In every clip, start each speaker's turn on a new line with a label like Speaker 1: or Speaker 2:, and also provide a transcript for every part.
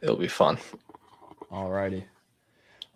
Speaker 1: It'll be fun.
Speaker 2: Alrighty.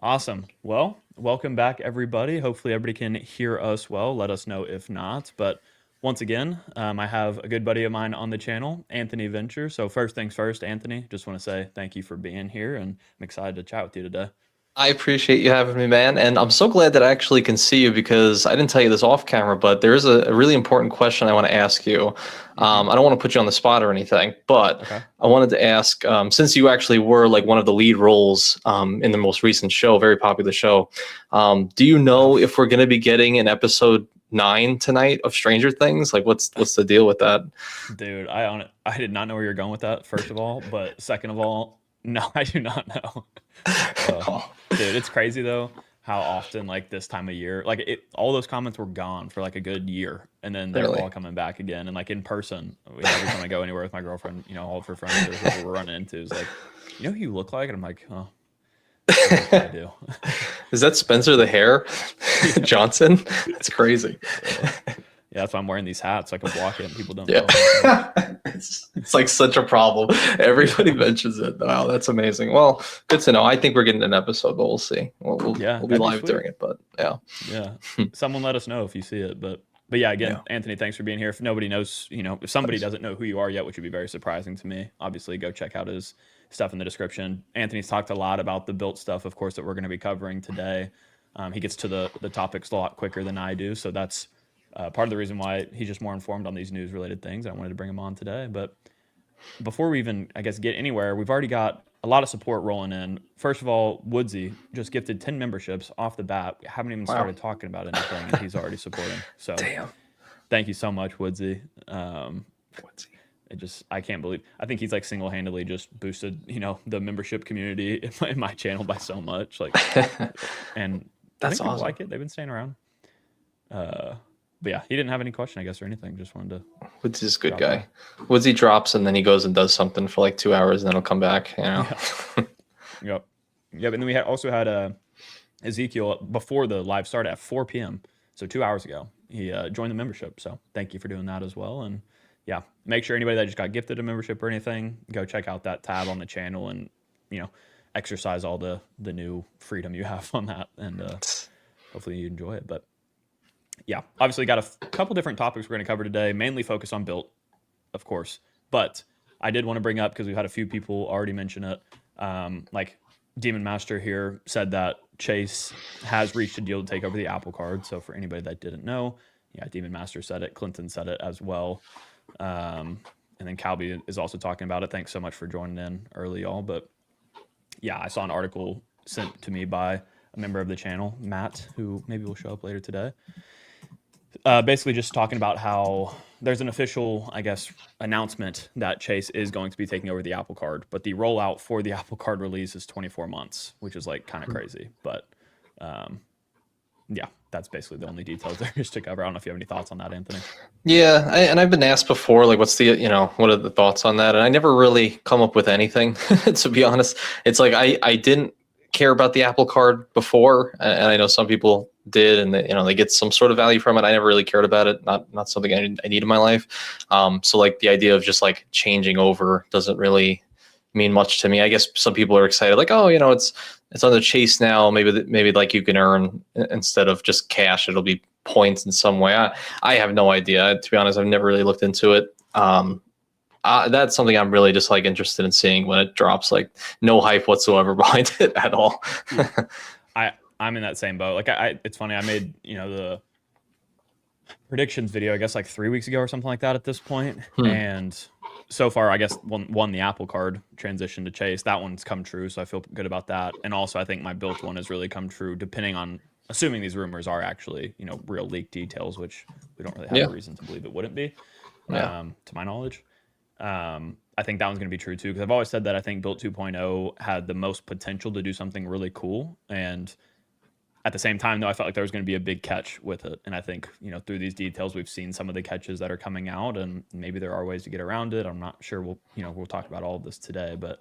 Speaker 2: Awesome. Well, welcome back, everybody. Hopefully, everybody can hear us well. Let us know if not. But once again, I have a good buddy of mine on the channel, Anthony Venture. So, first things first, Anthony, just want to say thank you for being here, and I'm excited to chat with you today.
Speaker 1: I appreciate you having me, man. And I'm so glad that I actually can see you because I didn't tell you this off camera, but there is a really important question I want to ask you.
Speaker 2: Hmm.
Speaker 1: I don't want to put you on the spot or anything, but
Speaker 2: Okay.
Speaker 1: I wanted to ask, since you actually were like one of the lead roles in the most recent show, very popular show, do you
Speaker 2: Yeah.
Speaker 1: know if we're going to be getting an episode 9 tonight of Stranger Things? Like, what's the deal with that?
Speaker 2: Dude, I did not know where you're going with that, first of all. But second of all, no, I do not know. Uh,
Speaker 1: Oh,
Speaker 2: Dude, it's crazy though how often like this time of year, like all those comments were gone for like a good year, and then they're
Speaker 1: really?
Speaker 2: all coming back again. And like in person, every time I go anywhere with my girlfriend, all of her friends or whoever we're running into is like, who you look like, and I'm like, oh, I guess I do.
Speaker 1: Is that Spencer the Hair
Speaker 2: Yeah,
Speaker 1: Johnson? That's crazy.
Speaker 2: uh, yeah, that's why I'm wearing these hats so I can block it and people don't
Speaker 1: Yeah.
Speaker 2: know I'm Anthony.
Speaker 1: It's like such a problem. Everybody mentions it. Wow, that's amazing. Well, good to know. I think we're getting an episode, but we'll see.
Speaker 2: Yeah,
Speaker 1: We'll be
Speaker 2: that'd be
Speaker 1: live
Speaker 2: sweet.
Speaker 1: during it, but yeah.
Speaker 2: Yeah, someone let us know if you see it, but yeah, again,
Speaker 1: Yeah.
Speaker 2: Anthony, thanks for being here. If nobody knows, if somebody
Speaker 1: Thanks.
Speaker 2: doesn't know who you are yet, which would be very surprising to me, obviously go check out his stuff in the description. Anthony's talked a lot about the built stuff, of course, that we're going to be covering today. He gets to the topics a lot quicker than I do, so that's part of the reason why he's just more informed on these news related things. I wanted to bring him on today, but before we even, I guess, get anywhere, we've already got a lot of support rolling in. First of all, Woodsy just gifted 10 memberships off the bat. We haven't even
Speaker 1: Wow.
Speaker 2: started talking about anything, and he's already supporting. So
Speaker 1: Damn.
Speaker 2: thank you so much, Woodsy.
Speaker 1: What's he?
Speaker 2: I can't believe, I think he's like single handedly just boosted, the membership community in my channel by so much. Like, and I
Speaker 1: That's
Speaker 2: think people
Speaker 1: awesome.
Speaker 2: like it. They've been staying around. Uh, but yeah, he didn't have any question, I guess, or anything. Just wanted to
Speaker 1: Woods is a good
Speaker 2: drop by.
Speaker 1: guy. Woods he drops and then he goes and does something for like 2 hours and then he'll come back, you know.
Speaker 2: Yeah. Yep. Yep. And then we also had Ezekiel before the live started at 4 p.m. So 2 hours ago, he joined the membership. So thank you for doing that as well. And yeah, make sure anybody that just got gifted a membership or anything, go check out that tab on the channel and you know exercise all the new freedom you have on that. And hopefully you enjoy it. But yeah, obviously got a couple different topics we're going to cover today, mainly focus on built, of course. But I did want to bring up because we've had a few people already mention it. Like Demon Master here said that Chase has reached a deal to take over the Apple Card. So for anybody that didn't know, yeah, Demon Master said it. Clinton said it as well. And then Calby is also talking about it. Thanks so much for joining in early, y'all. But yeah, I saw an article sent to me by a member of the channel, Matt, who maybe will show up later today. Basically, just talking about how there's an official, I guess, announcement that Chase is going to be taking over the Apple Card, but the rollout for the Apple Card release is 24 months, which is like kind of crazy. But um, yeah, that's basically the only details there is to cover. I don't know if you have any thoughts on that, Anthony.
Speaker 1: Yeah, and I've been asked before, like, what's the, what are the thoughts on that? And I never really come up with anything, to be honest. It's like I didn't care about the Apple Card before, and I know some people did, and they get some sort of value from it. I never really cared about it. Not something I need in my life. So like the idea of just like changing over doesn't really mean much to me. I guess some people are excited, like, oh, it's on the Chase now. Maybe like you can earn instead of just cash, it'll be points in some way. I have no idea. To be honest, I've never really looked into it. That's something I'm really just like interested in seeing when it drops. Like no hype whatsoever behind it at all.
Speaker 2: Yeah, I'm in that same boat. Like it's funny. I made the predictions video, I guess like 3 weeks ago or something like that at this point.
Speaker 1: Hmm.
Speaker 2: And so far, I guess won the Apple Card transition to Chase. That one's come true, so I feel good about that. And also, I think my built one has really come true, depending on assuming these rumors are actually real leaked details, which we don't really have
Speaker 1: Yeah.
Speaker 2: a reason to believe it wouldn't be,
Speaker 1: Yeah.
Speaker 2: to my knowledge. I think that one's going to be true too, because I've always said that I think Built 2.0 had the most potential to do something really cool, and at the same time, though, I felt like there was going to be a big catch with it. And I think, through these details, we've seen some of the catches that are coming out, and maybe there are ways to get around it. I'm not sure. We'll talk about all of this today, but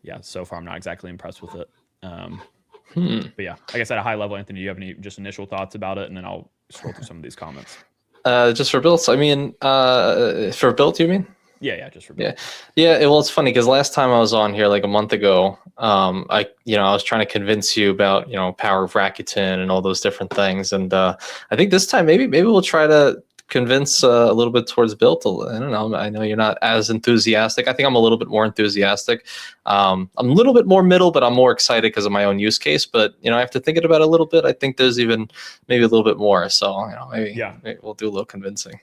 Speaker 2: yeah, so far I'm not exactly impressed with it.
Speaker 1: Hmm.
Speaker 2: But yeah, I guess at a high level, Anthony, do you have any just initial thoughts about it? And then I'll scroll through some of these comments.
Speaker 1: Just for builds. I mean, for build, you mean?
Speaker 2: just for
Speaker 1: Yeah,
Speaker 2: Bilt.
Speaker 1: yeah. Well, it's funny because last time I was on here like a month ago, I was trying to convince you about power of Rakuten and all those different things, and I think this time maybe we'll try to convince a little bit towards Bilt. I don't know. I know you're not as enthusiastic. I think I'm a little bit more enthusiastic. I'm a little bit more middle, but I'm more excited because of my own use case. But after thinking about it a little bit, I think there's even maybe a little bit more. So maybe we'll do a little convincing.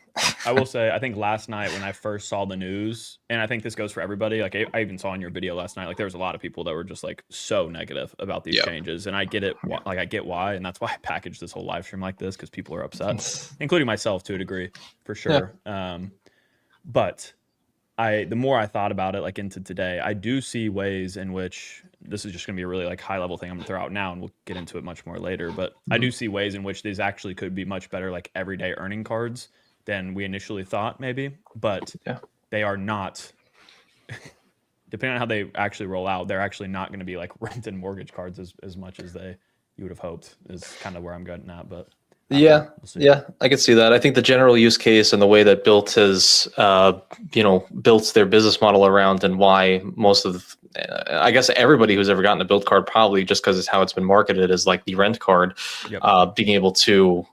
Speaker 2: I will say, I think last night when I first saw the news, and I think this goes for everybody, like I even saw in your video last night, like there was a lot of people that were just like so negative about these changes, and I get it, like I get why, and that's why I packaged this whole live stream like this because people are upset, including myself to a degree, for sure. But the more I thought about it, like into today, I do see ways in which this is just going to be a really like high level thing I'm gonna throw out now, and we'll get into it much more later. But I do see ways in which these actually could be much better, like everyday earning cards than we initially thought, maybe. But they are not. Depending on how they actually roll out, they're actually not going to be like rent and mortgage cards as much as you would have hoped. Is kind of where I'm getting at, but.
Speaker 1: Yeah, I could see that. I think the general use case and the way that Bilt has, built their business model around, and why most of, I guess everybody who's ever gotten a Bilt card, probably just because it's how it's been marketed, is like the rent card, being able to,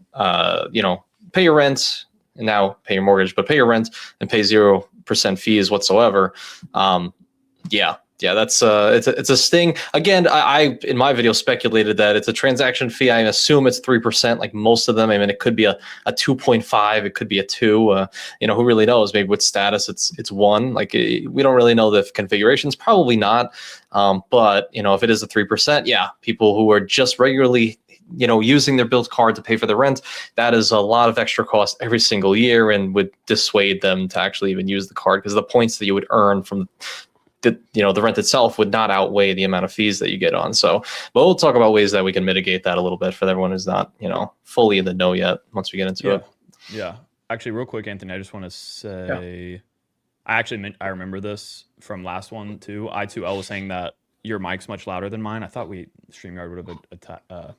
Speaker 1: pay your rent and now pay your mortgage, but pay your rent and pay 0% fees whatsoever. Yeah, that's it's a sting. Again, I in my video speculated that it's a transaction fee. I assume it's 3%, like most of them. I mean, it could be a 2.5, it could be a 2. Who really knows? Maybe with status, it's 1. Like we don't really know the configurations. Probably not. But if it is a 3%, people who are just regularly using their Bilt card to pay for the rent, that is a lot of extra cost every single year, and would dissuade them to actually even use the card, because the points that you would earn from the rent itself would not outweigh the amount of fees that you get on. So, but we'll talk about ways that we can mitigate that a little bit for everyone who's not, fully in the know yet once we get into it.
Speaker 2: Yeah. Actually, real quick, Anthony, I just want to say, I remember this from last one too. I2L was saying that your mic's much louder than mine. I thought StreamYard would have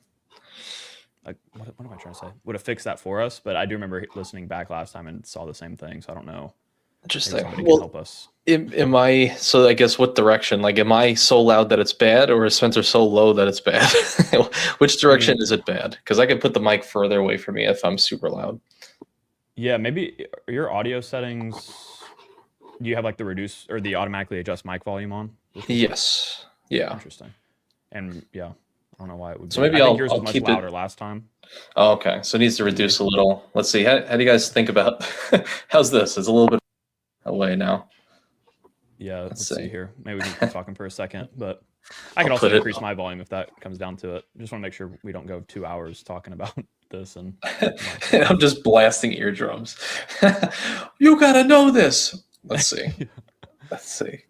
Speaker 2: what am I trying to say? Would have fixed that for us, but I do remember listening back last time and saw the same thing. So I don't know.
Speaker 1: Interesting.
Speaker 2: Somebody can help us.
Speaker 1: Am I, so I guess what direction? Like, am I so loud that it's bad, or is Spencer so low that it's bad? Which direction is it bad? Because I could put the mic further away from me if I'm super loud.
Speaker 2: Yeah, maybe your audio settings, do you have like the reduce or the automatically adjust mic volume on?
Speaker 1: Yes. Yeah.
Speaker 2: Interesting. And I don't know why it would be.
Speaker 1: So maybe
Speaker 2: I think yours was much
Speaker 1: keep
Speaker 2: louder last time.
Speaker 1: Oh, okay. So it needs to reduce a little. Let's see. How do you guys think about, how's this? It's a little bit away now.
Speaker 2: Yeah, let's see here. Maybe we can keep talking for a second, but I can also increase my volume if that comes down to it. Just want to make sure we don't go 2 hours talking about this. And
Speaker 1: I'm just blasting eardrums. You gotta know this. Let's see. Let's see.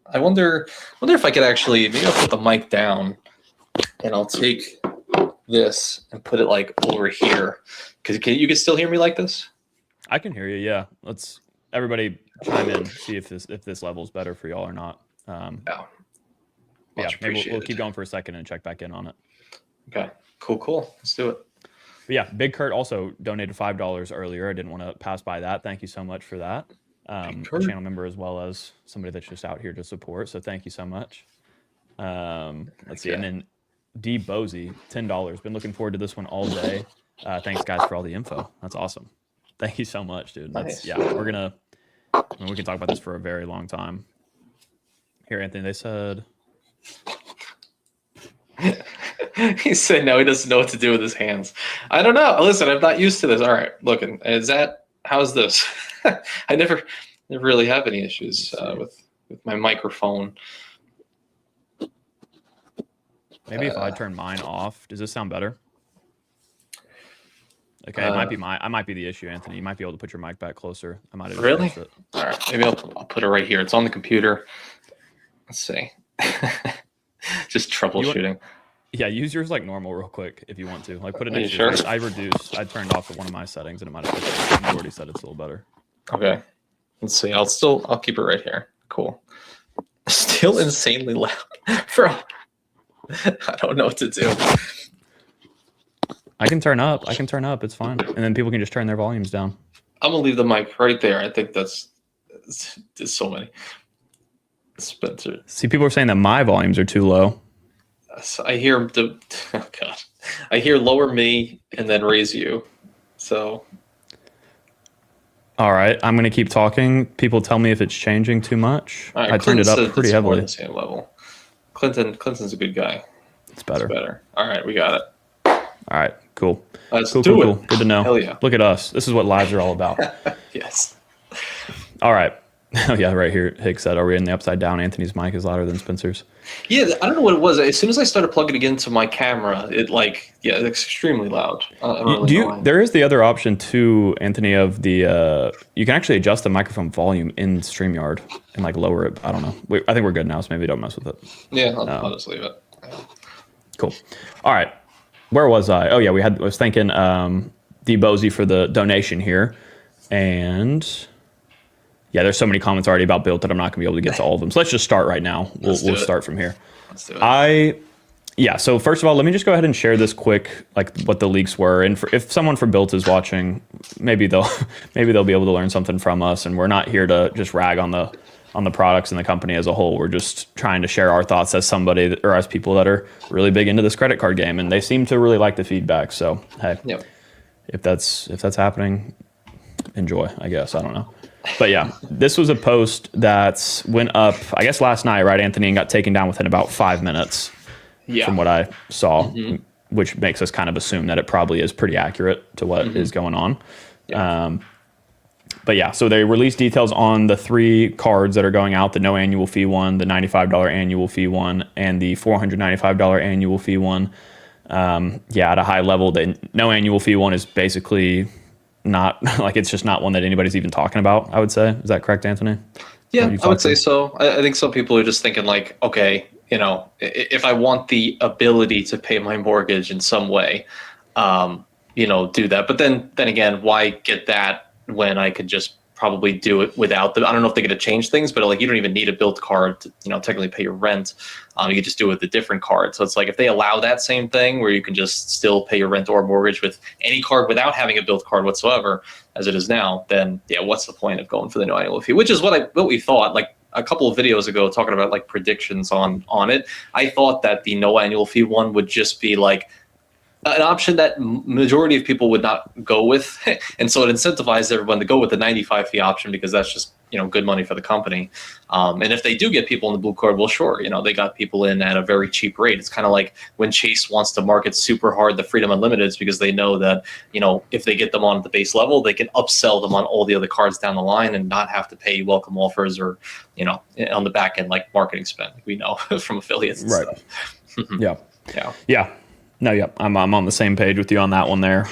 Speaker 1: I wonder if I could actually, maybe I'll put the mic down and I'll take this and put it like over here. Because you can still hear me like this?
Speaker 2: I can hear you. Yeah. Let's everybody chime in, see if this level is better for y'all or not. Maybe we'll keep going for a second and check back in on it.
Speaker 1: Okay. Cool. Let's do it.
Speaker 2: But yeah, Big Kurt also donated $5 earlier. I didn't want to pass by that. Thank you so much for that. A channel member as well as somebody that's just out here to support. So thank you so much. Let's see. And then D Bozy, $10. Been looking forward to this one all day. Thanks guys for all the info. That's awesome. Thank you so much, dude. That's
Speaker 1: Nice.
Speaker 2: we can talk about this for a very long time. Here, Anthony, they said
Speaker 1: he said no, he doesn't know what to do with his hands. I don't know. Listen, I'm not used to this. All right, looking. How's this? I never really have any issues with my microphone.
Speaker 2: Maybe if I turn mine off, does this sound better? Okay, it might be I might be the issue, Anthony. You might be able to put your mic back closer. I might have
Speaker 1: Really?
Speaker 2: it.
Speaker 1: All right, maybe I'll put it right here. It's on the computer. Let's see. Just troubleshooting.
Speaker 2: Yeah, use yours like normal real quick if you want to. Like put it next to
Speaker 1: sure?
Speaker 2: your face. I turned off one of my settings and it might have fixed it. You already said it's a little better.
Speaker 1: Okay. Let's see. I'll keep it right here. Cool. Still insanely loud. Bro. I don't know what to do.
Speaker 2: I can turn up. It's fine. And then people can just turn their volumes down.
Speaker 1: I'm gonna leave the mic right there. I think that's There's so many. Spencer.
Speaker 2: See, people are saying that my volumes are too low.
Speaker 1: So I hear oh god, I hear lower me and then raise you. So
Speaker 2: All right, I'm going to keep talking. People tell me if it's changing too much.
Speaker 1: all right,
Speaker 2: I turned it
Speaker 1: Clinton
Speaker 2: up
Speaker 1: said
Speaker 2: pretty
Speaker 1: it's more
Speaker 2: heavily.
Speaker 1: the same level. Clinton's a good guy.
Speaker 2: It's better.
Speaker 1: It's better. All right, we got it.
Speaker 2: All right, cool.
Speaker 1: Let's
Speaker 2: Cool.
Speaker 1: do it.
Speaker 2: Good to know.
Speaker 1: Hell yeah.
Speaker 2: Look at us. This is what lives are all about.
Speaker 1: Yes.
Speaker 2: All right. Oh, yeah, right here. Hicks said, are we in the upside down? Anthony's mic is louder than Spencer's.
Speaker 1: Yeah, I don't know what it was. As soon as I started plugging it into my camera, it's extremely loud. I don't really know why.
Speaker 2: There is the other option too, Anthony, of the you can actually adjust the microphone volume in StreamYard and like lower it. I don't know. I think we're good now, so maybe don't mess with it.
Speaker 1: Yeah, I'll just leave it. Yeah.
Speaker 2: Cool. All right. Where was I? Oh yeah, I was thanking D Bozy for the donation here, and yeah, there's so many comments already about Bilt that I'm not gonna be able to get to all of them. So let's just start right now. We'll start from here.
Speaker 1: Let's do it.
Speaker 2: So first of all, let me just go ahead and share this quick, like what the leaks were. And if someone from Bilt is watching, maybe they'll be able to learn something from us. And we're not here to just rag on the products and the company as a whole. We're just trying to share our thoughts as somebody or as people that are really big into this credit card game, and they seem to really like the feedback. So hey,
Speaker 1: Yep.
Speaker 2: if that's happening, enjoy, I guess. I don't know. But yeah, this was a post that went up, I guess, last night, right, Anthony, and got taken down within about 5 minutes from what I saw, which makes us kind of assume that it probably is pretty accurate to what is going on.
Speaker 1: Yeah.
Speaker 2: But yeah, so they released details on the 3 cards that are going out, the no annual fee one, the $95 annual fee one, and the $495 annual fee one. At a high level, the no annual fee one is basically not like it's just not one that anybody's even talking about, I would say. Is that correct, Anthony?
Speaker 1: Yeah, I would say so. I think some people are just thinking like, okay, if I want the ability to pay my mortgage in some way, do that. But then again, why get that when I could just probably do it without I don't know if they're going to change things, but like you don't even need a Bilt card to, technically pay your rent. You could just do it with a different card. So it's like if they allow that same thing where you can just still pay your rent or mortgage with any card without having a Bilt card whatsoever, as it is now, then yeah, what's the point of going for the no annual fee? Which is what we thought like a couple of videos ago talking about like predictions on it. I thought that the no annual fee one would just be like an option that majority of people would not go with. And so it incentivized everyone to go with the 95 fee option because that's just, good money for the company. And if they do get people in the blue card, well, sure, they got people in at a very cheap rate. It's kind of like when Chase wants to market super hard the Freedom Unlimiteds because they know that, if they get them on the base level, they can upsell them on all the other cards down the line and not have to pay welcome offers or, on the back end, like marketing spend, we know from affiliates and stuff.
Speaker 2: Yeah. No, yep. I'm on the same page with you on that one there.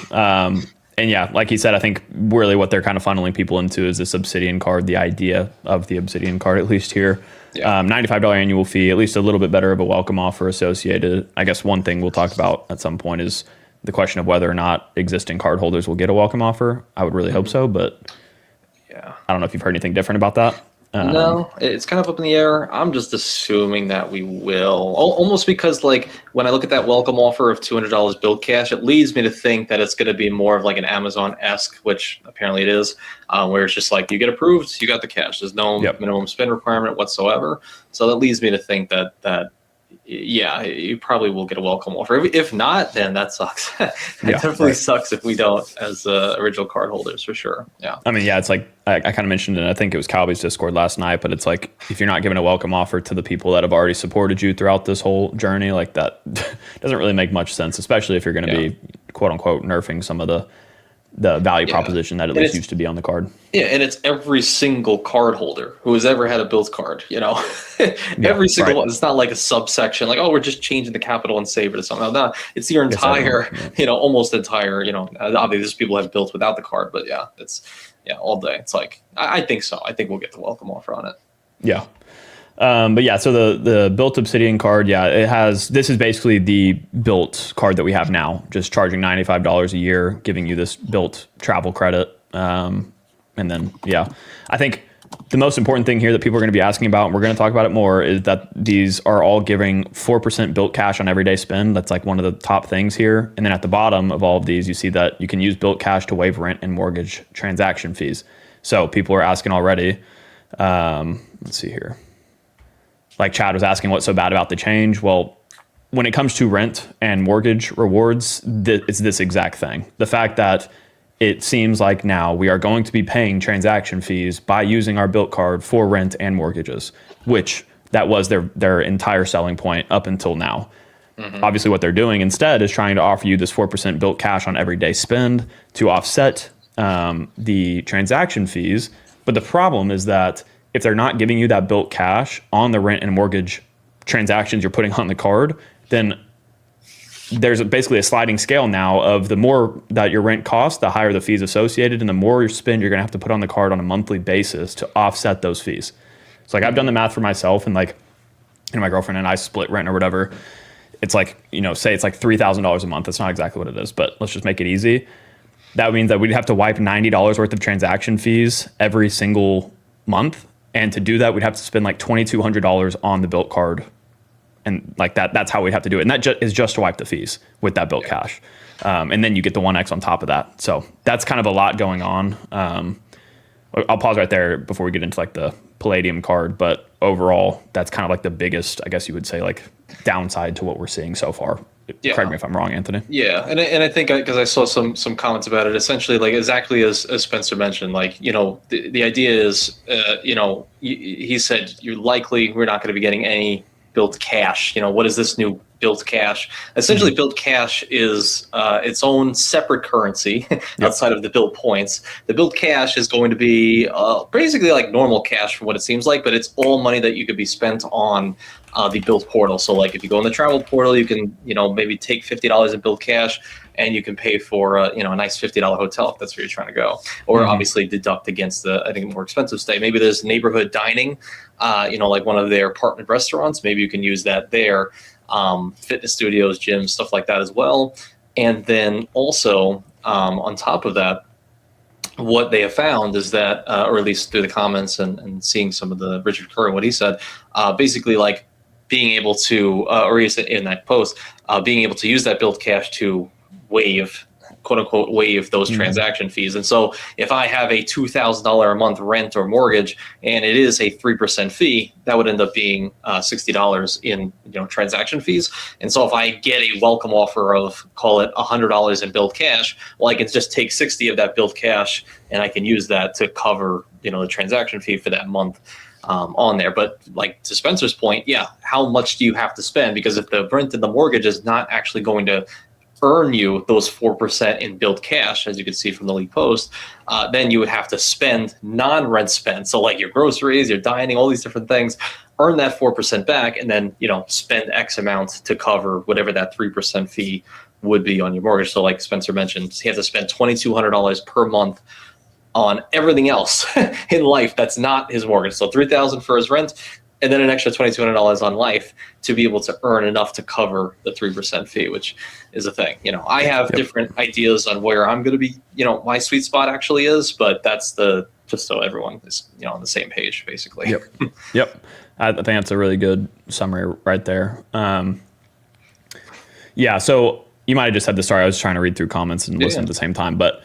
Speaker 2: And yeah, like he said, I think really what they're kind of funneling people into is this Obsidian card, the idea of the Obsidian card, at least here. Yeah. $95 annual fee, at least a little bit better of a welcome offer associated. I guess one thing we'll talk about at some point is the question of whether or not existing card holders will get a welcome offer. I would really hope so, but yeah, I don't know if you've heard anything different about that.
Speaker 1: No, it's kind of up in the air. I'm just assuming that we will. Almost because, like, when I look at that welcome offer of $200 Bilt cash, it leads me to think that it's going to be more of like an Amazon-esque, which apparently it is, where it's just like you get approved, you got the cash. There's no minimum spend requirement whatsoever. So that leads me to think that yeah, you probably will get a welcome offer. If not, then that sucks. Definitely sucks if we don't as original card holders, for sure. Yeah.
Speaker 2: I mean, yeah, it's like I kind of mentioned it. I think it was Calby's Discord last night, but it's like if you're not giving a welcome offer to the people that have already supported you throughout this whole journey, like that doesn't really make much sense, especially if you're going to be quote unquote nerfing some of the value proposition that at least used to be on the card. Yeah,
Speaker 1: and it's every single card holder who has ever had a Bilt card, every single one. It's not like a subsection, like, oh, we're just changing the capital and save it or something. No, it's your entire, almost entire, obviously there's people who have Bilt without the card, but yeah, it's all day. It's like, I think so. I think we'll get the welcome offer on it.
Speaker 2: Yeah. But yeah, so the Bilt Obsidian card, this is basically the Bilt card that we have now, just charging $95 a year, giving you this Bilt travel credit. And then, I think the most important thing here that people are going to be asking about, and we're going to talk about it more, is that these are all giving 4% Bilt cash on everyday spend. That's like one of the top things here. And then at the bottom of all of these, you see that you can use Bilt cash to waive rent and mortgage transaction fees. So people are asking already, Let's see here. Like Chad was asking what's so bad about the change. Well, when it comes to rent and mortgage rewards, it's this exact thing. The fact that it seems like now we are going to be paying transaction fees by using our Bilt card for rent and mortgages, which that was their entire selling point up until now. Obviously, what they're doing instead is trying to offer you this 4% Bilt cash on everyday spend to offset the transaction fees. But the problem is that if they're not giving you that Bilt cash on the rent and mortgage transactions you're putting on the card, then there's basically a sliding scale now of the more that your rent costs, the higher the fees associated, and the more you spend you're going to have to put on the card on a monthly basis to offset those fees. So like I've done the math for myself, and like, my girlfriend and I split rent or whatever. It's like, say it's like $3,000 a month. That's not exactly what it is, but let's just make it easy. That means that we'd have to wipe $90 worth of transaction fees every single month. And to do that, we'd have to spend like $2,200 on the Bilt card. And like that's how we'd have to do it. And that is just to wipe the fees with that Bilt cash. And then you get the 1X on top of that. So that's kind of a lot going on. I'll pause right there before we get into like the Palladium card. But overall, that's kind of like the biggest, I guess you would say, like downside to what we're seeing so far. Yeah. Correct me if I'm wrong, Anthony.
Speaker 1: Yeah, and I think because I saw some comments about it, essentially, like exactly as Spencer mentioned, like the idea is, he said we're not going to be getting any Bilt cash. What is this new Bilt cash? Essentially, Bilt cash is its own separate currency outside of the Bilt points. The Bilt cash is going to be basically like normal cash from what it seems like, but it's all money that you could be spent on the Bilt portal. So like if you go in the travel portal, you can maybe take $50 in Bilt cash, and you can pay for a nice $50 hotel if that's where you're trying to go, or obviously deduct against the more expensive stay. Maybe there's neighborhood dining, like one of their partnered restaurants. Maybe you can use that there. Fitness studios, gyms, stuff like that as well. And then also on top of that, what they have found is that, or at least through the comments and seeing some of the Richard Kerr and what he said, basically like being able to, or he said in that post, being able to use that Bilt cash to quote unquote waive those transaction fees. And so if I have a $2,000 a month rent or mortgage and it is a 3% fee, that would end up being $60 in transaction fees. And so if I get a welcome offer of, call it $100 in Bilt cash, well, I can just take 60 of that Bilt cash and I can use that to cover the transaction fee for that month on there. But like to Spencer's point, how much do you have to spend? Because if the rent and the mortgage is not actually going to earn you those 4% in Bilt cash, as you can see from the league post, then you would have to spend non-rent spend. So like your groceries, your dining, all these different things, earn that 4% back, and then spend X amount to cover whatever that 3% fee would be on your mortgage. So like Spencer mentioned, you have to spend $2,200 per month on everything else in life that's not his mortgage. So $3,000 for his rent, and then an extra $2,200 on life to be able to earn enough to cover the 3% fee, which is a thing. I have different ideas on where I'm going to be, my sweet spot actually is, but that's just so everyone is, on the same page, basically.
Speaker 2: Yep. I think that's a really good summary right there. So you might have just said the story. I was trying to read through comments and listen at the same time, but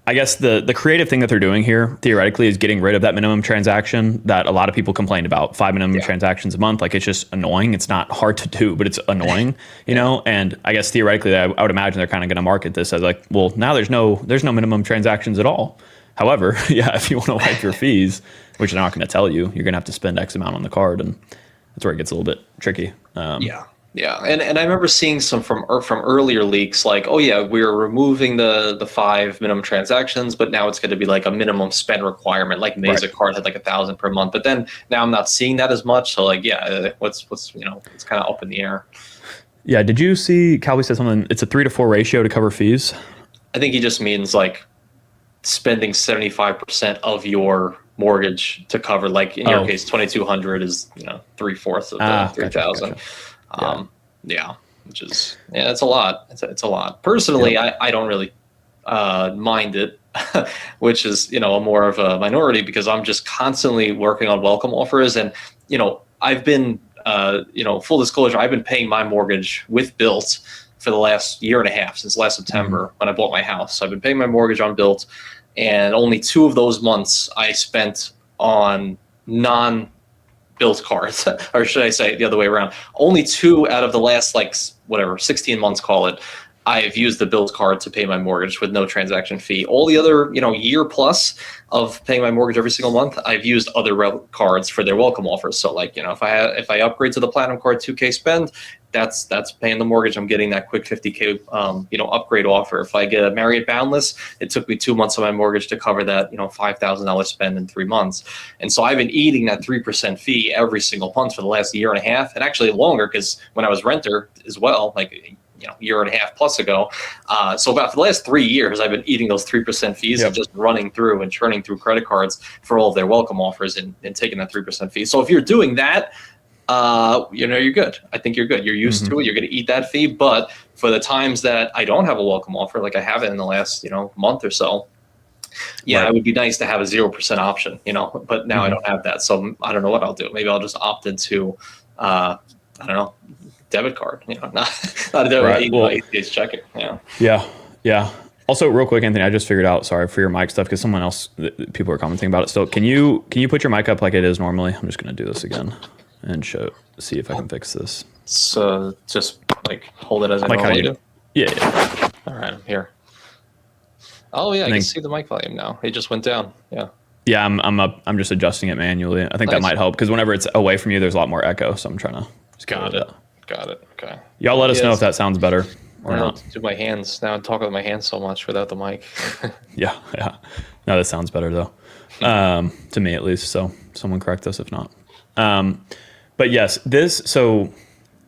Speaker 2: I guess the creative thing that they're doing here theoretically is getting rid of that minimum transaction that a lot of people complained about. 5 minimum transactions a month. Like it's just annoying. It's not hard to do, but it's annoying, and I guess theoretically I would imagine they're kind of going to market this as like, well, now there's no minimum transactions at all. However, if you want to wipe your fees, which they're not going to tell you, you're going to have to spend X amount on the card, and that's where it gets a little bit tricky.
Speaker 1: Yeah, and I remember seeing some from earlier leaks, like, we're removing the 5 minimum transactions, but now it's going to be like a minimum spend requirement. Like Mesa card had like 1,000 per month, but then now I'm not seeing that as much. So like, what's it's kind of up in the air.
Speaker 2: Yeah, did you see Calvi said something? It's a 3-to-4 ratio to cover fees.
Speaker 1: I think he just means like spending 75% of your mortgage to cover, like in your case, 2,200 is 3/4 of the 3,000.
Speaker 2: Gotcha.
Speaker 1: Which is it's a lot. It's a lot. Personally, I don't really mind it, which is more of a minority because I'm just constantly working on welcome offers, and I've been full disclosure, I've been paying my mortgage with Bilt for the last year and a half, since last September when I bought my house. So I've been paying my mortgage on Bilt, and only 2 of those months I spent on non-Bilt cards, or should I say the other way around? Only 2 out of the last like whatever 16 months, call it, I've used the Bilt card to pay my mortgage with no transaction fee. All the other, year plus of paying my mortgage every single month, I've used other cards for their welcome offers. So like, if I upgrade to the platinum card, 2K spend, that's paying the mortgage. I'm getting that quick 50K, upgrade offer. If I get a Marriott Boundless, it took me 2 months of my mortgage to cover that, $5,000 spend in 3 months. And so I've been eating that 3% fee every single month for the last year and a half, and actually longer, because when I was renter as well, like, year and a half plus ago. So about the last 3 years, I've been eating those 3% fees and just running through and churning through credit cards for all of their welcome offers and taking that 3% fee. So if you're doing that, you're good. I think you're good. You're used to it. You're going to eat that fee. But for the times that I don't have a welcome offer, like I have it in the last, month or so, it would be nice to have a 0% option, but now I don't have that. So I don't know what I'll do. Maybe I'll just opt into, I don't know, debit card, not a debit, ACH checking.
Speaker 2: Yeah. Also, real quick, Anthony, I just figured out, sorry for your mic stuff, because someone else, people are commenting about it still. Can you put your mic up like it is normally? I'm just going to do this again and see if I can fix this.
Speaker 1: So just like hold it as I normally do.
Speaker 2: Yeah.
Speaker 1: All right, I'm here. Oh yeah, I can see the mic volume now. It just went down. Yeah.
Speaker 2: Yeah, I'm up. I'm just adjusting it manually. I think that might help, because whenever it's away from you, there's a lot more echo. So I'm trying to just
Speaker 1: Got it. Okay.
Speaker 2: Y'all let us know if that sounds better or not.
Speaker 1: Do my hands now. I'm talking with my hands so much without the mic.
Speaker 2: Yeah. No, that sounds better though, to me at least. So someone correct us if not. But yes, so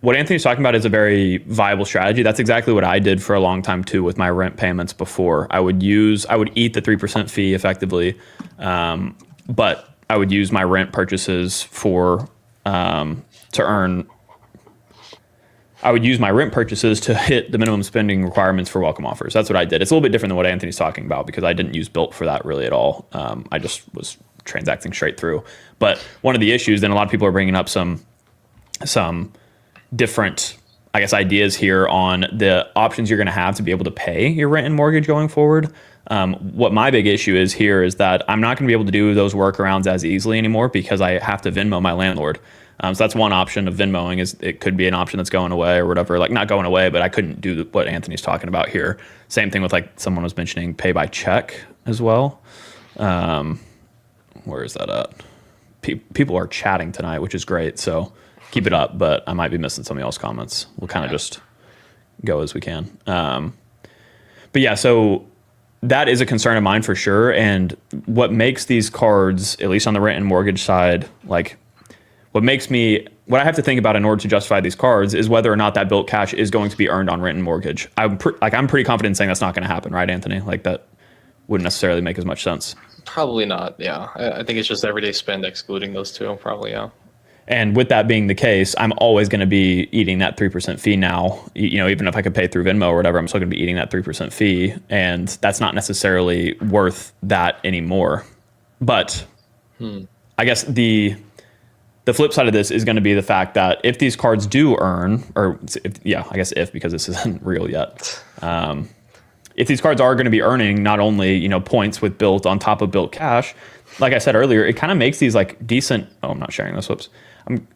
Speaker 2: what Anthony's talking about is a very viable strategy. That's exactly what I did for a long time too with my rent payments before. I would eat the 3% fee effectively, but I would use my rent purchases I would use my rent purchases to hit the minimum spending requirements for welcome offers. That's what I did. It's a little bit different than what Anthony's talking about, because I didn't use Bilt for that really at all. I just was transacting straight through. But one of the issues, then a lot of people are bringing up some different, I guess, ideas here on the options you're going to have to be able to pay your rent and mortgage going forward. What my big issue is here is that I'm not going to be able to do those workarounds as easily anymore, because I have to Venmo my landlord. So that's one option of Venmoing, is it could be an option that's going away or whatever, like not going away, but I couldn't do what Anthony's talking about here. Same thing with, like, someone was mentioning pay by check as well. Where is that at? People are chatting tonight, which is great. So keep it up, but I might be missing some of y'all's comments. We'll kind of just go as we can. But yeah, so that is a concern of mine for sure. And what makes these cards, at least on the rent and mortgage side, like, what I have to think about in order to justify these cards is whether or not that Bilt cash is going to be earned on rent and mortgage. I'm pretty confident in saying that's not going to happen, right, Anthony? Like, that wouldn't necessarily make as much sense.
Speaker 1: Probably not. Yeah, I think it's just everyday spend excluding those two. Probably, yeah.
Speaker 2: And with that being the case, I'm always going to be eating that 3% fee now. Even if I could pay through Venmo or whatever, I'm still going to be eating that 3% fee, and that's not necessarily worth that anymore. But I guess the flip side of this is going to be the fact that if these cards do earn, because this isn't real yet. If these cards are going to be earning not only, points with Bilt on top of Bilt cash, like I said earlier, it kind of makes these like decent, I'm not sharing this, whoops.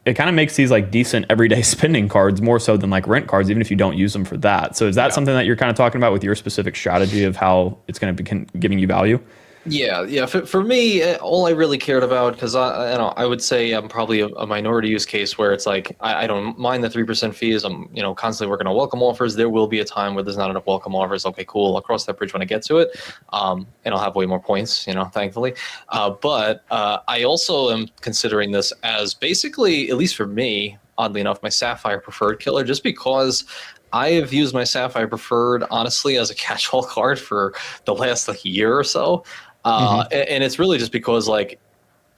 Speaker 2: It kind of makes these like decent everyday spending cards more so than like rent cards, even if you don't use them for that. So is that something that you're kind of talking about with your specific strategy of how it's going to be giving you value?
Speaker 1: Yeah. For me, all I really cared about, because I would say I'm probably a minority use case where it's like I don't mind the 3% fees. I'm constantly working on welcome offers. There will be a time where there's not enough welcome offers. Okay, cool. I'll cross that bridge when I get to it, and I'll have way more points. Thankfully. But I also am considering this as basically, at least for me, oddly enough, my Sapphire preferred killer, just because I have used my Sapphire preferred honestly as a catch-all card for the last year or so. And it's really just because, like,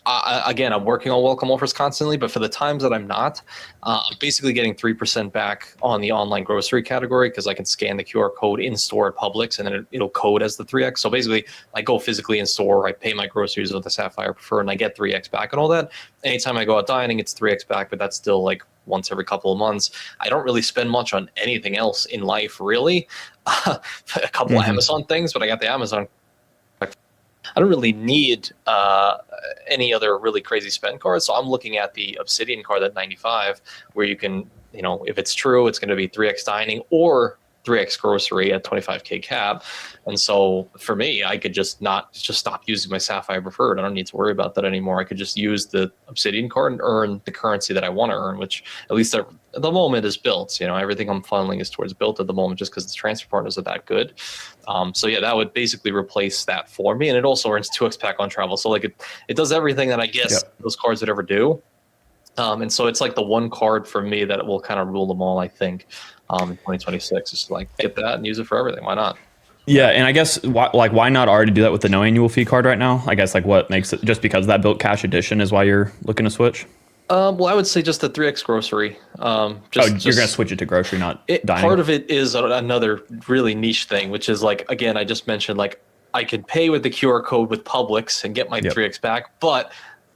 Speaker 1: I'm working on welcome offers constantly, but for the times that I'm not, I'm basically getting 3% back on the online grocery category, because I can scan the QR code in store at Publix, and then it'll code as the 3x. So basically, I go physically in store, I pay my groceries with the Sapphire Preferred, and I get 3x back and all that. Anytime I go out dining, it's 3x back, but that's still like once every couple of months. I don't really spend much on anything else in life, really. A couple of Amazon things, but I got the Amazon I don't really need any other really crazy spend cards. So I'm looking at the Obsidian card at 95, where you can, if it's true, it's going to be 3x dining or 3x grocery at 25k cap. And so for me, I could just stop using my Sapphire Preferred. I don't need to worry about that anymore. I could just use the Obsidian card and earn the currency that I want to earn, which at least at the moment is Bilt. Everything I'm funneling is towards Bilt at the moment, just because the transfer partners are that good. So yeah, that would basically replace that for me. And it also earns 2x pack on travel. So like it does everything that I guess those cards would ever do. And so it's like the one card for me that will kind of rule them all, I think, in 2026. Just like get that and use it for everything. Why not?
Speaker 2: Yeah, and I guess why not already do that with the no annual fee card right now? I guess like what makes it, just because that Bilt Cash edition is why you're looking to switch?
Speaker 1: Well, I would say just the 3x grocery.
Speaker 2: You're going to switch it to grocery, not dining?
Speaker 1: Part of it is another really niche thing, which is like, again, I just mentioned, like, I can pay with the QR code with Publix and get my 3x back, but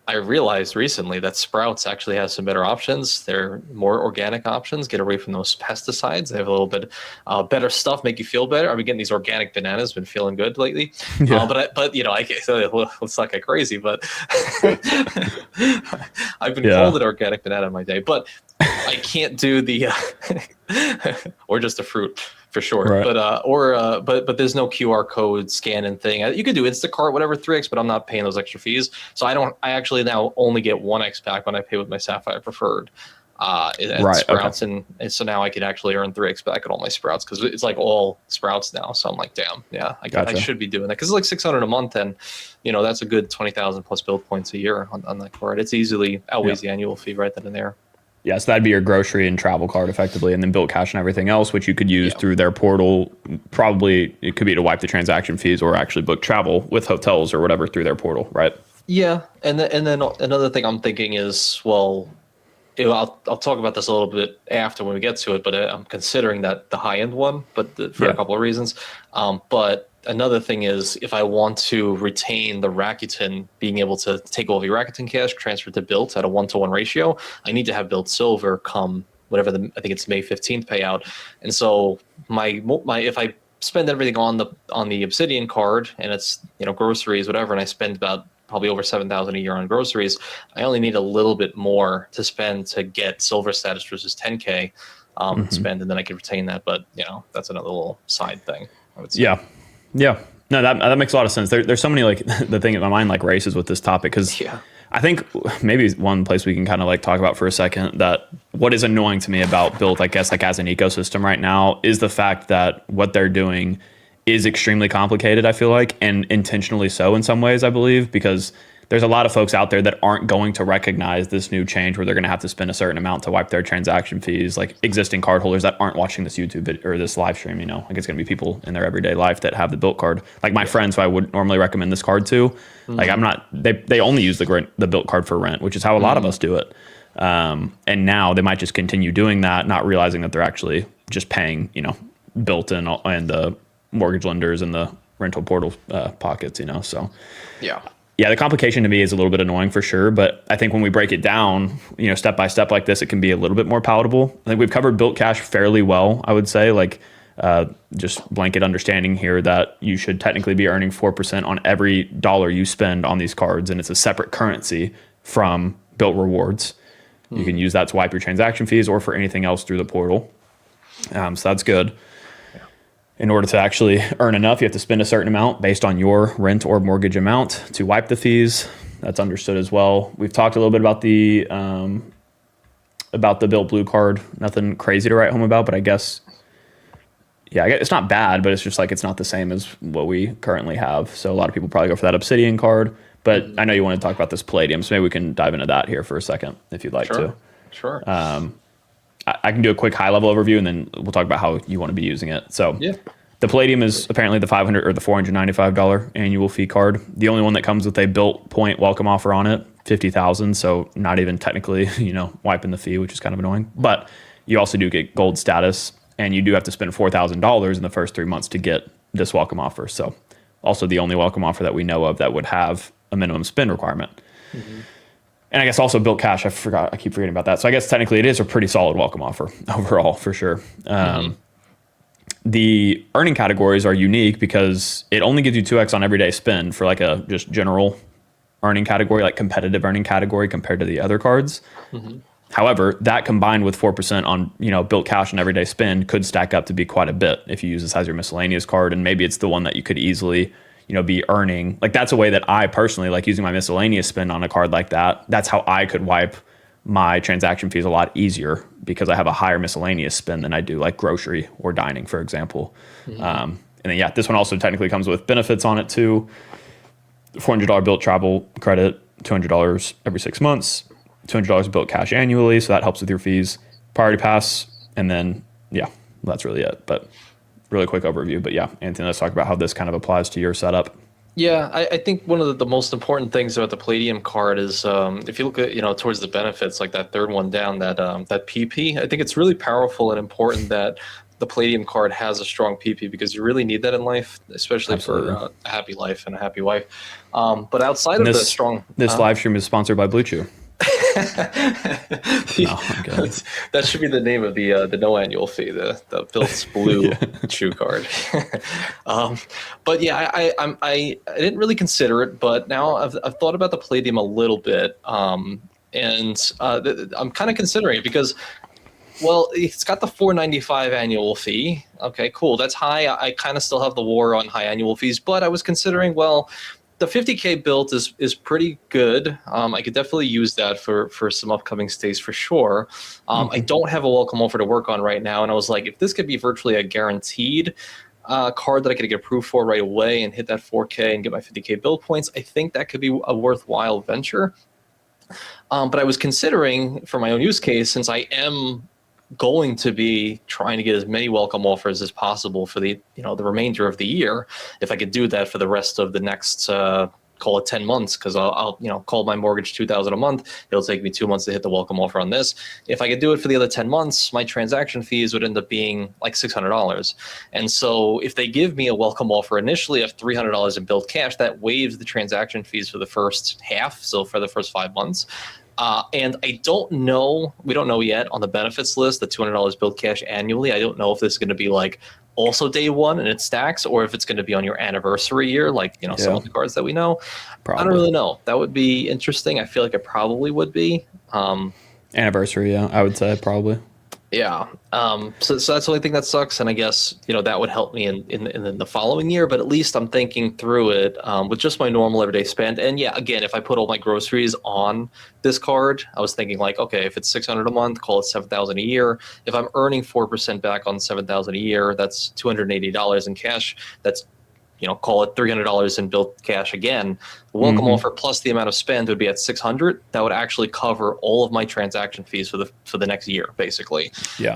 Speaker 1: I realized recently that Sprouts actually has some better options. They're more organic options. Get away from those pesticides. They have a little bit better stuff, make you feel better. I've been getting these organic bananas. Been feeling good lately. But I can't. Let's not get crazy. But I've been called an organic banana in my day. But I can't do the or just a fruit. For sure, right. But there's no QR code scanning thing. You could do Instacart, whatever, 3x, but I'm not paying those extra fees. So I actually now only get 1x back when I pay with my Sapphire Preferred at Sprouts, and so now I could actually earn 3x back at all my Sprouts, because it's like all Sprouts now. So I'm like, damn, yeah, I should be doing that, because it's like $600 a month, and that's a good 20,000 plus Bilt points a year on that card. It's easily outweighs the annual fee right then and there.
Speaker 2: Yeah, so that'd be your grocery and travel card effectively, and then Bilt Cash and everything else, which you could use through their portal. Probably it could be to wipe the transaction fees or actually book travel with hotels or whatever through their portal, right?
Speaker 1: Yeah, and then another thing I'm thinking is, well, I'll talk about this a little bit after when we get to it, but I'm considering that the high-end one, but for a couple of reasons. But another thing is, if I want to retain the Rakuten, being able to take all of your Rakuten cash, transfer to Bilt at a 1-to-1 ratio, I need to have Bilt Silver come whatever I think it's May 15th payout. And so my if I spend everything on the Obsidian card, and it's groceries, whatever, and I spend about probably over 7,000 a year on groceries, I only need a little bit more to spend to get silver status versus 10k spend, and then I can retain that. But that's another little side thing, I would say.
Speaker 2: Yeah. No, that makes a lot of sense. There's so many, like, the thing in my mind, like, races with this topic, because I think maybe one place we can kind of like talk about for a second, that what is annoying to me about Bilt, I guess, like as an ecosystem right now, is the fact that what they're doing is extremely complicated, I feel like, and intentionally so in some ways, I believe, because there's a lot of folks out there that aren't going to recognize this new change where they're going to have to spend a certain amount to wipe their transaction fees, like existing cardholders that aren't watching this YouTube or this live stream. Like, it's going to be people in their everyday life that have the Bilt card, like my friends who I would normally recommend this card to. Like, I'm not, they only use the Bilt card for rent, which is how a lot of us do it. And now they might just continue doing that, not realizing that they're actually just paying, Bilt and the mortgage lenders and the rental portal pockets, so yeah, the complication to me is a little bit annoying for sure, but I think when we break it down, step by step like this, it can be a little bit more palatable. I think we've covered Bilt Cash fairly well, I would say, like just blanket understanding here that you should technically be earning 4% on every dollar you spend on these cards, and it's a separate currency from Bilt rewards. You can use that to wipe your transaction fees or for anything else through the portal. So that's good. In order to actually earn enough, you have to spend a certain amount based on your rent or mortgage amount to wipe the fees. That's understood as well. We've talked a little bit about the Bilt Blue card. Nothing crazy to write home about, but I guess it's not bad, but it's just like it's not the same as what we currently have. So a lot of people probably go for that Obsidian card. But I know you want to talk about this Palladium, so maybe we can dive into that here for a second if you'd like to.
Speaker 1: Sure.
Speaker 2: I can do a quick high-level overview, and then we'll talk about how you want to be using it. So the Palladium is apparently the $500 or the $495 annual fee card. The only one that comes with a Bilt point welcome offer on it, 50,000. So not even technically, wiping the fee, which is kind of annoying. But you also do get gold status, and you do have to spend $4,000 in the first 3 months to get this welcome offer. So also the only welcome offer that we know of that would have a minimum spend requirement. And I guess also Bilt Cash, I keep forgetting about that. So I guess technically it is a pretty solid welcome offer overall, for sure. The The earning categories are unique because it only gives you 2x on everyday spend for like a just general earning category, like competitive earning category compared to the other cards.
Speaker 1: Mm-hmm.
Speaker 2: However, that combined with 4% on, Bilt cash and everyday spend could stack up to be quite a bit if you use this as your miscellaneous card. And maybe it's the one that you could easily, be earning. Like that's a way that I personally like using my miscellaneous spend on a card like that. That's how I could wipe my transaction fees a lot easier because I have a higher miscellaneous spend than I do like grocery or dining, for example.
Speaker 1: Mm-hmm.
Speaker 2: And then, yeah, this one also technically comes with benefits on it too. $400 Bilt travel credit, $200 every 6 months, $200 Bilt cash annually. So that helps with your fees. Priority pass. And then, yeah, that's really it. But really quick overview. But yeah, Anthony, let's talk about how this kind of applies to your setup.
Speaker 1: Yeah, I think one of the most important things about the Palladium card is if you look at, towards the benefits, like that third one down, that PP, I think it's really powerful and important that the Palladium card has a strong PP because you really need that in life, especially
Speaker 2: Absolutely.
Speaker 1: for a happy life and a happy wife. But outside
Speaker 2: And
Speaker 1: of the strong...
Speaker 2: This live stream is sponsored by Blue Chew. No, I'm kidding.
Speaker 1: That should be the name of the no annual fee, the Bilt Blue Chew card. But yeah, I didn't really consider it, but now I've thought about the Palladium a little bit, and I'm kind of considering it because, well, it's got the $4.95 annual fee. Okay, cool. That's high. I kind of still have the war on high annual fees, but I was considering, well, the 50K Bilt is pretty good. I could definitely use that for some upcoming stays for sure. I don't have a welcome offer to work on right now, and I was like, if this could be virtually a guaranteed card that I could get approved for right away and hit that 4K and get my 50K Bilt points, I think that could be a worthwhile venture. But I was considering for my own use case, since I am going to be trying to get as many welcome offers as possible for the the remainder of the year, if I could do that for the rest of the next call it 10 months, because I'll call my mortgage $2,000 a month. It'll take me 2 months to hit the welcome offer on this. If I could do it for the other 10 months, my transaction fees would end up being like $600. And so if they give me a welcome offer initially of $300 in Bilt cash, that waives the transaction fees for the first half, so for the first 5 months. And I don't know, we don't know yet on the benefits list, the $200 Bilt cash annually. I don't know if this is going to be like also day one and it stacks, or if it's going to be on your anniversary year, like, some of the cards that we know. Probably. I don't really know. That would be interesting. I feel like it probably would be.
Speaker 2: Anniversary, yeah, I would say probably.
Speaker 1: Yeah. So that's the only thing that sucks. And I guess, that would help me in the following year. But at least I'm thinking through it with just my normal everyday spend. And yeah, again, if I put all my groceries on this card, I was thinking like, okay, if it's $600 a month, call it $7,000 a year. If I'm earning 4% back on $7,000 a year, that's $280 in cash. That's call it $300 in Bilt cash again. The welcome offer plus the amount of spend would be at $600. That would actually cover all of my transaction fees for the next year, basically.
Speaker 2: Yeah.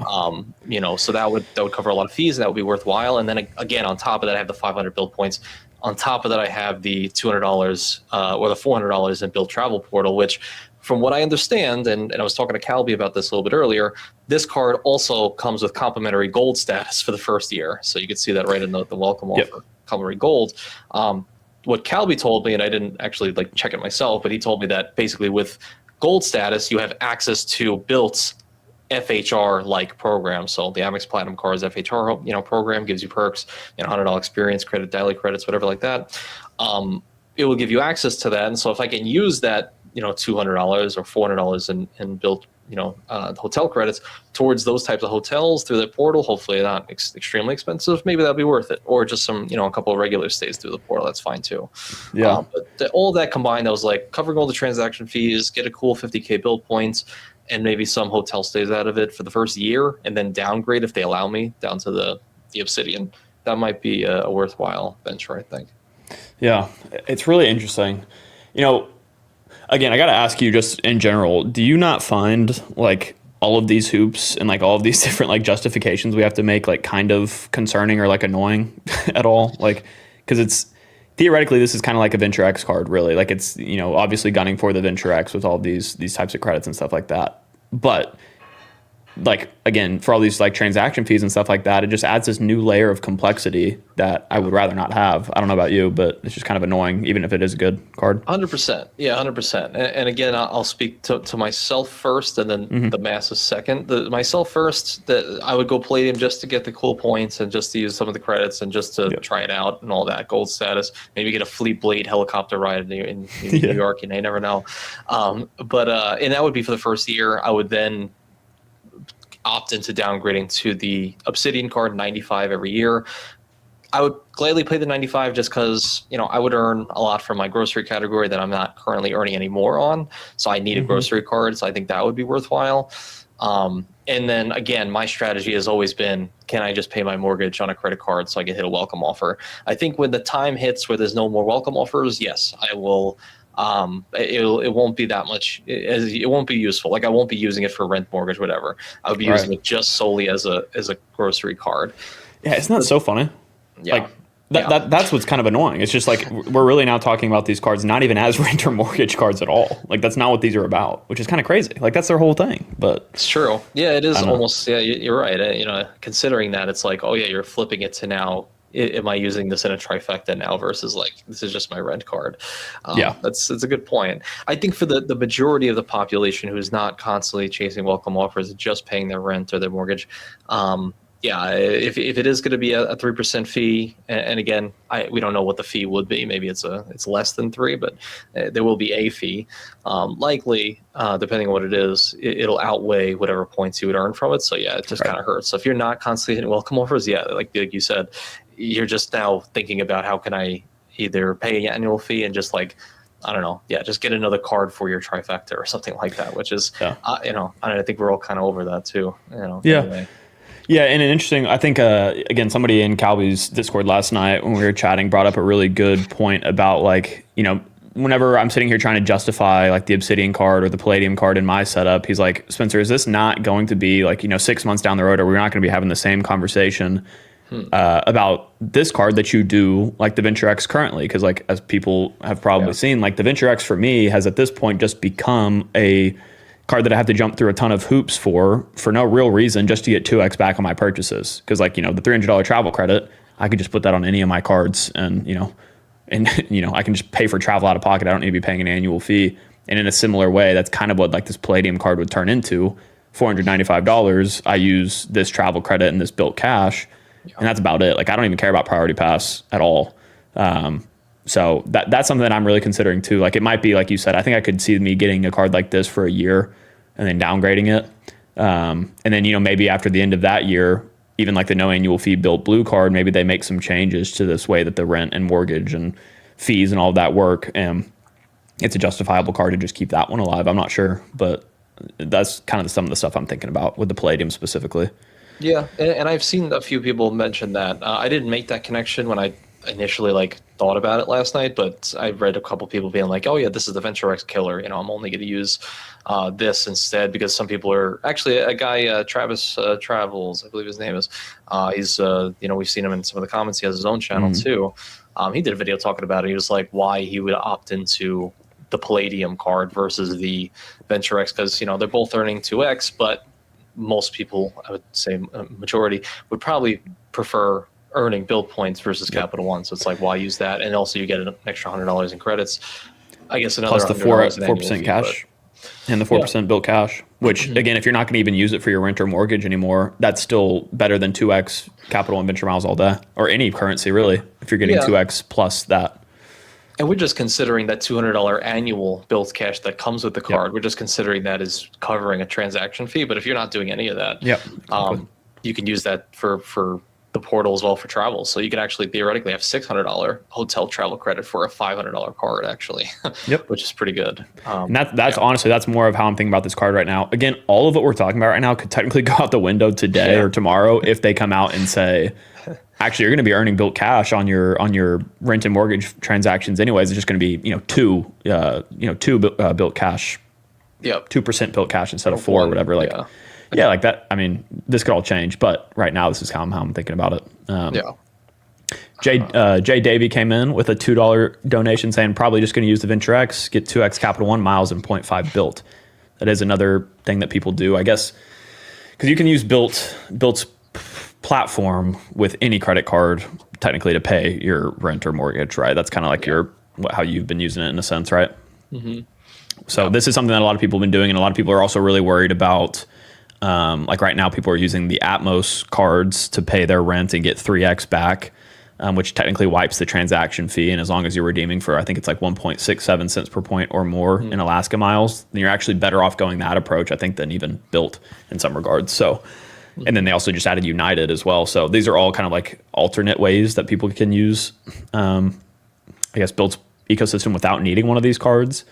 Speaker 1: So that would cover a lot of fees, and that would be worthwhile. And then again, on top of that, I have the 500 Bilt points. On top of that, I have the $200 or the $400 in Bilt Travel Portal, which, from what I understand, and I was talking to Calby about this a little bit earlier, this card also comes with complimentary gold status for the first year. So you can see that right in the welcome offer. Complimentary gold. What Calby told me, and I didn't actually check it myself, but he told me that basically with gold status, you have access to Bilt's FHR program. So the Amex Platinum Cards FHR program gives you perks, $100 experience credit, daily credits, whatever like that. It will give you access to that, and so if I can use that $200 or $400 in Bilt hotel credits towards those types of hotels through the portal, hopefully not extremely expensive, maybe that'll be worth it, or just some a couple of regular stays through the portal, that's fine too. But all of that combined, I was like covering all the transaction fees, get a cool 50K Bilt points, and maybe some hotel stays out of it for the first year, and then downgrade if they allow me down to the Obsidian. That might be a worthwhile venture, I think.
Speaker 2: Yeah, it's really interesting. Again, I got to ask you just in general, do you not find all of these hoops and all of these different justifications we have to make kind of concerning or annoying at all? Because it's theoretically, this is kind of like a Venture X card, really. It's, obviously gunning for the Venture X with all of these types of credits and stuff like that. But like, again, for all these like transaction fees and stuff like that, it just adds this new layer of complexity that I would rather not have. I don't know about you, but it's just kind of annoying, even if it is a good card.
Speaker 1: 100%. Yeah, 100%. And again, I'll speak to myself first and then the masses second. Myself first, that I would go Palladium just to get the cool points and just to use some of the credits and just to try it out and all that. Gold status, maybe get a Fleet Blade helicopter ride in New York, you never know. And that would be for the first year. I would then opt into downgrading to the Obsidian card, 95 every year. I would gladly play the 95 just because, I would earn a lot from my grocery category that I'm not currently earning any more on. So I need a grocery card. So I think that would be worthwhile. And then again, my strategy has always been, can I just pay my mortgage on a credit card so I can hit a welcome offer? I think when the time hits where there's no more welcome offers, yes, I will. It won't be that much. It won't be useful. Like I won't be using it for rent, mortgage, whatever. I would be using it just solely as a grocery card.
Speaker 2: Yeah, isn't that so funny?
Speaker 1: Yeah.
Speaker 2: Like that's what's kind of annoying. It's just like we're really now talking about these cards not even as rent or mortgage cards at all. Like that's not what these are about, which is kind of crazy. Like that's their whole thing. But
Speaker 1: it's true. Yeah, it is almost. Yeah, you're right. Considering that, it's like, oh yeah, you're flipping it to now. Am I using this in a trifecta now versus like this is just my rent card? That's a good point. I think for the majority of the population who's not constantly chasing welcome offers, just paying their rent or their mortgage, if it is going to be a 3% fee, and again, we don't know what the fee would be. Maybe it's less than 3, but there will be a fee. Likely, depending on what it is, it'll outweigh whatever points you would earn from it. So yeah, it just kind of hurts. So if you're not constantly hitting welcome offers, like you said, you're just now thinking about how can I either pay an annual fee and just like, I don't know, just get another card for your trifecta or something like that, which is, I think we're all kind of over that too. Anyway.
Speaker 2: Yeah, and I think, again, somebody in Calby's Discord last night when we were chatting brought up a really good point about like, whenever I'm sitting here trying to justify like the Obsidian card or the Palladium card in my setup, he's like, Spencer, is this not going to be like, 6 months down the road, or we're not going to be having the same conversation about this card that you do like the Venture X currently? Because like, as people have probably seen, like the Venture X for me has at this point just become a card that I have to jump through a ton of hoops for no real reason, just to get 2x back on my purchases. Because like, the $300 travel credit, I could just put that on any of my cards and, I can just pay for travel out of pocket. I don't need to be paying an annual fee. And in a similar way, that's kind of what like this Palladium card would turn into. $495, I use this travel credit and this Bilt cash, and that's about it. Like I don't even care about Priority Pass at all. So that's something that I'm really considering too. Like it might be, like you said, I think I could see me getting a card like this for a year and then downgrading it. And then, maybe after the end of that year, even like the no annual fee Bilt Blue card, maybe they make some changes to this way that the rent and mortgage and fees and all of that work. And it's a justifiable card to just keep that one alive. I'm not sure, but that's kind of some of the stuff I'm thinking about with the Palladium specifically.
Speaker 1: Yeah, and I've seen a few people mention that. I didn't make that connection when I initially thought about it last night, but I read a couple people being like, oh yeah, this is the Venture X killer. I'm only going to use this instead, because some people are actually a guy, Travis Travels, I believe his name is. He's, we've seen him in some of the comments. He has his own channel too. He did a video talking about it. He was like, why he would opt into the Palladium card versus the Venture X, because they're both earning 2x, but most people, I would say majority, would probably prefer earning Bilt points versus Capital One. So it's like, why use that? And also you get an extra $100 in credits. I guess another
Speaker 2: plus the 4% cash and the 4% Bilt cash, which again, if you're not going to even use it for your rent or mortgage anymore, that's still better than 2x Capital and Venture Miles all day, or any currency really, if you're getting 2x plus that.
Speaker 1: And we're just considering that $200 annual Bilt cash that comes with the card. We're just considering that as covering a transaction fee. But if you're not doing any of that, you can use that for the portal as well for travel. So you can actually theoretically have $600 hotel travel credit for a $500 card actually, which is pretty good.
Speaker 2: And that's honestly, that's more of how I'm thinking about this card right now. Again, all of what we're talking about right now could technically go out the window today or tomorrow if they come out and say, actually, you're going to be earning Bilt cash on your rent and mortgage transactions anyways. It's just going to be, two Bilt cash, 2% Bilt cash instead of 4 or whatever. Like that. I mean, this could all change, but right now this is how I'm thinking about it. Jay Davey came in with a $2 donation saying probably just going to use the Venture X, get 2x Capital One miles and 0.5 Bilt. That is another thing that people do. I guess because you can use Bilt's platform with any credit card technically to pay your rent or mortgage, right? That's kind of like how you've been using it in a sense, right?
Speaker 1: Mm-hmm.
Speaker 2: So this is something that a lot of people have been doing, and a lot of people are also really worried about. Like right now, people are using the Atmos cards to pay their rent and get 3x back, which technically wipes the transaction fee. And as long as you're redeeming for, I think it's like 1.67 cents per point or more in Alaska miles, then you're actually better off going that approach, I think, than even Bilt in some regards. So, and then they also just added United as well. So these are all kind of like alternate ways that people can use, I guess, Bilt's ecosystem without needing one of these cards.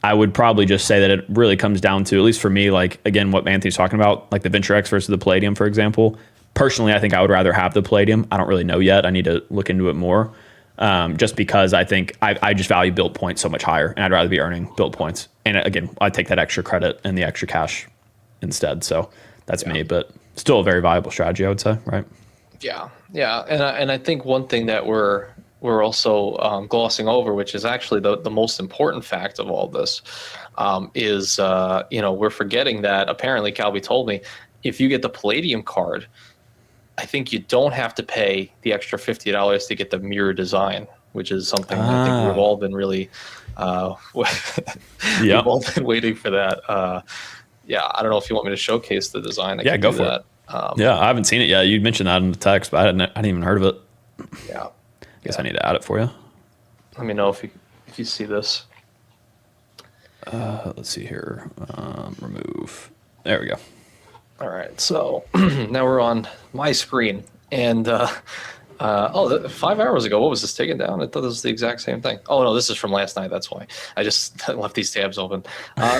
Speaker 2: I would probably just say that it really comes down to, at least for me, like, again, what Anthony's talking about, like the Venture X versus the Palladium, for example. Personally, I think I would rather have the Palladium. I don't really know yet. I need to look into it more. Just because I think I just value Bilt points so much higher, and I'd rather be earning Bilt points. And again, I'd take that extra credit and the extra cash instead. So that's me, but still a very viable strategy, I would say, right?
Speaker 1: Yeah, and I think one thing that we're also glossing over, which is actually the most important fact of all this, is we're forgetting that apparently Calby told me if you get the Palladium card, I think you don't have to pay the extra $50 to get the mirror design, which is something I think we've all been really we've all been waiting for that. I don't know if you want me to showcase the design. I can
Speaker 2: go
Speaker 1: do
Speaker 2: for
Speaker 1: that.
Speaker 2: it. I haven't seen it yet. You mentioned that in the text, but I hadn't even heard of it.
Speaker 1: Yeah.
Speaker 2: I guess I need to add it for you.
Speaker 1: Let me know if you see this.
Speaker 2: Let's see here. Remove. There we go.
Speaker 1: All right, so now we're on my screen, and 5 hours ago, what was this taken down? I thought this was the exact same thing. Oh no, this is from last night. That's why I just left these tabs open.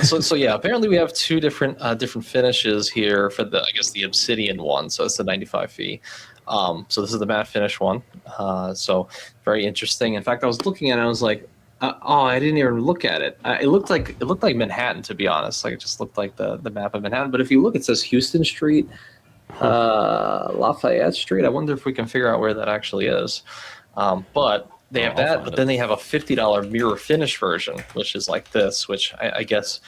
Speaker 1: So yeah, apparently we have two different finishes here for the Obsidian one. So it's the 95 fee. So this is the matte finish one. So very interesting. In fact, I was looking at it, and I was like, I didn't even look at it. It looked like Manhattan, to be honest. Like it just looked like the map of Manhattan. But if you look, it says Houston Street, Lafayette Street. I wonder if we can figure out where that actually is. But they have that. But then they have a $50 mirror finish version, which is like this. Which I guess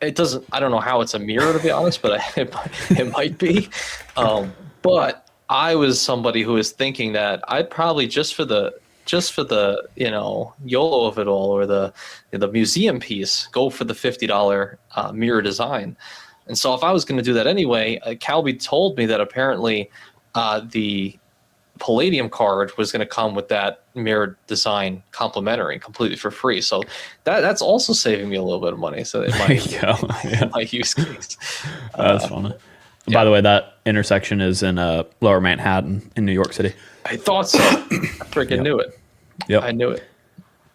Speaker 1: it doesn't. I don't know how it's a mirror, to be honest, but it might be. But I was somebody who was thinking that I'd probably just for the YOLO of it all, or the museum piece, go for the $50 mirror design. And so if I was going to do that anyway, Calby told me that apparently the Palladium card was going to come with that mirror design complimentary, completely for free. So that's also saving me a little bit of money. So it might my use case.
Speaker 2: That's funny. By the way, that intersection is in Lower Manhattan in New York City.
Speaker 1: I thought so. I freaking knew it.
Speaker 2: Yep.
Speaker 1: I knew it.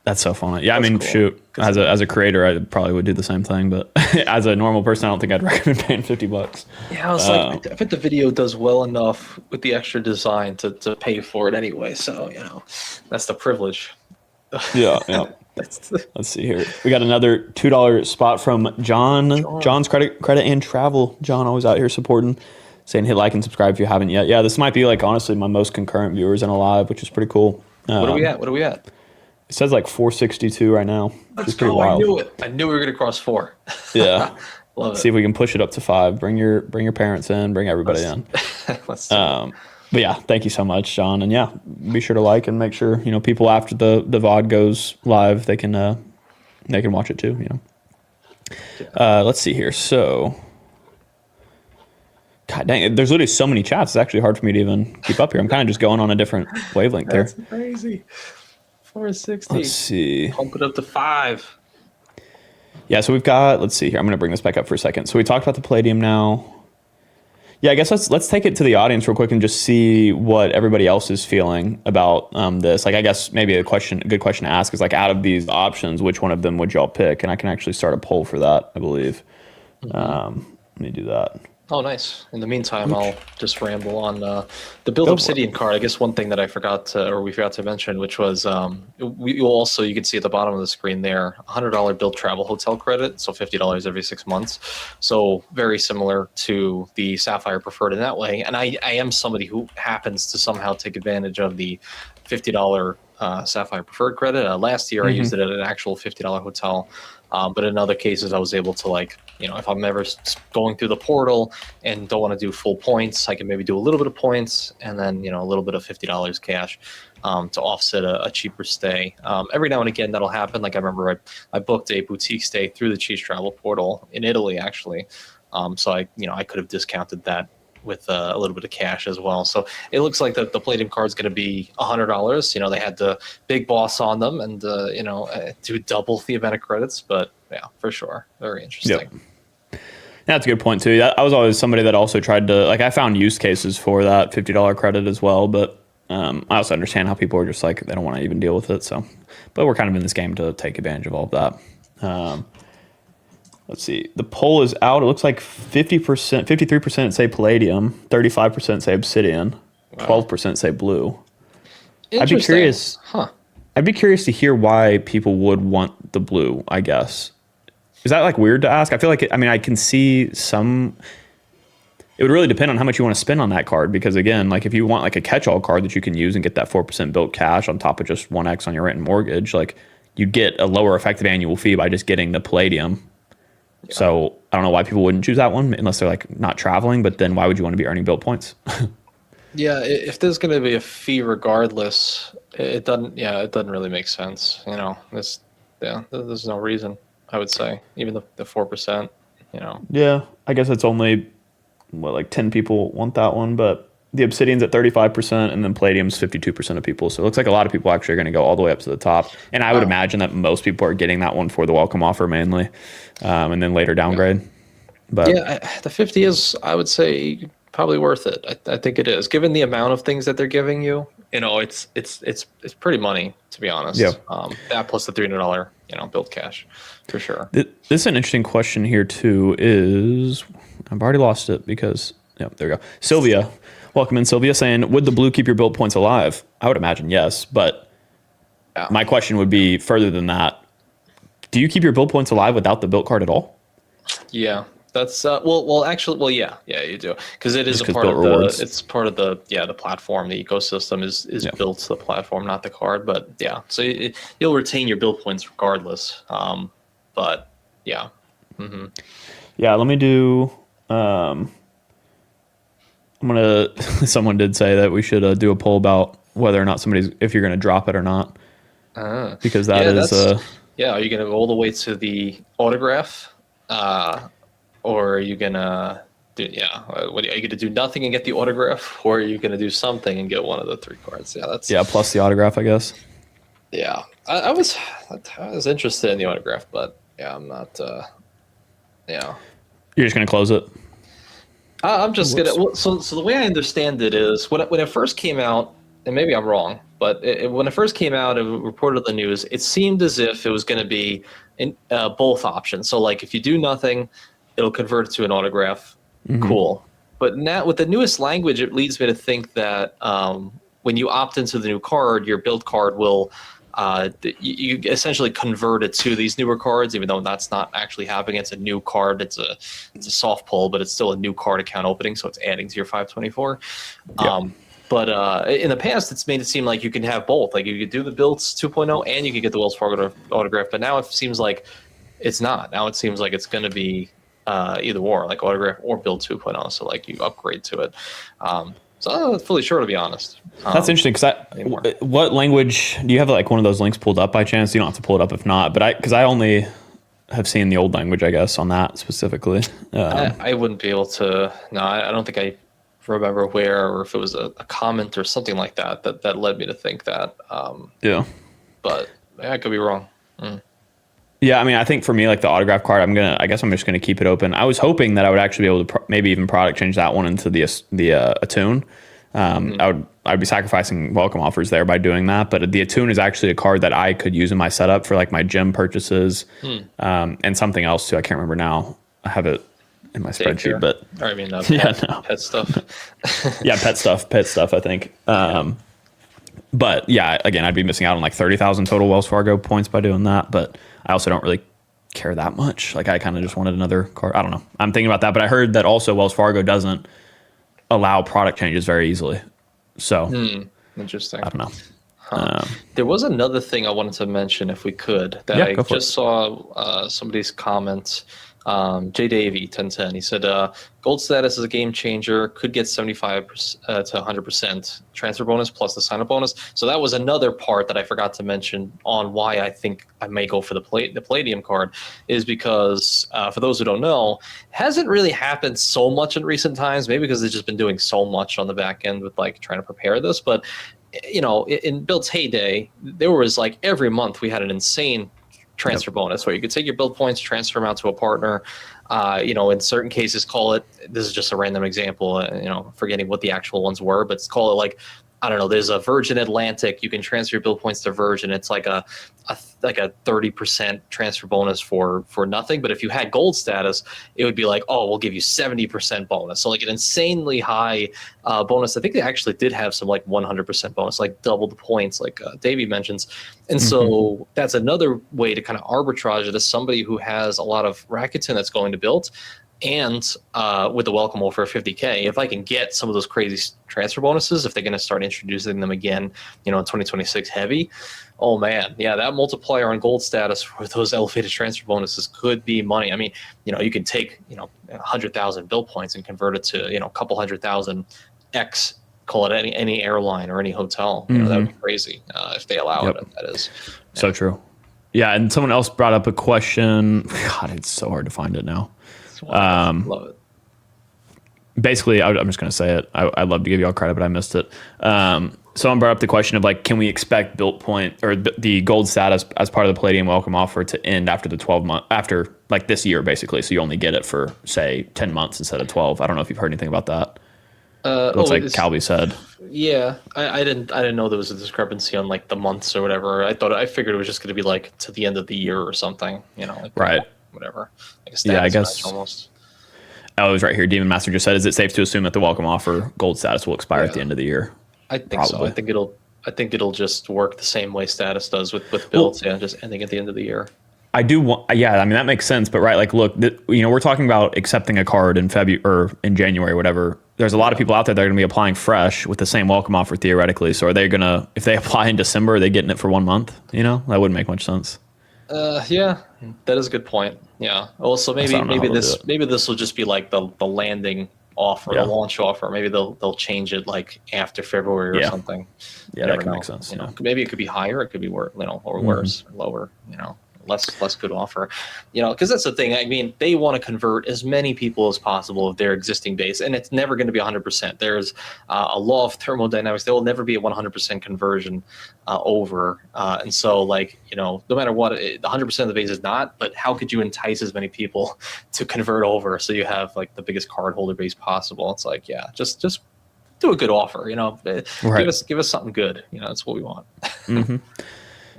Speaker 2: That's so funny. Yeah, I mean, cool. Shoot, as a creator, I probably would do the same thing, but as a normal person, I don't think I'd recommend paying $50.
Speaker 1: Yeah, I was like, I bet the video does well enough with the extra design to pay for it anyway. So, that's the privilege.
Speaker 2: Yeah. Let's see here. We got another $2 spot from John. John's credit and travel. John, always out here supporting, saying hit like and subscribe if you haven't yet. Yeah, this might be like honestly my most concurrent viewers in a live, which is pretty cool.
Speaker 1: What are we at?
Speaker 2: It says like 462 right now. Which is pretty wild.
Speaker 1: I knew it. I knew we were gonna cross 4.
Speaker 2: Yeah.
Speaker 1: Love it.
Speaker 2: See if we can push it up to 5. Bring your parents in. Bring everybody in.
Speaker 1: Let's do it.
Speaker 2: But yeah, thank you so much, John. And yeah, be sure to like and make sure people after the VOD goes live, they can watch it too. Let's see here. So, God dang, there's literally so many chats. It's actually hard for me to even keep up here. I'm kind of just going on a different wavelength there.
Speaker 1: That's crazy. 460.
Speaker 2: Let's see.
Speaker 1: Pump it up to 5.
Speaker 2: Yeah, so we've got. Let's see here. I'm going to bring this back up for a second. So we talked about the Palladium now. Yeah, I guess let's take it to the audience real quick and just see what everybody else is feeling about this. Like, I guess maybe a good question to ask is like, out of these options, which one of them would y'all pick? And I can actually start a poll for that, I believe. Let me do that.
Speaker 1: Oh, nice. In the meantime, I'll just ramble on the Bilt Obsidian card. I guess one thing that we forgot to mention, which was you can see at the bottom of the screen there, $100 Bilt travel hotel credit, so $50 every 6 months. So very similar to the Sapphire Preferred in that way. And I am somebody who happens to somehow take advantage of the $50 Sapphire Preferred credit. Last year, I used it at an actual $50 hotel. But in other cases, I was able to if I'm ever going through the portal and don't want to do full points, I can maybe do a little bit of points and then, a little bit of $50 cash to offset a cheaper stay. Every now and again, that'll happen. Like I remember I booked a boutique stay through the Cheese Travel portal in Italy, actually. So I could have discounted that with a little bit of cash as well. So it looks like the Palladium card is going to be $100. They had the big boss on them and, do double the amount of credits. But yeah, for sure. Very interesting.
Speaker 2: Yep. That's a good point too. I was always somebody that also tried to, like, I found use cases for that $50 credit as well. But I also understand how people are just like, they don't want to even deal with it. So, but we're kind of in this game to take advantage of all of that. Let's see. The poll is out. It looks like 50%, 53% say Palladium, 35% say Obsidian, 12% say Blue. I'd be curious. I'd be curious to hear why people would want the Blue, I guess. Is that like weird to ask? I feel like, I can see some. It would really depend on how much you want to spend on that card because, again, like if you want like a catch-all card that you can use and get that 4% Bilt cash on top of just 1x on your rent and mortgage, like you'd get a lower effective annual fee by just getting the Palladium. Yeah. So I don't know why people wouldn't choose that one unless they're like not traveling, but then why would you want to be earning Bilt points?
Speaker 1: Yeah, if there's going to be a fee regardless, it doesn't really make sense. There's no reason, I would say, even the 4%,
Speaker 2: Yeah, I guess it's only, like 10 people want that one, but the Obsidian's at 35% and then Palladium's 52% of people. So it looks like a lot of people actually are going to go all the way up to the top. And I would imagine that most people are getting that one for the welcome offer mainly, and then later downgrade. But
Speaker 1: the 50 is, I would say, probably worth it. I think it is, given the amount of things that they're giving you. It's pretty money, to be honest.
Speaker 2: Yeah.
Speaker 1: That plus the $300, Bilt cash, for sure.
Speaker 2: This is an interesting question here too. Is I've already lost it because there we go. Sylvia. Welcome in, Sylvia, saying, would the Blue keep your Bilt points alive? I would imagine yes, but my question would be further than that. Do you keep your Bilt points alive without the Bilt card at all?
Speaker 1: Yeah, that's yeah, you do, because it is a part
Speaker 2: of rewards.
Speaker 1: It's part of the platform. The ecosystem is built to the platform, not the card. But yeah, so you'll retain your Bilt points regardless. But yeah,
Speaker 2: yeah. Let me do. Someone did say that we should do a poll about whether or not if you're going to drop it or not. Because are you going to go all the way to the autograph? Or are you going to are you going to do nothing and get the autograph? Or are you going to do something and get one of the 3 cards? Plus the autograph, I guess.
Speaker 1: Yeah. I was interested in the autograph, but I'm not,
Speaker 2: You're just going to close it?
Speaker 1: I'm just gonna. So the way I understand it is when it first came out, and maybe I'm wrong, but when it first came out and reported on the news, it seemed as if it was going to be in both options. So like if you do nothing, it'll convert to an autograph. Mm-hmm. Cool. But now with the newest language, it leads me to think that when you opt into the new card, your Bilt card will. You essentially convert it to these newer cards, even though that's not actually happening. It's a new card. It's a soft pull, but it's still a new card account opening, so it's adding to your 524. Yeah. But in the past, it's made it seem like you can have both. Like you could do the Bilt 2.0 and you could get the Wells Fargo autograph. But now it seems like it's not. Now it seems like it's going to be either or, like autograph or Bilt 2.0. So like you upgrade to it. So I'm not fully sure, to be honest.
Speaker 2: That's interesting because what language do you have? Like one of those links pulled up by chance? You don't have to pull it up if not. But because I only have seen the old language, I guess, on that specifically.
Speaker 1: I wouldn't be able to. No, I don't think I remember where, or if it was a comment or something like that led me to think that. But I could be wrong.
Speaker 2: Yeah, I think for me, like the autograph card, I guess I'm just gonna keep it open. I was hoping that I would actually be able to maybe even product change that one into the Attune. I'd be sacrificing welcome offers there by doing that, but the Attune is actually a card that I could use in my setup for like my gym purchases, and something else too. I can't remember now. I have it in my spreadsheet, but
Speaker 1: pet stuff.
Speaker 2: pet stuff. I think. But yeah, again, I'd be missing out on like 30,000 total Wells Fargo points by doing that. But I also don't really care that much. Like I kind of just wanted another card. I don't know. I'm thinking about that, but I heard that also Wells Fargo doesn't allow product changes very easily. So
Speaker 1: interesting.
Speaker 2: I don't know.
Speaker 1: There was another thing I wanted to mention, if we could, that I just saw somebody's comments. J Davey 1010. He said gold status is a game changer. Could get 75% to 100% transfer bonus plus the sign up bonus. So that was another part that I forgot to mention on why I think I may go for the Palladium card, is because for those who don't know, hasn't really happened so much in recent times. Maybe because they've just been doing so much on the back end with like trying to prepare this, but you know, in Bilt's heyday, there was like every month we had an insane transfer bonus where you could take your build points, transfer them out to a partner. You know, in certain cases, call it, this is just a random example, you know, forgetting what the actual ones were, but call it like, I don't know, there's a Virgin Atlantic. You can transfer your build points to Virgin. It's like a 30% transfer bonus for nothing. But if you had gold status, it would be like, oh, we'll give you 70% bonus. So like an insanely high bonus. I think they actually did have some like 100% bonus, like double the points, like Davey mentions. And so that's another way to kind of arbitrage it as somebody who has a lot of Rakuten that's going to build. And with the welcome offer of 50K, if I can get some of those crazy transfer bonuses, if they're going to start introducing them again, you know, in 2026 heavy, oh man, yeah, that multiplier on gold status for those elevated transfer bonuses could be money. I mean, you know, you can take, you know, 100,000 bill points and convert it to, you know, a couple 100,000 X, call it any airline or any hotel. You know, that would be crazy if they allow it. That is
Speaker 2: so true. Yeah, and someone else brought up a question. God, it's so hard to find it now.
Speaker 1: Love it.
Speaker 2: Basically, I'm just going to say it. I'd love to give you all credit, but I missed it. Someone brought up the question of like, can we expect Bilt point or the gold status as part of the Palladium welcome offer to end after the 12 month, after like this year, basically? So you only get it for say 10 months instead of 12. I don't know if you've heard anything about that. It looks like Calby said.
Speaker 1: Yeah, I didn't know there was a discrepancy on like the months or whatever. I figured it was just going to be like to the end of the year or something. You know, like,
Speaker 2: right.
Speaker 1: Whatever. Like
Speaker 2: I guess
Speaker 1: almost.
Speaker 2: Oh, it was right here. Demon Master just said, "Is it safe to assume that the welcome offer gold status will expire at the end of the year?"
Speaker 1: I think so. I think it'll just work the same way status does with builds, just ending at the end of the year.
Speaker 2: I do want, yeah. I mean, that makes sense. But right, like, look, you know, we're talking about accepting a card in February or in January, whatever. There's a lot of people out there that are going to be applying fresh with the same welcome offer theoretically. So are they gonna, if they apply in December, are they getting it for 1 month? You know, that wouldn't make much sense.
Speaker 1: Yeah, that is a good point. Yeah. Also, maybe this will just be like the landing offer, the launch offer. Maybe they'll change it like after February or something.
Speaker 2: Yeah, that could make sense.
Speaker 1: You know, maybe it could be higher, it could be worse, you know, or worse, or lower. You know, less good offer. You know, because that's the thing. I mean, they want to convert as many people as possible of their existing base, and it's never going to be 100%. There's a law of thermodynamics. There will never be a 100% conversion over. And so, like, you know, no matter what, 100% of the base is not. But how could you entice as many people to convert over so you have like the biggest cardholder base possible? It's like, yeah, just do a good offer. You know, give us something good. You know, that's what we want.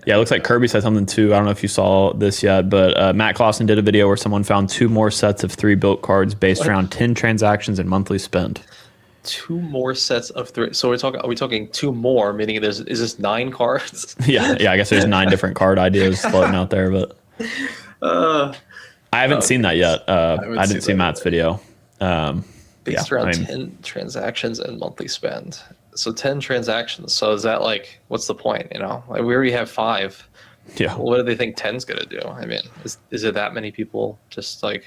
Speaker 2: Yeah, it looks like Kirby said something too. I don't know if you saw this yet, but Matt Clausen did a video where someone found 2 more sets of 3 Bilt cards based around 10 transactions and monthly spend. 2 more sets of 3. So are we talking 2 more? Meaning, is this 9 cards? yeah. I guess there's 9 different card ideas floating out there, but I haven't seen that yet. I didn't see Matt's video.
Speaker 1: Based around 10 transactions and monthly spend. So 10 transactions. So is that like, what's the point? You know, like we already have 5.
Speaker 2: Yeah.
Speaker 1: Well, what do they think 10's going to do? I mean, is it that many people just like,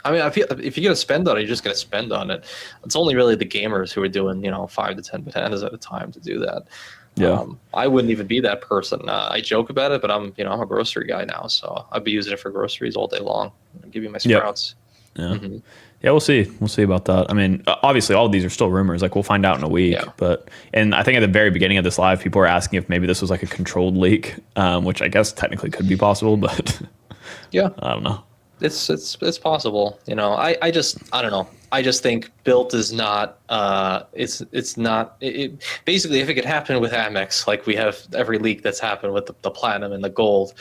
Speaker 1: I mean, I feel if you're going to spend on it, you're just going to spend on it. It's only really the gamers who are doing, you know, 5 to 10 bananas at a time to do that.
Speaker 2: Yeah.
Speaker 1: I wouldn't even be that person. I joke about it, but I'm a grocery guy now. So I'd be using it for groceries all day long. I'll give you my sprouts.
Speaker 2: Yep. Yeah. Yeah, we'll see. We'll see about that. I mean, obviously, all of these are still rumors. Like, we'll find out in a week. Yeah. And I think at the very beginning of this live, people were asking if maybe this was like a controlled leak, which I guess technically could be possible, but
Speaker 1: yeah,
Speaker 2: I don't know.
Speaker 1: It's possible. You know, I don't know. I just think Bilt is not. It's not. Basically, if it could happen with Amex, like we have every leak that's happened with the platinum and the gold,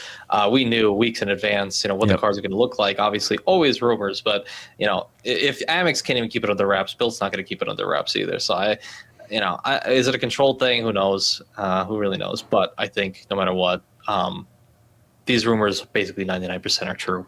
Speaker 1: we knew weeks in advance, you know, what the cards are going to look like. Obviously, always rumors, but you know, if Amex can't even keep it under wraps, Bilt's not going to keep it under wraps either. So is it a controlled thing? Who knows? Who really knows? But I think no matter what, these rumors basically 99% are true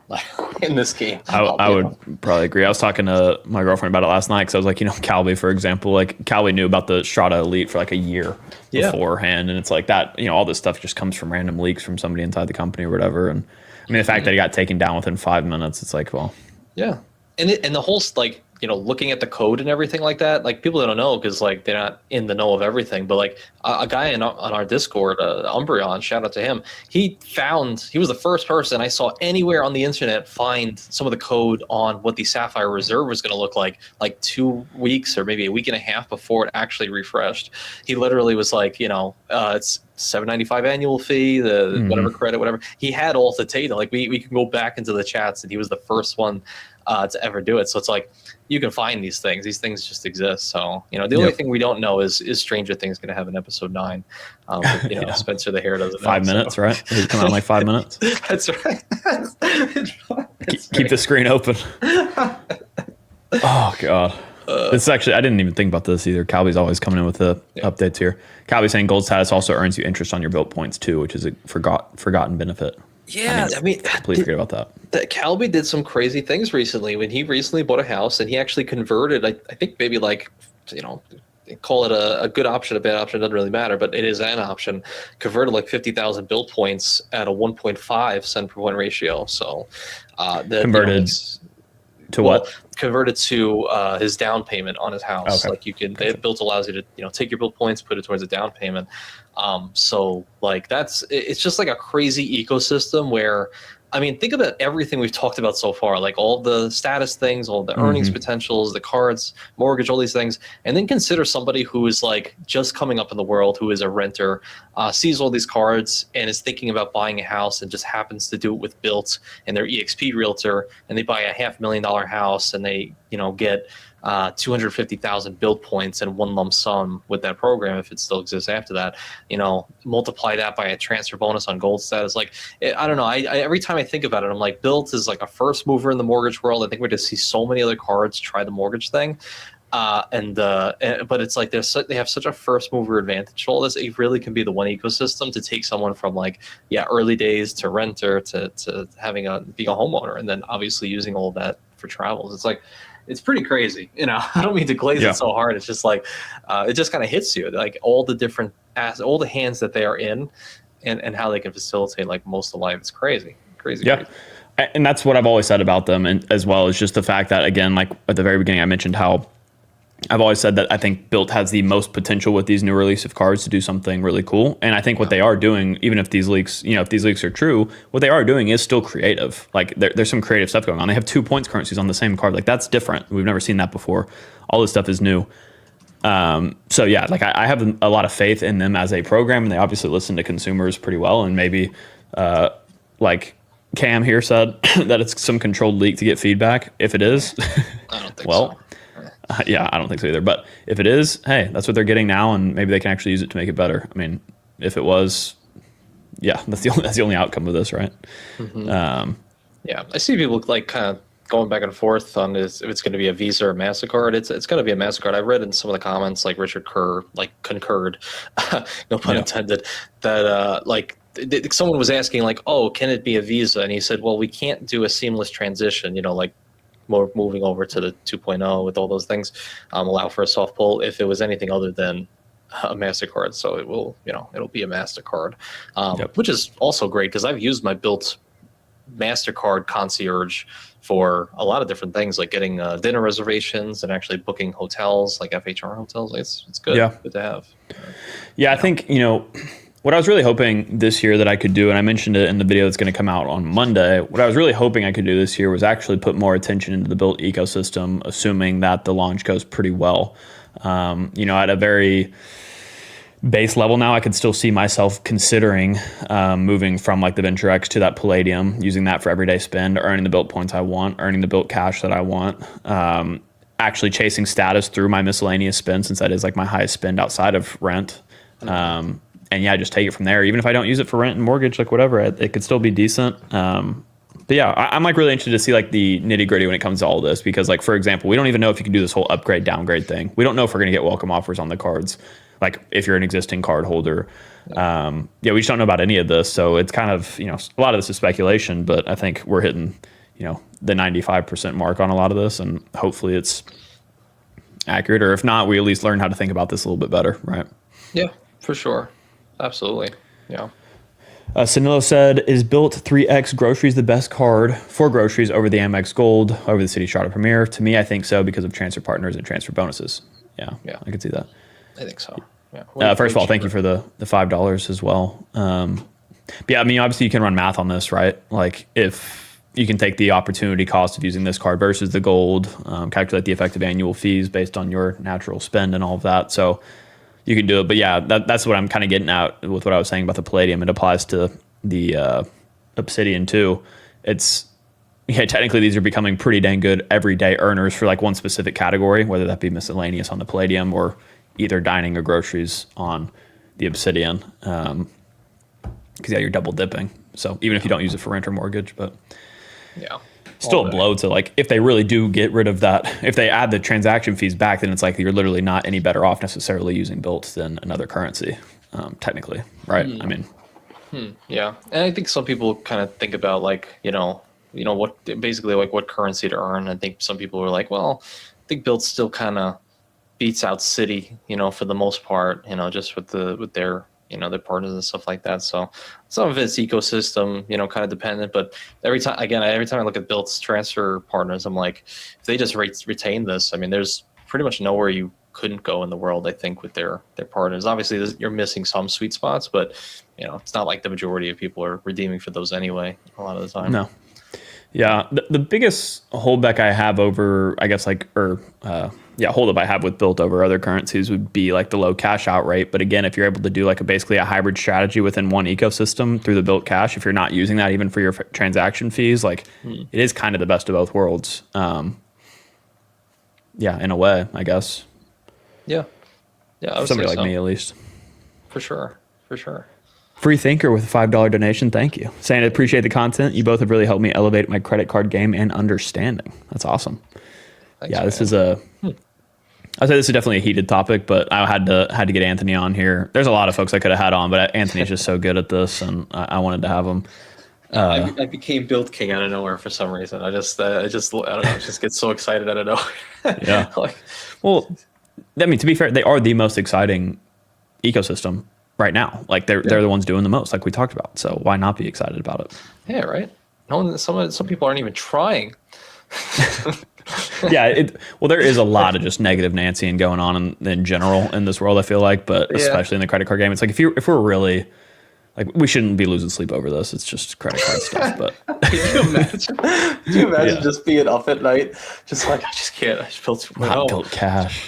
Speaker 1: in this game.
Speaker 2: I would probably agree. I was talking to my girlfriend about it last night because I was like, you know, Calby, for example, like Calby knew about the Strata Elite for like a year beforehand. And it's like that, you know, all this stuff just comes from random leaks from somebody inside the company or whatever. And I mean, the fact that he got taken down within 5 minutes, it's like, well,
Speaker 1: Yeah. And the whole like, looking at the code and everything like that, like people don't know because like they're not in the know of everything. But like a guy on our Discord, Umbreon, shout out to him. He was the first person I saw anywhere on the internet find some of the code on what the Sapphire Reserve was going to look like 2 weeks or maybe a week and a half before it actually refreshed. He literally was like, it's $7.95 annual fee, the whatever credit, whatever. He had all the data. Like we can go back into the chats, and he was the first one to ever do it. So it's like you can find these things. These things just exist. So the only thing we don't know is Stranger Things going to have an episode 9. Spencer the Hare doesn't.
Speaker 2: 5 minutes, right? It'll come out in like 5 minutes.
Speaker 1: That's right.
Speaker 2: Keep the screen open. Oh god. It's actually, I didn't even think about this either. Calby's always coming in with the updates here. Calby saying gold status also earns you interest on your built points too, which is a forgotten benefit.
Speaker 1: Yeah, I mean
Speaker 2: completely forget about that.
Speaker 1: Calby did some crazy things recently. When he recently bought a house, and he actually converted, I think maybe like, call it a good option, a bad option, doesn't really matter, but it is an option. Converted like 50,000 built points at a 1.5 cent per point ratio. So
Speaker 2: converted to what?
Speaker 1: Converted to his down payment on his house.
Speaker 2: Okay.
Speaker 1: Like Bilt allows you to take your built points, put it towards a down payment. So like it's just like a crazy ecosystem where, I mean, think about everything we've talked about so far, like all the status things, all the earnings potentials, the cards, mortgage, all these things, and then consider somebody who is like just coming up in the world, who is a renter, sees all these cards and is thinking about buying a house and just happens to do it with Bilt and their EXP realtor, and they buy a $500,000 house and they, get 250,000 build points in one lump sum with that program, if it still exists after that. Multiply that by a transfer bonus on gold status. Like, I don't know. I every time I think about it, I'm like, Bilt is like a first mover in the mortgage world. I think we're going to see so many other cards try the mortgage thing. But it's like they have such a first mover advantage to all this. It really can be the one ecosystem to take someone from like, early days to renter to having being a homeowner, and then obviously using all of that for travels. It's like, it's pretty crazy. I don't mean to glaze it so hard. It's just like, it just kind of hits you, like all the different all the hands that they are in, and how they can facilitate like most of life. It's crazy.
Speaker 2: Yeah. And that's what I've always said about them, and as well as just the fact that, again, like at the very beginning, I mentioned how I've always said that I think Bilt has the most potential with these new release of cards to do something really cool. And I think what they are doing, even if these leaks, if these leaks are true, what they are doing is still creative. Like there's some creative stuff going on. They have 2 points currencies on the same card. Like that's different. We've never seen that before. All this stuff is new. So yeah, like I have a lot of faith in them as a program, and they obviously listen to consumers pretty well. And maybe like Cam here said that it's some controlled leak to get feedback. If it is,
Speaker 1: I don't think so.
Speaker 2: Yeah, I don't think so either. But if it is, hey, that's what they're getting now, and maybe they can actually use it to make it better. I mean, if it was, that's the only outcome of this, right?
Speaker 1: I see people like kind of going back and forth on if it's going to be a Visa or MasterCard. It's going to be a MasterCard. I read in some of the comments, like Richard Kerr, like concurred, no pun intended, that someone was asking like, oh, can it be a Visa? And he said, well, we can't do a seamless transition, like more moving over to the 2.0 with all those things, allow for a soft pull if it was anything other than a MasterCard. So it will, it'll be a MasterCard, which is also great because I've used my Bilt MasterCard concierge for a lot of different things, like getting dinner reservations and actually booking hotels, like FHR hotels. It's good, good to have.
Speaker 2: I think, what I was really hoping this year that I could do, and I mentioned it in the video that's going to come out on Monday, what I was really hoping I could do this year was actually put more attention into the Bilt ecosystem, assuming that the launch goes pretty well. At a very base level now, I could still see myself considering moving from like the Venture X to that Palladium, using that for everyday spend, earning the Bilt points I want, earning the Bilt cash that I want, actually chasing status through my miscellaneous spend, since that is like my highest spend outside of rent. And just take it from there. Even if I don't use it for rent and mortgage, like whatever, it could still be decent. But I'm like really interested to see like the nitty gritty when it comes to all this, because like, for example, we don't even know if you can do this whole upgrade downgrade thing. We don't know if we're going to get welcome offers on the cards, like if you're an existing card holder. We just don't know about any of this. So it's kind of, a lot of this is speculation, but I think we're hitting, the 95% mark on a lot of this, and hopefully it's accurate, or if not, we at least learn how to think about this a little bit better. Right.
Speaker 1: Yeah, for sure. Absolutely. Yeah.
Speaker 2: Sanilo said, is Bilt 3X Groceries the best card for groceries over the Amex Gold, over the City Charter Premier? To me, I think so because of transfer partners and transfer bonuses. Yeah, I could see that.
Speaker 1: I think so. Yeah.
Speaker 2: First of all, thank you for the $5 as well. Yeah, I mean, obviously you can run math on this, right? Like if you can take the opportunity cost of using this card versus the gold, calculate the effective annual fees based on your natural spend and all of that. So you can do it. But yeah, that's what I'm kind of getting at with what I was saying about the Palladium. It applies to the Obsidian too. Technically these are becoming pretty dang good everyday earners for like one specific category, whether that be miscellaneous on the Palladium or either dining or groceries on the Obsidian. Because you're double dipping. So even if you don't use it for rent or mortgage, but still a blow to like if they really do get rid of that, if they add the transaction fees back, then it's like you're literally not any better off necessarily using Bilt than another currency, technically, right? I mean,
Speaker 1: yeah, and I think some people kind of think about like what basically like what currency to earn. I think some people are like, well, I think Bilt still kind of beats out City, for the most part, just with their their partners and stuff like that. So some of it's ecosystem, kind of dependent. But every time I look at Bilt's transfer partners, I'm like, if they just retain this, I mean, there's pretty much nowhere you couldn't go in the world, I think, with their partners. Obviously, you're missing some sweet spots, but it's not like the majority of people are redeeming for those anyway. A lot of the time,
Speaker 2: no. Yeah, the biggest holdback I have over, I guess, holdup I have with Bilt over other currencies would be like the low cash out rate. But again, if you're able to do like basically a hybrid strategy within one ecosystem through the Bilt Cash, if you're not using that even for your transaction fees, like it is kind of the best of both worlds. In a way, I guess.
Speaker 1: Yeah.
Speaker 2: For somebody like me, at least.
Speaker 1: For sure.
Speaker 2: Free Thinker with a $5 donation. Thank you. Saying I appreciate the content. You both have really helped me elevate my credit card game and understanding. That's awesome. Thanks, this is I'd say this is definitely a heated topic, but I had to get Anthony on here. There's a lot of folks I could have had on, but Anthony's just so good at this, and I wanted to have him.
Speaker 1: I became Bilt King out of nowhere for some reason. I just I don't know. I just get so excited out of nowhere.
Speaker 2: Yeah. Well, I mean, to be fair, they are the most exciting ecosystem right now. Like they're the ones doing the most, like we talked about. So why not be excited about it?
Speaker 1: Yeah, right. No, some people aren't even trying.
Speaker 2: There is a lot of just negative Nancy going on in general in this world, I feel like, but especially in the credit card game. It's like if we're really like, we shouldn't be losing sleep over this. It's just credit card stuff. But
Speaker 1: can you imagine just being up at night, just like, I just can't. I just Bilt 2.0.
Speaker 2: Not Bilt Cash.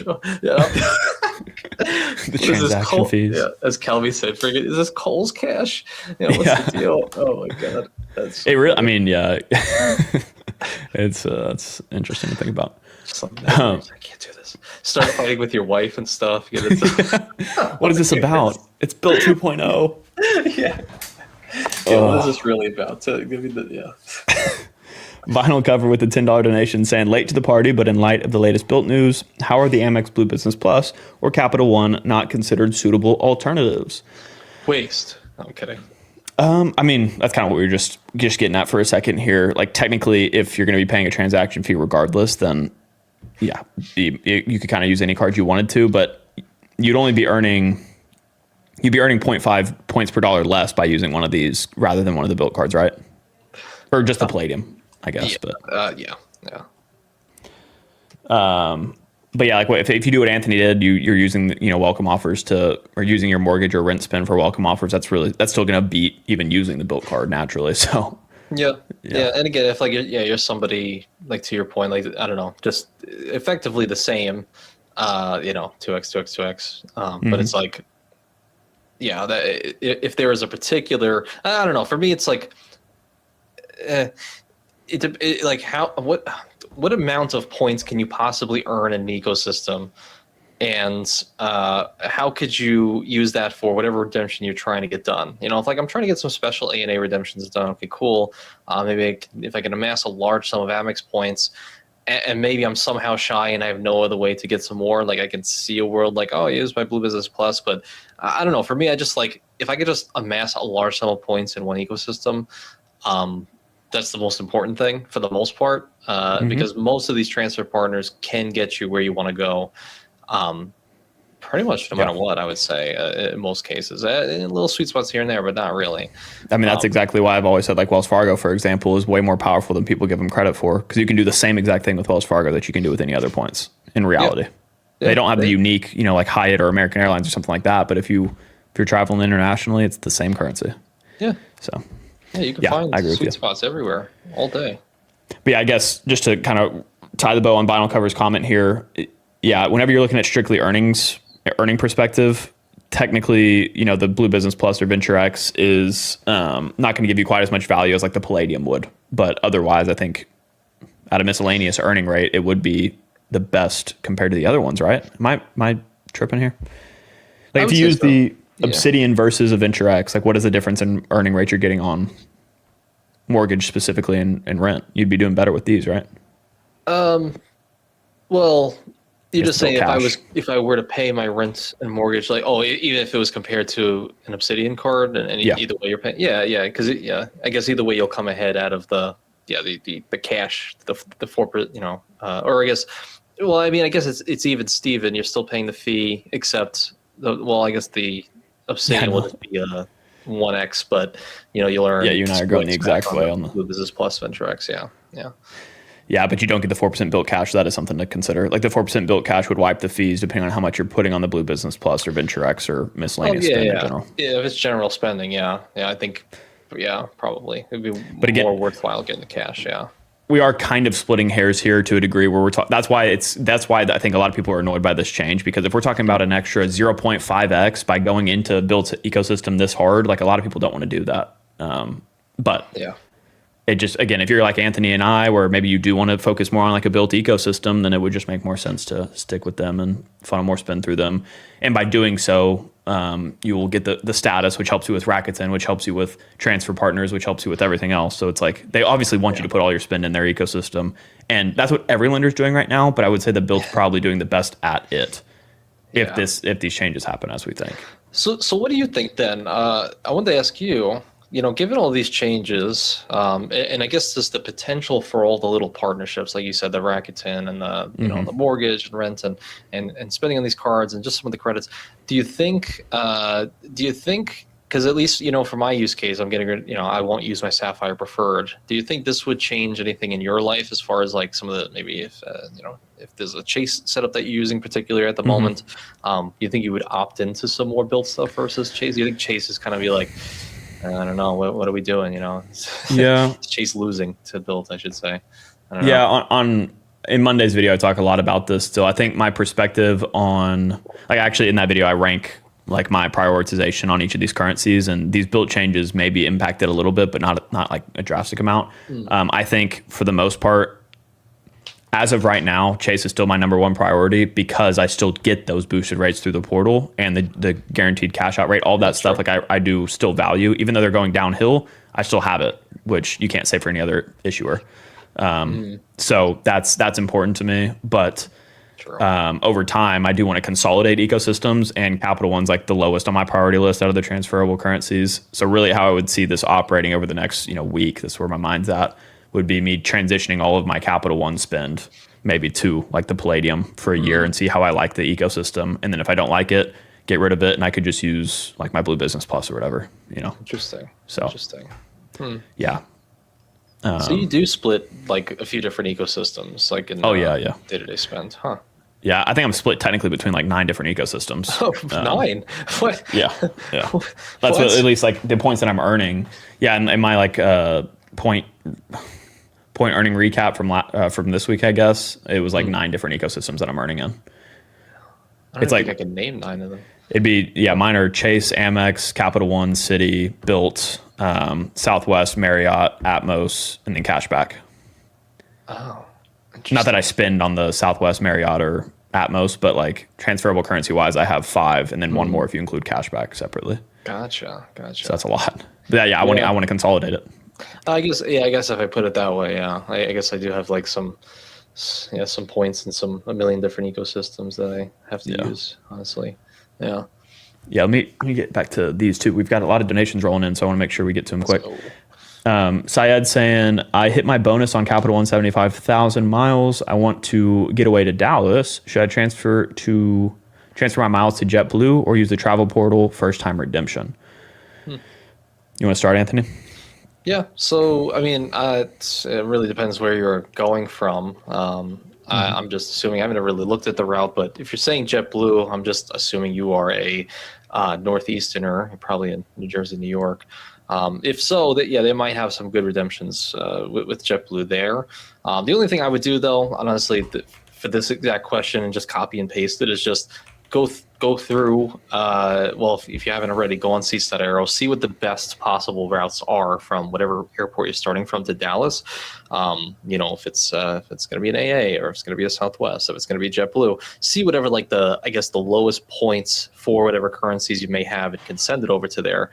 Speaker 2: The transaction fees. Yeah,
Speaker 1: as Calvi said, is this Cole's Cash? What's the deal? Oh my god, that's
Speaker 2: it. Really, I mean, it's interesting to think about.
Speaker 1: I can't do this. Start fighting with your wife and stuff.
Speaker 2: What is this about? It's Bilt 2.0.
Speaker 1: What is this really about?
Speaker 2: Vinyl cover with the $10 donation saying, late to the party, but in light of the latest Bilt news, how are the Amex Blue Business Plus or Capital One not considered suitable alternatives?
Speaker 1: Waste. I'm kidding.
Speaker 2: I mean, that's kind of what we were just getting at for a second here. Like, technically, if you're going to be paying a transaction fee regardless, then you could kind of use any card you wanted to, but you'd be earning 0.5 points per dollar less by using one of these rather than one of the Bilt cards, right? Or just the Palladium, I guess. But like if you do what Anthony did, you're using welcome offers or using your mortgage or rent spend for welcome offers. That's still going to beat even using the Bilt card naturally. So
Speaker 1: yeah. And again, if you're somebody like, to your point, like, I don't know, just effectively the same, 2x. But it's like, that if there is a particular, I don't know. For me, it's like, what amount of points can you possibly earn in an ecosystem, and how could you use that for whatever redemption you're trying to get done? If I'm trying to get some special A&A redemptions done, okay, cool. Maybe if I can amass a large sum of Amex points, and maybe I'm somehow shy and I have no other way to get some more, like I can see a world like, oh, I use my Blue Business Plus, but I don't know. For me, I just like, if I could just amass a large sum of points in one ecosystem, that's the most important thing for the most part, because most of these transfer partners can get you where you want to go pretty much no matter what, I would say, in most cases. Little sweet spots here and there, but not really.
Speaker 2: I mean, that's exactly why I've always said, like, Wells Fargo, for example, is way more powerful than people give them credit for, because you can do the same exact thing with Wells Fargo that you can do with any other points in reality.
Speaker 1: Yeah.
Speaker 2: They don't have the unique, like Hyatt or American Airlines or something like that, but if you're traveling internationally, it's the same currency.
Speaker 1: Yeah.
Speaker 2: So
Speaker 1: yeah, you can find sweet spots everywhere all day. But
Speaker 2: yeah, I guess just to kind of tie the bow on Vinyl Cover's comment here, yeah, whenever you're looking at strictly earning perspective, technically, the Blue Business Plus or Venture X is not going to give you quite as much value as like the Palladium would. But otherwise, I think at a miscellaneous earning rate, it would be the best compared to the other ones, right? Am I tripping here? Like if you use the Obsidian versus a Venture X, like what is the difference in earning rate you're getting on mortgage specifically and rent? You'd be doing better with these, right?
Speaker 1: Well, you're just saying if I were to pay my rent and mortgage, like even if it was compared to an Obsidian card, and either way you're paying, because I guess either way you'll come ahead out of the cash, the 4%, or I guess, well, I mean, I guess it's even Steven, you're still paying the fee, except I guess the Obsidian will just be a 1x, but you'll earn.
Speaker 2: Yeah, you and I are going the exact way on the
Speaker 1: Blue Business Plus Venture X. Yeah.
Speaker 2: Yeah, but you don't get the 4% Bilt cash. That is something to consider. Like the 4% Bilt cash would wipe the fees depending on how much you're putting on the Blue Business Plus or Venture X or miscellaneous spend in general.
Speaker 1: Yeah, if it's general spending, I think, probably it'd be more worthwhile getting the cash. Yeah,
Speaker 2: we are kind of splitting hairs here to a degree where we're talking. That's why I think a lot of people are annoyed by this change, because if we're talking about an extra 0.5x by going into Bilt's ecosystem this hard, like a lot of people don't want to do that. But yeah. It just, again, if you're like Anthony and I, where maybe you do want to focus more on like a Bilt ecosystem, then it would just make more sense to stick with them and funnel more spend through them. And by doing so, you will get the status, which helps you with Rakuten, which helps you with transfer partners, which helps you with everything else. So it's like they obviously want you to put all your spend in their ecosystem. And that's what every lender is doing right now. But I would say that Bilt's probably doing the best at it if these changes happen as we think.
Speaker 1: So what do you think then? I wanted to ask you, given all these changes, and I guess there's the potential for all the little partnerships, like you said, the Rakuten and the the mortgage and rent and spending on these cards and just some of the credits. Do you think? Because at least for my use case, I'm getting I won't use my Sapphire Preferred. Do you think this would change anything in your life as far as like some of the maybe if there's a Chase setup that you're using particularly at the moment? You think you would opt into some more Bilt stuff versus Chase? Do you think Chase is kind of be like, I don't know. What are we doing? Is Chase losing to Bilt, I should say. I don't know.
Speaker 2: In Monday's video, I talk a lot about this. So I think my perspective on, like, actually in that video, I rank like my prioritization on each of these currencies, and these Bilt changes may be impacted a little bit, but not like a drastic amount. I think for the most part, as of right now, Chase is still my number one priority because I still get those boosted rates through the portal and the guaranteed cash out rate, all that stuff. Like I do still value, even though they're going downhill, I still have it, which you can't say for any other issuer. So that's important to me. But over time, I do want to consolidate ecosystems, and Capital One's like the lowest on my priority list out of the transferable currencies. So really how I would see this operating over the next week, that's where my mind's at, would be me transitioning all of my Capital One spend maybe to like the Palladium for a year and see how I like the ecosystem. And then if I don't like it, get rid of it, and I could just use like my Blue Business Plus or whatever,
Speaker 1: Interesting.
Speaker 2: Yeah.
Speaker 1: So you do split like a few different ecosystems, like in day-to-day spend, huh?
Speaker 2: Yeah, I think I'm split technically between like 9 different ecosystems.
Speaker 1: Oh, 9? What?
Speaker 2: Yeah. That's what, at least like the points that I'm earning. Yeah, and my like point earning recap from this week, I guess it was like 9 different ecosystems that I'm earning in.
Speaker 1: I don't think I can name 9 of them.
Speaker 2: It'd be mine are Chase, Amex, Capital One, Citi, Bilt, Southwest, Marriott, Atmos, and then cashback.
Speaker 1: Oh,
Speaker 2: not that I spend on the Southwest, Marriott, or Atmos, but like transferable currency wise, I have 5, and then 1 more if you include cashback separately.
Speaker 1: Gotcha.
Speaker 2: So that's a lot. But I want to consolidate it.
Speaker 1: I guess if I put it that way, I guess I do have like some points in a million different ecosystems that I have to use, honestly. Yeah.
Speaker 2: Let me get back to these two. We've got a lot of donations rolling in, so I want to make sure we get to them quick. Syed saying, I hit my bonus on Capital One 75,000 miles. I want to get away to Dallas. Should I transfer to transfer my miles to JetBlue, or use the travel portal first time redemption? You want to start, Anthony?
Speaker 1: Yeah. So, I mean, it really depends where you're going from. I'm just assuming, I haven't really looked at the route, but if you're saying JetBlue, I'm just assuming you are a Northeasterner, probably in New Jersey, New York. If so, that yeah, they might have some good redemptions with JetBlue there. The only thing I would do, though, honestly, for this exact question and just copy and paste it, is just go through. Well, if you haven't already, go on Seats.Aero, see what the best possible routes are from whatever airport you're starting from to Dallas. If it's going to be an AA, or if it's going to be a Southwest, if it's going to be JetBlue, see whatever the lowest points for whatever currencies you may have, and can send it over to there.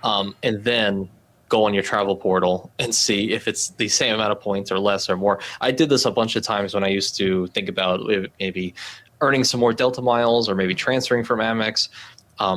Speaker 1: And then go on your travel portal and see if it's the same amount of points or less or more. I did this a bunch of times when I used to think about maybe earning some more Delta miles, or maybe transferring from Amex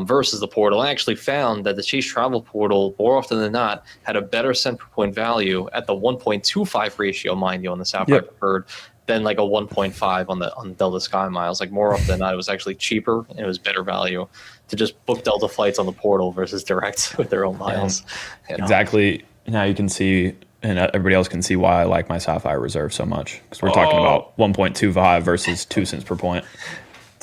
Speaker 1: versus the portal. I actually found that the Chase Travel Portal, more often than not, had a better cent per point value at the 1.25 ratio, mind you, on the Sapphire Preferred, than like a 1.5 on the Delta Sky Miles. Like, more often than not, it was actually cheaper and it was better value to just book Delta flights on the portal versus direct with their own miles.
Speaker 2: Exactly. Now you can see, and everybody else can see, why I like my Sapphire Reserve so much, because we're talking about 1.25 versus 2 cents per point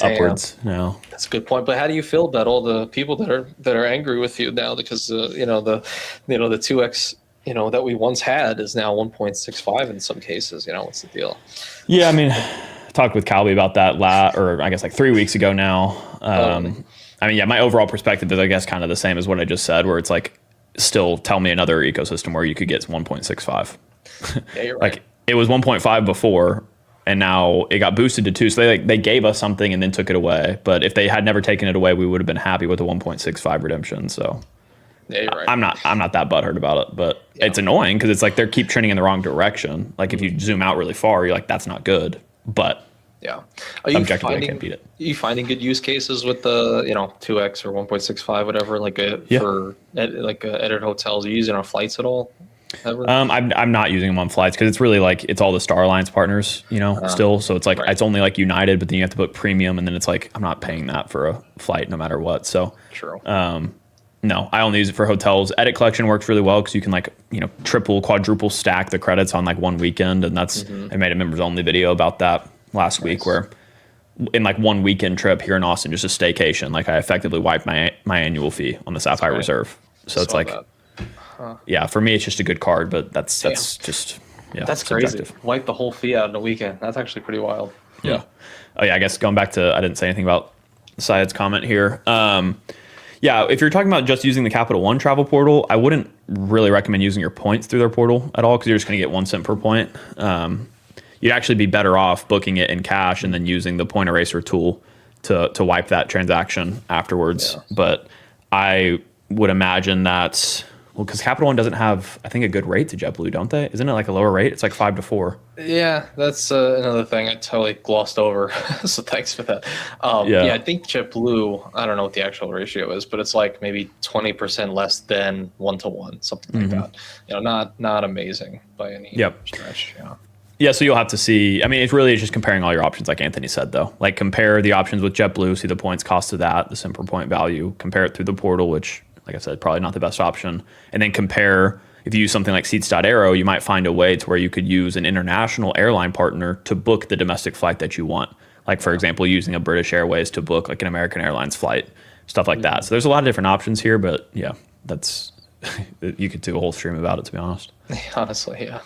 Speaker 2: upwards now.
Speaker 1: That's a good point. But how do you feel about all the people that are angry with you now, because the 2x that we once had is now 1.65 in some cases? What's the deal?
Speaker 2: Yeah, I mean, I talked with Calby about that I guess like 3 weeks ago now. I mean, yeah, my overall perspective is, I guess, kind of the same as what I just said, where it's like, still tell me another ecosystem where you could get 1.65.
Speaker 1: Yeah, you're right.
Speaker 2: Like, it was 1.5 before, and now it got boosted to 2. So they gave us something and then took it away. But if they had never taken it away, we would have been happy with the 1.65 redemption. So
Speaker 1: yeah, you're right.
Speaker 2: I'm not that butthurt about it, but it's annoying because it's like they keep trending in the wrong direction. Like, if you zoom out really far, you're like, that's not good. But
Speaker 1: yeah,
Speaker 2: objectively, I can't beat it.
Speaker 1: Are you finding good use cases with the 2x or 1.65, whatever, for edited hotels? Are you using our flights at all? Ever?
Speaker 2: I'm not using them on flights because it's really like, it's all the Star Alliance partners, still. So it's like, it's only like United, but then you have to book premium, and then it's like, I'm not paying that for a flight no matter what. So
Speaker 1: true.
Speaker 2: No, I only use it for hotels. Edit collection works really well because you can triple, quadruple stack the credits on like one weekend, and that's I made a members only video about that last week, where in like one weekend trip here in Austin, just a staycation, like I effectively wiped my annual fee on the Sapphire Reserve. So it's like, yeah, for me it's just a good card, but that's just
Speaker 1: that's crazy. Subjective. Wipe the whole fee out in a weekend. That's actually pretty wild.
Speaker 2: Yeah. Oh yeah, I guess going back to, I didn't say anything about Syed's comment here. Yeah, if you're talking about just using the Capital One travel portal, I wouldn't really recommend using your points through their portal at all, because you're just going to get 1 cent per point. You'd actually be better off booking it in cash and then using the point eraser tool to wipe that transaction afterwards. Yeah. But I would imagine that, well, because Capital One doesn't have, I think, a good rate to JetBlue, don't they? Isn't it like a lower rate? It's like 5 to 4.
Speaker 1: Yeah, that's another thing I totally glossed over. So thanks for that. I think JetBlue, I don't know what the actual ratio is, but it's like maybe 20% less than 1-to-1, something like that. Not amazing by any stretch. Yeah.
Speaker 2: Yeah, so you'll have to see. I mean, it really is just comparing all your options, like Anthony said, though. Like, compare the options with JetBlue, see the points cost of that, the cent per point value, compare it through the portal, which, like I said, probably not the best option. And then compare, if you use something like Seats.Aero, you might find a way to where you could use an international airline partner to book the domestic flight that you want. Like, for example, using a British Airways to book like an American Airlines flight, stuff like that. So there's a lot of different options here, but yeah, that's, you could do a whole stream about it, to be honest.
Speaker 1: Honestly, yeah.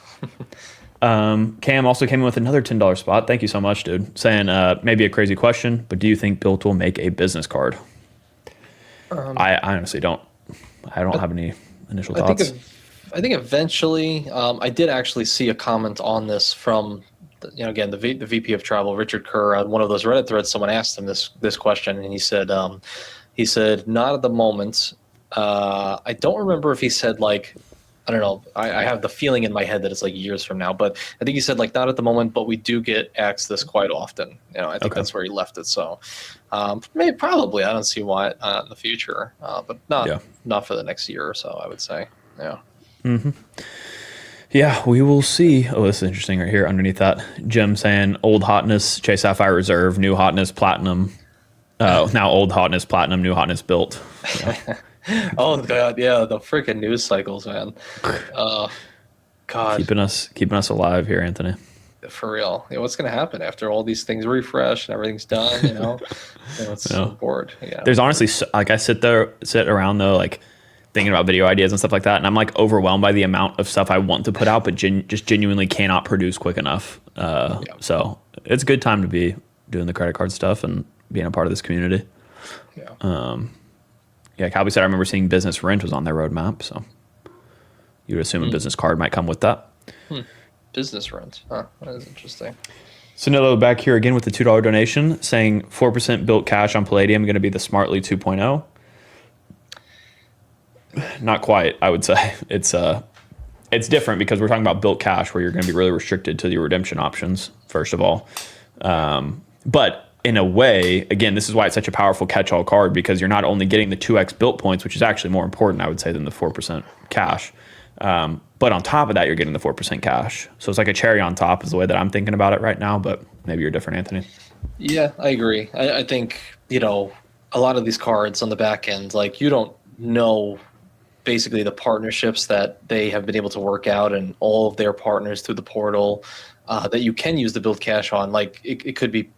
Speaker 2: Cam also came in with another $10 spot. Thank you so much, dude. Saying, maybe a crazy question, but do you think Bilt will make a business card? I honestly don't. I don't have any initial thoughts.
Speaker 1: I think eventually, I did actually see a comment on this from, again, the VP of Travel, Richard Kerr, on one of those Reddit threads. Someone asked him this question, and he said not at the moment. I don't remember if he said like, I don't know. I have the feeling in my head that it's like years from now, but I think he said like not at the moment, but we do get asked this quite often. I think that's where he left it. So maybe probably I don't see why in the future, but not for the next year or so, I would say. Yeah.
Speaker 2: Mm-hmm. Yeah, we will see. Oh, this is interesting right here underneath that. Jim saying old hotness, Chase Sapphire Reserve, new hotness, platinum. Now old hotness platinum, new hotness built.
Speaker 1: Oh god, yeah, the freaking news cycles, man. Uh, God,
Speaker 2: Keeping us alive here, Anthony.
Speaker 1: for real. Yeah, what's gonna happen after all these things refresh and everything's done? It's
Speaker 2: No.
Speaker 1: so bored. Yeah,
Speaker 2: There's honestly like I sit around though, like thinking about video ideas and stuff like that, and I'm like overwhelmed by the amount of stuff I want to put out, but just genuinely cannot produce quick enough. So it's a good time to be doing the credit card stuff and being a part of this community.
Speaker 1: yeah.
Speaker 2: Yeah, Calby said I remember seeing business rent was on their roadmap, so you would assume a business card might come with that.
Speaker 1: Business rent. Huh, that is interesting.
Speaker 2: Sonillo back here again with the $2 donation, saying 4% Bilt Cash on Palladium going to be the Smartly 2.0. Not quite, I would say. It's different because we're talking about Bilt Cash, where you're going to be really restricted to the redemption options, first of all. But in a way, again, this is why it's such a powerful catch-all card, because you're not only getting the 2x Bilt points, which is actually more important, I would say, than the 4% cash. But on top of that, you're getting the 4% cash. So it's like a cherry on top is the way that I'm thinking about it right now, but maybe you're different, Anthony.
Speaker 1: Yeah, I agree. I think, a lot of these cards on the back end, like you don't know basically the partnerships that they have been able to work out and all of their partners through the portal that you can use the Bilt Cash on. Like it could be,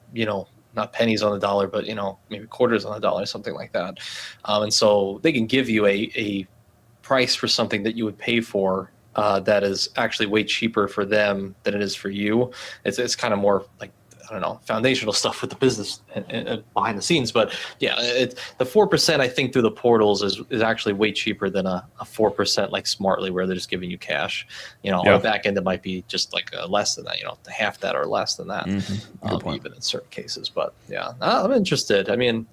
Speaker 1: not pennies on the dollar, but, maybe quarters on the dollar, something like that. And so they can give you a price for something that you would pay for that is actually way cheaper for them than it is for you. It's kind of more like, I don't know, foundational stuff with the business and behind the scenes. But yeah, the 4% I think through the portals is actually way cheaper than a 4% like Smartly, where they're just giving you cash. On the back end, it might be just like less than that, half that or less than that, even in certain cases. But yeah, I'm interested. I mean,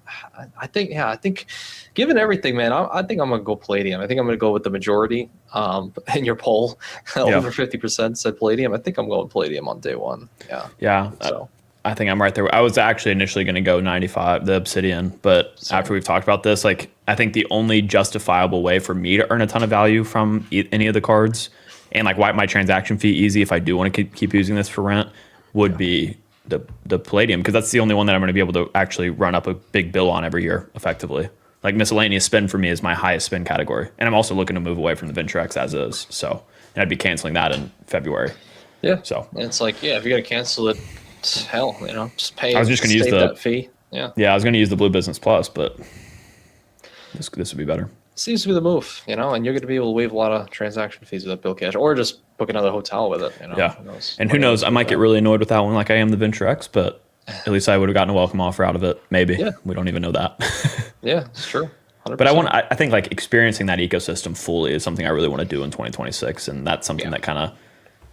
Speaker 1: I think given everything, man, I think I'm gonna go Palladium. I think I'm gonna go with the majority. In your poll, over 50% said Palladium. I think I'm going Palladium on day one. Yeah. So.
Speaker 2: I think I'm right there. I was actually initially going to go 95, the Obsidian, but after we've talked about this, like I think the only justifiable way for me to earn a ton of value from any of the cards and like wipe my transaction fee easy if I do want to keep using this for rent would be the Palladium, because that's the only one that I'm going to be able to actually run up a big bill on every year effectively. Like miscellaneous spend for me is my highest spend category, and I'm also looking to move away from the Venture X as is. So, and I'd be canceling that in February.
Speaker 1: Yeah.
Speaker 2: So
Speaker 1: and it's like, if you're going to cancel it, hell, just pay.
Speaker 2: I was just going to use
Speaker 1: that fee. Yeah,
Speaker 2: I was going to use the Blue Business Plus, but this would be better.
Speaker 1: Seems to be the move, and you're going to be able to waive a lot of transaction fees with that Bilt Cash, or just book another hotel with it.
Speaker 2: Yeah, who knows? I might get really annoyed with that one, like I am the Venture X, but at least I would have gotten a welcome offer out of it. Maybe. Yeah. We don't even know that.
Speaker 1: Yeah, it's true. 100%.
Speaker 2: But I think like experiencing that ecosystem fully is something I really want to do in 2026, and that's something that kind of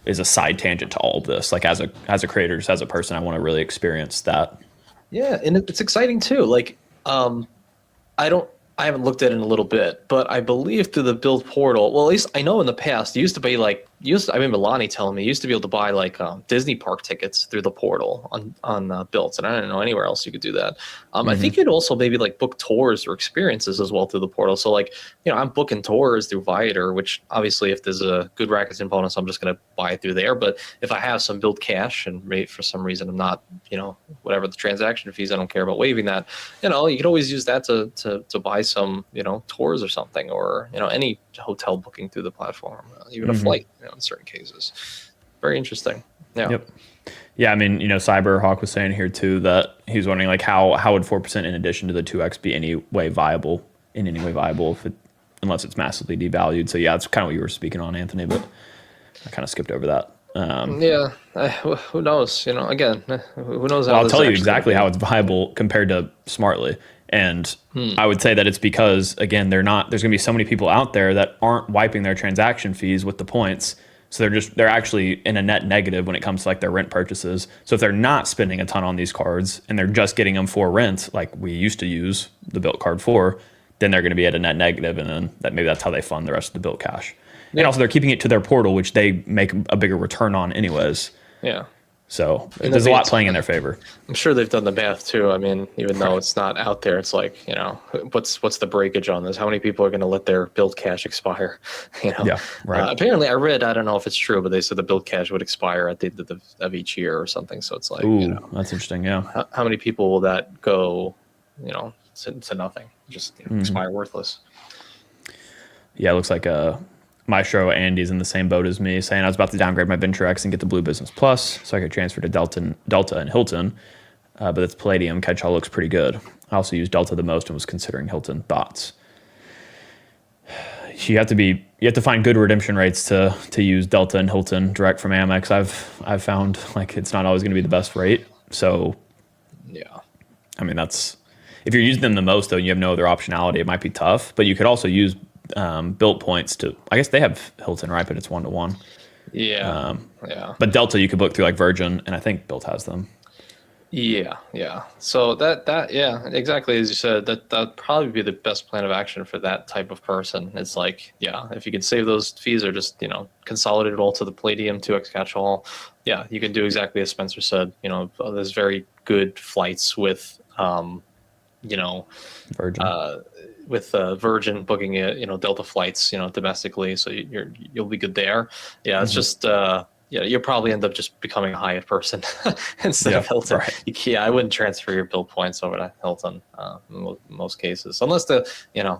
Speaker 2: is a side tangent to all of this. Like as a creator, just as a person, I want to really experience that.
Speaker 1: Yeah, and it's exciting too. Like, I haven't looked at it in a little bit, but I believe through the Bilt portal, well, at least I know in the past, it used to be like, I remember Lonnie telling me, you used to be able to buy like Disney park tickets through the portal on Bilt, and I don't know anywhere else you could do that. I think you'd also maybe like book tours or experiences as well through the portal. So like, I'm booking tours through Viator, which obviously if there's a good Rakuten bonus, I'm just going to buy it through there. But if I have some Bilt Cash and for some reason I'm not, whatever the transaction fees, I don't care about waiving that, you could always use that to buy some, tours or something, or, any hotel booking through the platform, even a flight, in certain cases. Very interesting. Yeah.
Speaker 2: Yep. Yeah, I mean, Cyberhawk was saying here too that he's wondering like how would 4% in addition to the 2x be in any way viable unless it's massively devalued. So yeah, that's kind of what you were speaking on, Anthony, but I kind of skipped over that.
Speaker 1: Who knows? Again, who knows?
Speaker 2: I'll tell you exactly how it's viable compared to Smartly. And I would say that it's because, again, there's going to be so many people out there that aren't wiping their transaction fees with the points. So they're actually in a net negative when it comes to like their rent purchases. So if they're not spending a ton on these cards and they're just getting them for rent, like we used to use the Bilt card for, then they're going to be at a net negative, and then maybe that's how they fund the rest of the Bilt Cash. Yeah. And also they're keeping it to their portal, which they make a bigger return on anyways. Yeah. So there's a lot playing in their favor.
Speaker 1: I'm sure they've done the math too. I mean, even though it's not out there, it's like, what's the breakage on this? How many people are going to let their Bilt Cash expire?
Speaker 2: Yeah, right.
Speaker 1: Apparently, I read, I don't know if it's true, but they said the Bilt Cash would expire at the end of each year or something. So it's like,
Speaker 2: ooh, that's interesting. Yeah.
Speaker 1: How many people will that go to nothing, just expire worthless.
Speaker 2: Yeah, it looks like Maestro Andy's in the same boat as me, saying I was about to downgrade my Venture X and get the Blue Business Plus so I could transfer to Delta and Hilton, but it's Palladium. Catch-all looks pretty good. I also used Delta the most and was considering Hilton. Thoughts? You have to find good redemption rates to use Delta and Hilton direct from Amex. I've found like it's not always going to be the best rate. So
Speaker 1: yeah,
Speaker 2: I mean that's if you're using them the most though, and you have no other optionality, it might be tough. But you could also use Bilt points to. I guess they have Hilton, right? But it's 1-to-1.
Speaker 1: Yeah,
Speaker 2: But Delta you could book through like Virgin, and I think Bilt has them.
Speaker 1: Yeah. So that yeah, exactly as you said, that'd probably be the best plan of action for that type of person. It's like, yeah, if you can save those fees or just, consolidate it all to the Palladium 2x catch-all, yeah, you can do exactly as Spencer said. There's very good flights with,
Speaker 2: Virgin.
Speaker 1: With Virgin booking it, Delta flights, domestically, so you'll be good there. Yeah, it's just you'll probably end up just becoming a Hyatt person instead of Hilton. Right. Yeah, I wouldn't transfer your Bilt points over to Hilton in most cases, unless there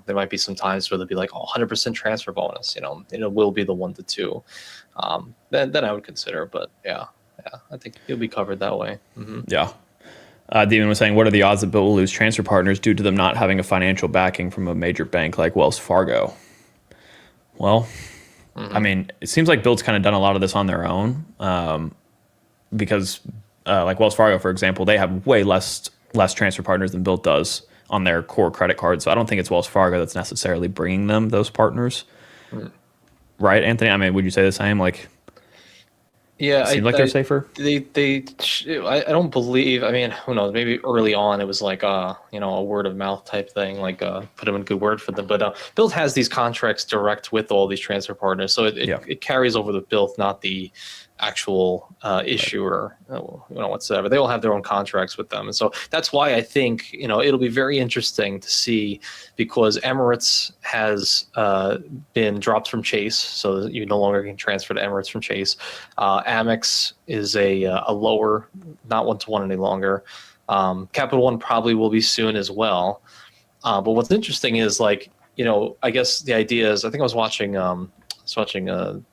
Speaker 1: might be some times where they'll be like 100% transfer bonus. It will be the 1-to-2. Then I would consider, but yeah, I think you'll be covered that way. Mm-hmm.
Speaker 2: Yeah. Demon was saying, what are the odds that Bilt will lose transfer partners due to them not having a financial backing from a major bank like Wells Fargo? Well, I mean, it seems like Bilt's kind of done a lot of this on their own because like Wells Fargo, for example, they have way less transfer partners than Bilt does on their core credit card. So I don't think it's Wells Fargo that's necessarily bringing them those partners. Right, Anthony? I mean, would you say the same? Like,
Speaker 1: yeah,
Speaker 2: seems like they're safer.
Speaker 1: I don't believe. I mean, who knows? Maybe early on it was like a word of mouth type thing, like put them in good word for them. But Bilt has these contracts direct with all these transfer partners, so it carries over the Bilt, not the actual issuer, whatsoever. They all have their own contracts with them, and so that's why I think it'll be very interesting to see, because Emirates has been dropped from Chase, so you no longer can transfer to Emirates from Chase. Amex is a lower, not 1-to-1 any longer. Capital One probably will be soon as well. But what's interesting is I guess the idea is, I think I was watching the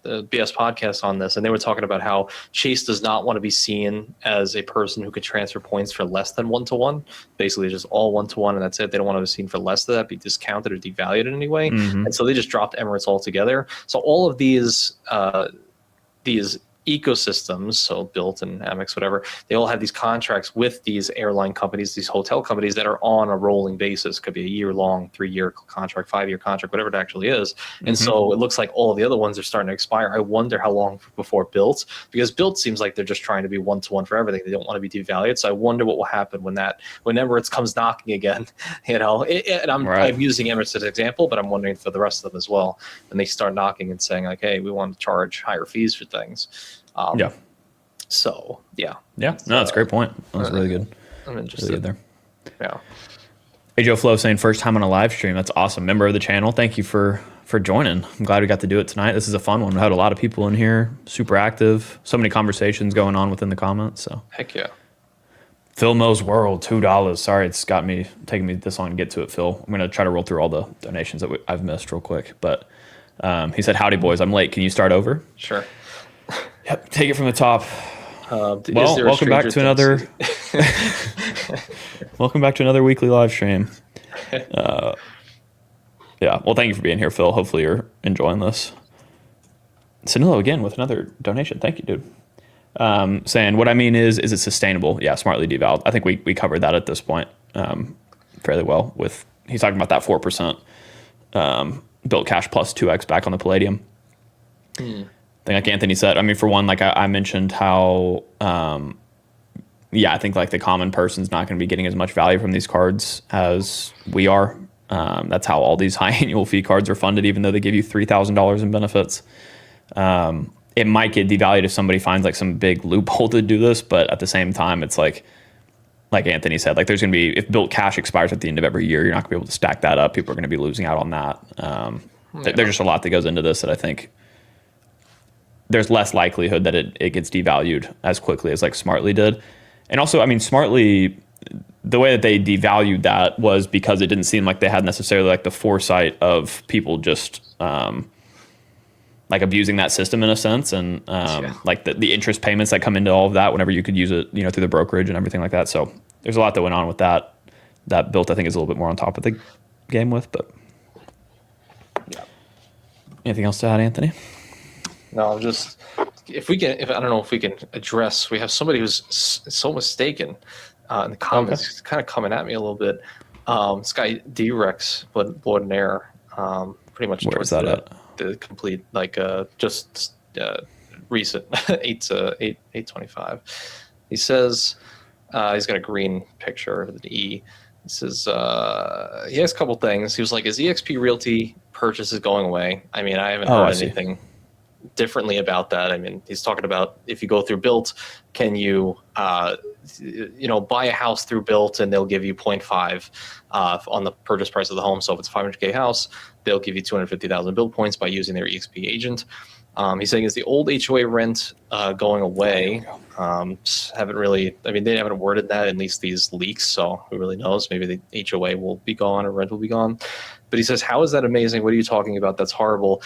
Speaker 1: BS podcast on this, and they were talking about how Chase does not want to be seen as a person who could transfer points for less than 1-to-1. Basically, just all 1-to-1, and that's it. They don't want to be seen for less than that, be discounted or devalued in any way. And so they just dropped Emirates altogether. So all of these ecosystems, so Bilt and Amex, whatever, they all have these contracts with these airline companies, these hotel companies that are on a rolling basis. Could be a year-long, 3-year contract, 5-year contract, whatever it actually is. And so it looks like all of the other ones are starting to expire. I wonder how long before Bilt, because Bilt seems like they're just trying to be 1-to-1 for everything. They don't want to be devalued. So I wonder what will happen when Emirates comes knocking again. And I'm using Emirates as an example, but I'm wondering for the rest of them as well. And they start knocking and saying like, hey, we want to charge higher fees for things. So yeah. No,
Speaker 2: that's a great point. That's really good.
Speaker 1: I'm interested
Speaker 2: there.
Speaker 1: Yeah.
Speaker 2: Hey, Joe Flo saying first time on a live stream. That's awesome. Member of the channel. Thank you for joining. I'm glad we got to do it tonight. This is a fun one. We had a lot of people in here, super active. So many conversations going on within the comments. So
Speaker 1: heck yeah.
Speaker 2: Phil Mo's World, $2. Sorry, it's taking me this long to get to it, Phil. I'm gonna try to roll through all the donations that I've missed real quick. But he said, "Howdy boys, I'm late. Can you start over?"
Speaker 1: Sure.
Speaker 2: Yep, take it from the top. Welcome back to another. Welcome back to another weekly live stream. Well, thank you for being here, Phil. Hopefully, you're enjoying this. Sanilo again with another donation. Thank you, dude. Saying what I mean is it sustainable? Yeah, smartly devalued. I think we covered that at this point fairly well. With he's talking about that 4% Bilt Cash plus 2x back on the Palladium. I think like Anthony said, I mean, for one, like I mentioned how, I think like the common person's not going to be getting as much value from these cards as we are. That's how all these high annual fee cards are funded, even though they give you $3,000 in benefits. It might get devalued if somebody finds like some big loophole to do this, but at the same time, it's like Anthony said, like there's going to be, if Bilt Cash expires at the end of every year, you're not going to be able to stack that up. People are going to be losing out on that. There's just a lot that goes into this that I think there's less likelihood that it gets devalued as quickly as like Smartly did. And also, I mean, Smartly, the way that they devalued that was because it didn't seem like they had necessarily like the foresight of people just like abusing that system in a sense, and like the interest payments that come into all of that whenever you could use it, you know, through the brokerage and everything like that. So there's a lot that went on with that. That Bilt, I think, is a little bit more on top of the game with. But anything else to add, Anthony?
Speaker 1: No, just if I don't know if we can address. We have somebody who's so mistaken in the comments. He's kind of coming at me a little bit. This guy D-Rex, Blood and Air, pretty much.
Speaker 2: Where is that at?
Speaker 1: The complete, like, just recent 825. He says he's got a green picture of the E. He says he has a couple things. He was like, "Is EXP Realty purchases going away?" I mean, I haven't heard anything differently about that. I mean, he's talking about if you go through Bilt, can you buy a house through Bilt and they'll give you 0.5 on the purchase price of the home. So if it's a $500K house, they'll give you 250,000 Bilt points by using their EXP agent. He's saying, is the old HOA rent going away? Haven't really, I mean, they haven't worded that, at least these leaks, so who really knows? Maybe the HOA will be gone or rent will be gone. But he says, how is that amazing? What are you talking about? That's horrible.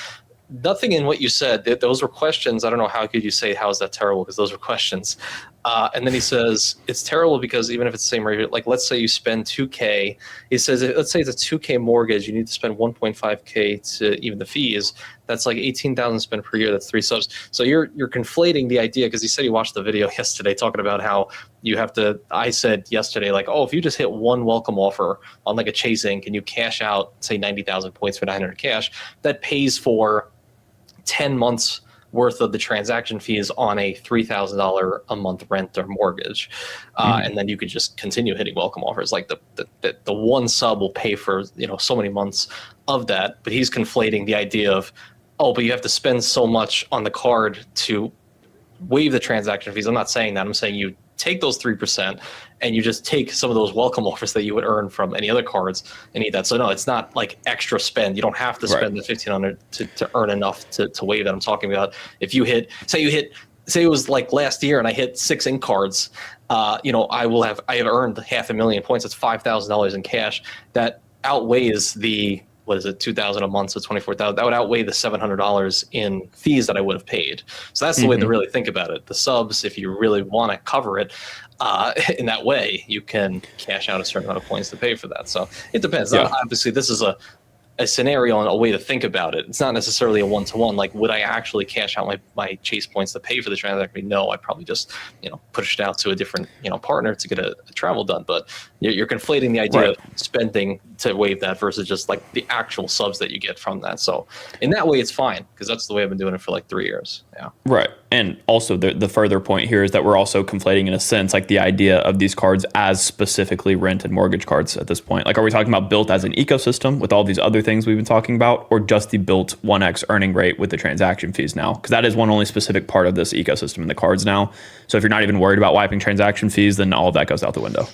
Speaker 1: Nothing in what you said. Those were questions. I don't know how could you say, how is that terrible? Because those were questions. And then he says, it's terrible because even if it's the same rate, like let's say you spend 2K, he says, let's say it's a 2K mortgage, you need to spend 1.5K to even the fees. That's like 18,000 spent per year. That's 3 subs. So you're conflating the idea, because he said he watched the video yesterday talking about how you have to, I said yesterday, like, oh, if you just hit one welcome offer on like a Chase Inc. and you cash out, say 90,000 points for 900 cash, that pays for 10 months worth of the transaction fees on a $3,000 a month rent or mortgage. And then you could just continue hitting welcome offers. Like the one sub will pay for, so many months of that. But he's conflating the idea of, oh, but you have to spend so much on the card to waive the transaction fees. I'm not saying that. I'm saying you take those 3% and you just take some of those welcome offers that you would earn from any other cards and eat that. So no, it's not like extra spend. You don't have to spend the 1,500 to earn enough to waive that. I'm talking about if you hit, say it was like last year and I hit 6 ink cards, I have earned 500,000 points. That's $5,000 in cash. That outweighs the, what is it, 2,000 a month, so 24,000. That would outweigh the $700 in fees that I would have paid. So that's the way to really think about it. The subs, if you really want to cover it in that way, you can cash out a certain amount of points to pay for that. So it depends.
Speaker 2: Yeah.
Speaker 1: Obviously, this is a scenario and a way to think about it. It's not necessarily a one-to-one. Like, would I actually cash out my Chase points to pay for the transaction? No, I probably just push it out to a different partner to get a travel done. But you're conflating the idea of spending to waive that versus just like the actual subs that you get from that. So in that way, it's fine, because that's the way I've been doing it for like 3 years. Yeah. Right.
Speaker 2: And also the further point here is that we're also conflating, in a sense, like the idea of these cards as specifically rent and mortgage cards at this point. Like, are we talking about Bilt as an ecosystem with all these other things we've been talking about, or just the Bilt 1x earning rate with the transaction fees now? Because that is one only specific part of this ecosystem in the cards now. So if you're not even worried about wiping transaction fees, then all of that goes out the window.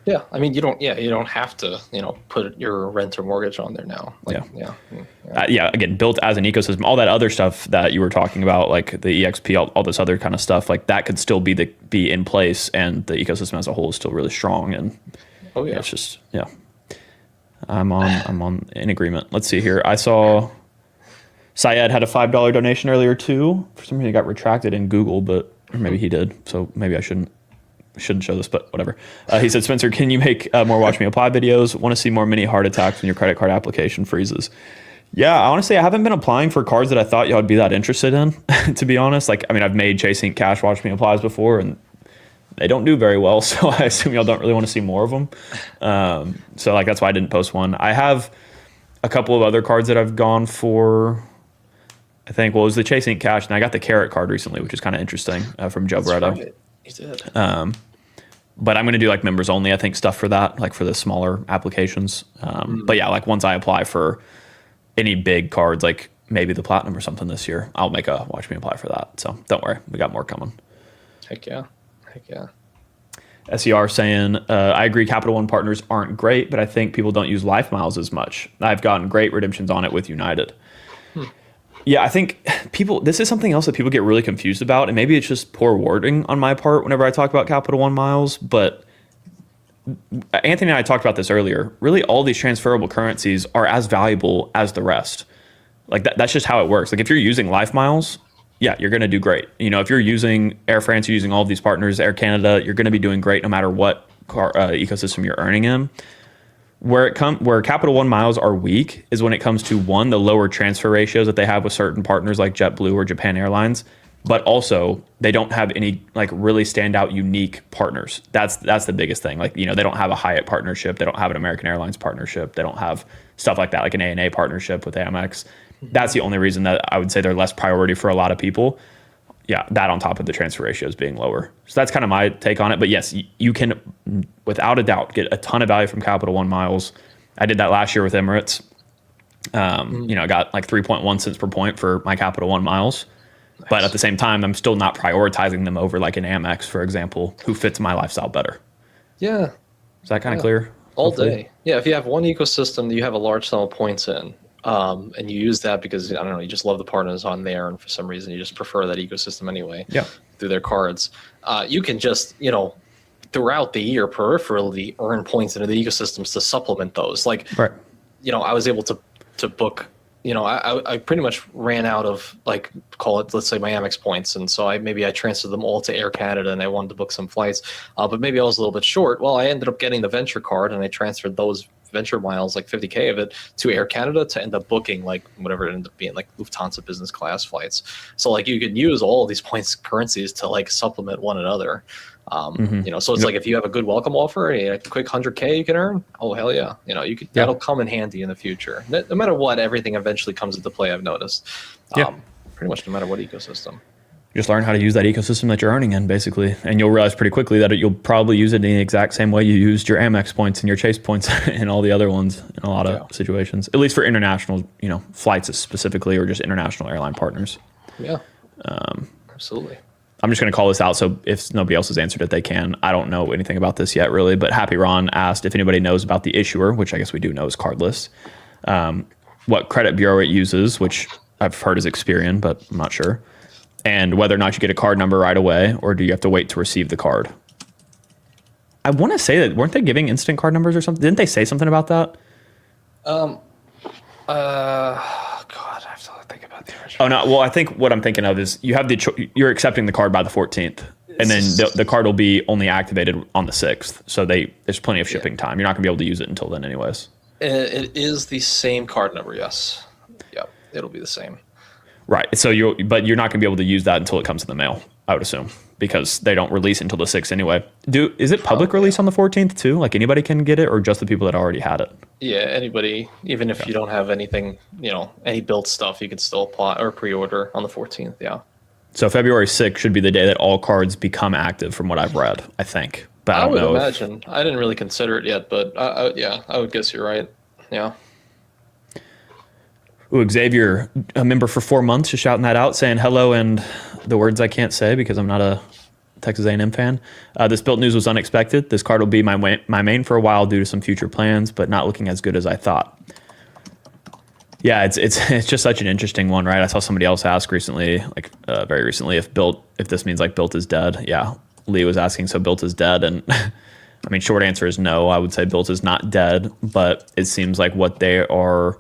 Speaker 1: Yeah, I mean, you don't have to, put your rent or mortgage on there now. Like, again, Bilt as an ecosystem, all that other stuff that you were talking about, like the EXP, all this other kind of stuff, like that could still be in place, and the ecosystem as a whole is still really strong. And it's just, I'm on in agreement. Let's see here. I saw Syed had a $5 donation earlier too. For some reason, it got retracted in Google, or maybe he did. So maybe I shouldn't show this, but whatever. He said, Spencer, can you make more Watch Me Apply videos? Want to see more mini heart attacks when your credit card application freezes? Yeah, honestly, I haven't been applying for cards that I thought y'all would be that interested in, to be honest. Like, I mean, I've made Chasing Cash Watch Me Applies before, and they don't do very well, so I assume y'all don't really want to see more of them. So, like, that's why I didn't post one. I have a couple of other cards that I've gone for. I think, it was the Chasing Cash, and I got the Carrot card recently, which is kind of interesting, from Joe Bretta. Right. You did.
Speaker 2: But I'm going to do like members only, I think, stuff for that, like for the smaller applications. But yeah, like once I apply for any big cards, like maybe the Platinum or something this year, I'll make a Watch Me Apply for that. So don't worry, we got more coming.
Speaker 1: Heck yeah.
Speaker 2: SER saying, I agree Capital One partners aren't great, but I think people don't use Life Miles as much. I've gotten great redemptions on it with United. Yeah, I think this is something else that people get really confused about, and maybe it's just poor wording on my part whenever I talk about Capital One miles, but Anthony and I talked about this earlier. Really, all these transferable currencies are as valuable as the rest. Like that's just how it works. Like if you're using Life Miles, yeah, you're going to do great. You know, if you're using Air France, you're using all of these partners, Air Canada, you're going to be doing great no matter what ecosystem you're earning in. Where Capital One miles are weak is when it comes to one, the lower transfer ratios that they have with certain partners like JetBlue or Japan Airlines, but also they don't have any like really standout unique partners. That's the biggest thing. Like, you know, they don't have a Hyatt partnership, they don't have an American Airlines partnership, they don't have stuff like that, like an ANA partnership with Amex. That's the only reason that I would say they're less priority for a lot of people. Yeah, that on top of the transfer ratios being lower. So that's kind of my take on it. But yes, you can, without a doubt, get a ton of value from Capital One miles. I did that last year with Emirates. You know, I got like 3.1 cents per point for my Capital One miles. Nice. But at the same time, I'm still not prioritizing them over like an Amex, for example, who fits my lifestyle better.
Speaker 1: Yeah.
Speaker 2: Is that kind of clear?
Speaker 1: All day. Yeah, if you have one ecosystem that you have a large sum of points in, and you use that because, I don't know, you just love the partners on there, and for some reason you just prefer that ecosystem anyway, through their cards. You can just, you know, throughout the year peripherally earn points into the ecosystems to supplement those. Like, you know, I was able to book, you know, I pretty much ran out of, like, call it, let's say, my Amex points. And so maybe I transferred them all to Air Canada and I wanted to book some flights. But maybe I was a little bit short. Well, I ended up getting the Venture card and I transferred those Venture miles, like 50K of it, to Air Canada to end up booking like whatever it ended up being, like Lufthansa business class flights. So like you can use all of these points currencies to like supplement one another. You know, so it's like if you have a good welcome offer, a quick 100K you can earn, oh hell yeah, you know, you could, that'll come in handy in the future. No matter what, everything eventually comes into play, I've noticed. Pretty much no matter what ecosystem.
Speaker 2: Just learn how to use that ecosystem that you're earning in, basically, and you'll realize pretty quickly that you'll probably use it in the exact same way you used your Amex points and your Chase points and all the other ones in a lot of situations, at least for international, you know, flights specifically, or just international airline partners.
Speaker 1: Yeah, absolutely.
Speaker 2: I'm just going to call this out, so if nobody else has answered it, they can. I don't know anything about this yet, really, but Happy Ron asked if anybody knows about the issuer, which I guess we do know is Cardless, what credit bureau it uses, which I've heard is Experian, but I'm not sure, and whether or not you get a card number right away, or do you have to wait to receive the card? I want to say that, weren't they giving instant card numbers or something? Didn't they say something about that?
Speaker 1: God, I have to think about the original.
Speaker 2: Oh, no. Well, I think what I'm thinking of is you have you're accepting the card by the 14th, and then the card will be only activated on the 6th. So there's plenty of shipping time. You're not going to be able to use it until then anyways.
Speaker 1: It is the same card number, yes. Yep, it'll be the same.
Speaker 2: Right. So but you're not going to be able to use that until it comes in the mail, I would assume, because they don't release until the 6th anyway. Is it public release on the 14th too? Like anybody can get it, or just the people that already had it?
Speaker 1: Yeah, anybody, even if you don't have anything, you know, any built stuff, you can still apply or pre-order on the 14th. Yeah. So
Speaker 2: February 6th should be the day that all cards become active, from what I've read, I think. But I don't know.
Speaker 1: I would imagine. I didn't really consider it yet, but yeah, I would guess you're right. Yeah.
Speaker 2: Ooh, Xavier, a member for 4 months, just shouting that out, saying hello and the words I can't say because I'm not a Texas A&M fan. This Bilt news was unexpected. This card will be my main for a while due to some future plans, but not looking as good as I thought. Yeah, it's just such an interesting one, right? I saw somebody else ask recently, like very recently, if this means like Bilt is dead. Yeah, Lee was asking, so Bilt is dead, and I mean, short answer is no. I would say Bilt is not dead, but it seems like what they are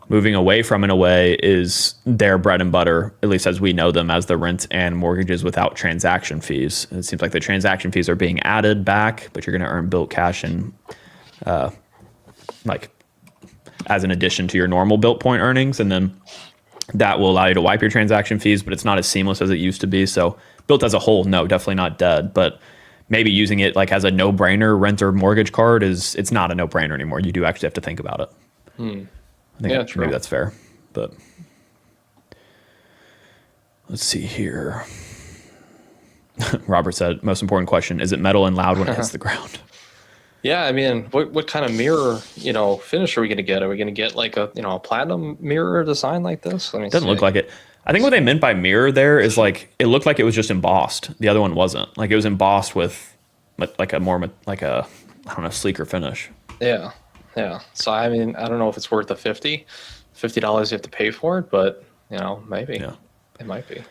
Speaker 2: moving away from in a way is their bread and butter, at least as we know them, as the rent and mortgages without transaction fees. It seems like the transaction fees are being added back, but you're going to earn Bilt cash and like as an addition to your normal Bilt point earnings, and then that will allow you to wipe your transaction fees, but it's not as seamless as it used to be. So Bilt as a whole, no, definitely not dead, but maybe using it like as a no-brainer rent or mortgage card it's not a no-brainer anymore. You do actually have to think about it. I think maybe that's fair, but let's see here. Robert said, most important question, is it metal and loud when it hits the ground?
Speaker 1: Yeah, I mean, what kind of mirror, you know, finish are we going to get? Are we going to get like a, you know, a platinum mirror design like this?
Speaker 2: It doesn't look like it. I think what they meant by mirror there is like, it looked like it was just embossed. The other one wasn't. Like it was embossed with like a more, like a, I don't know, sleeker finish.
Speaker 1: Yeah. Yeah. So, I mean, I don't know if it's worth the $50 you have to pay for it, but, you know, maybe. Yeah. It might be.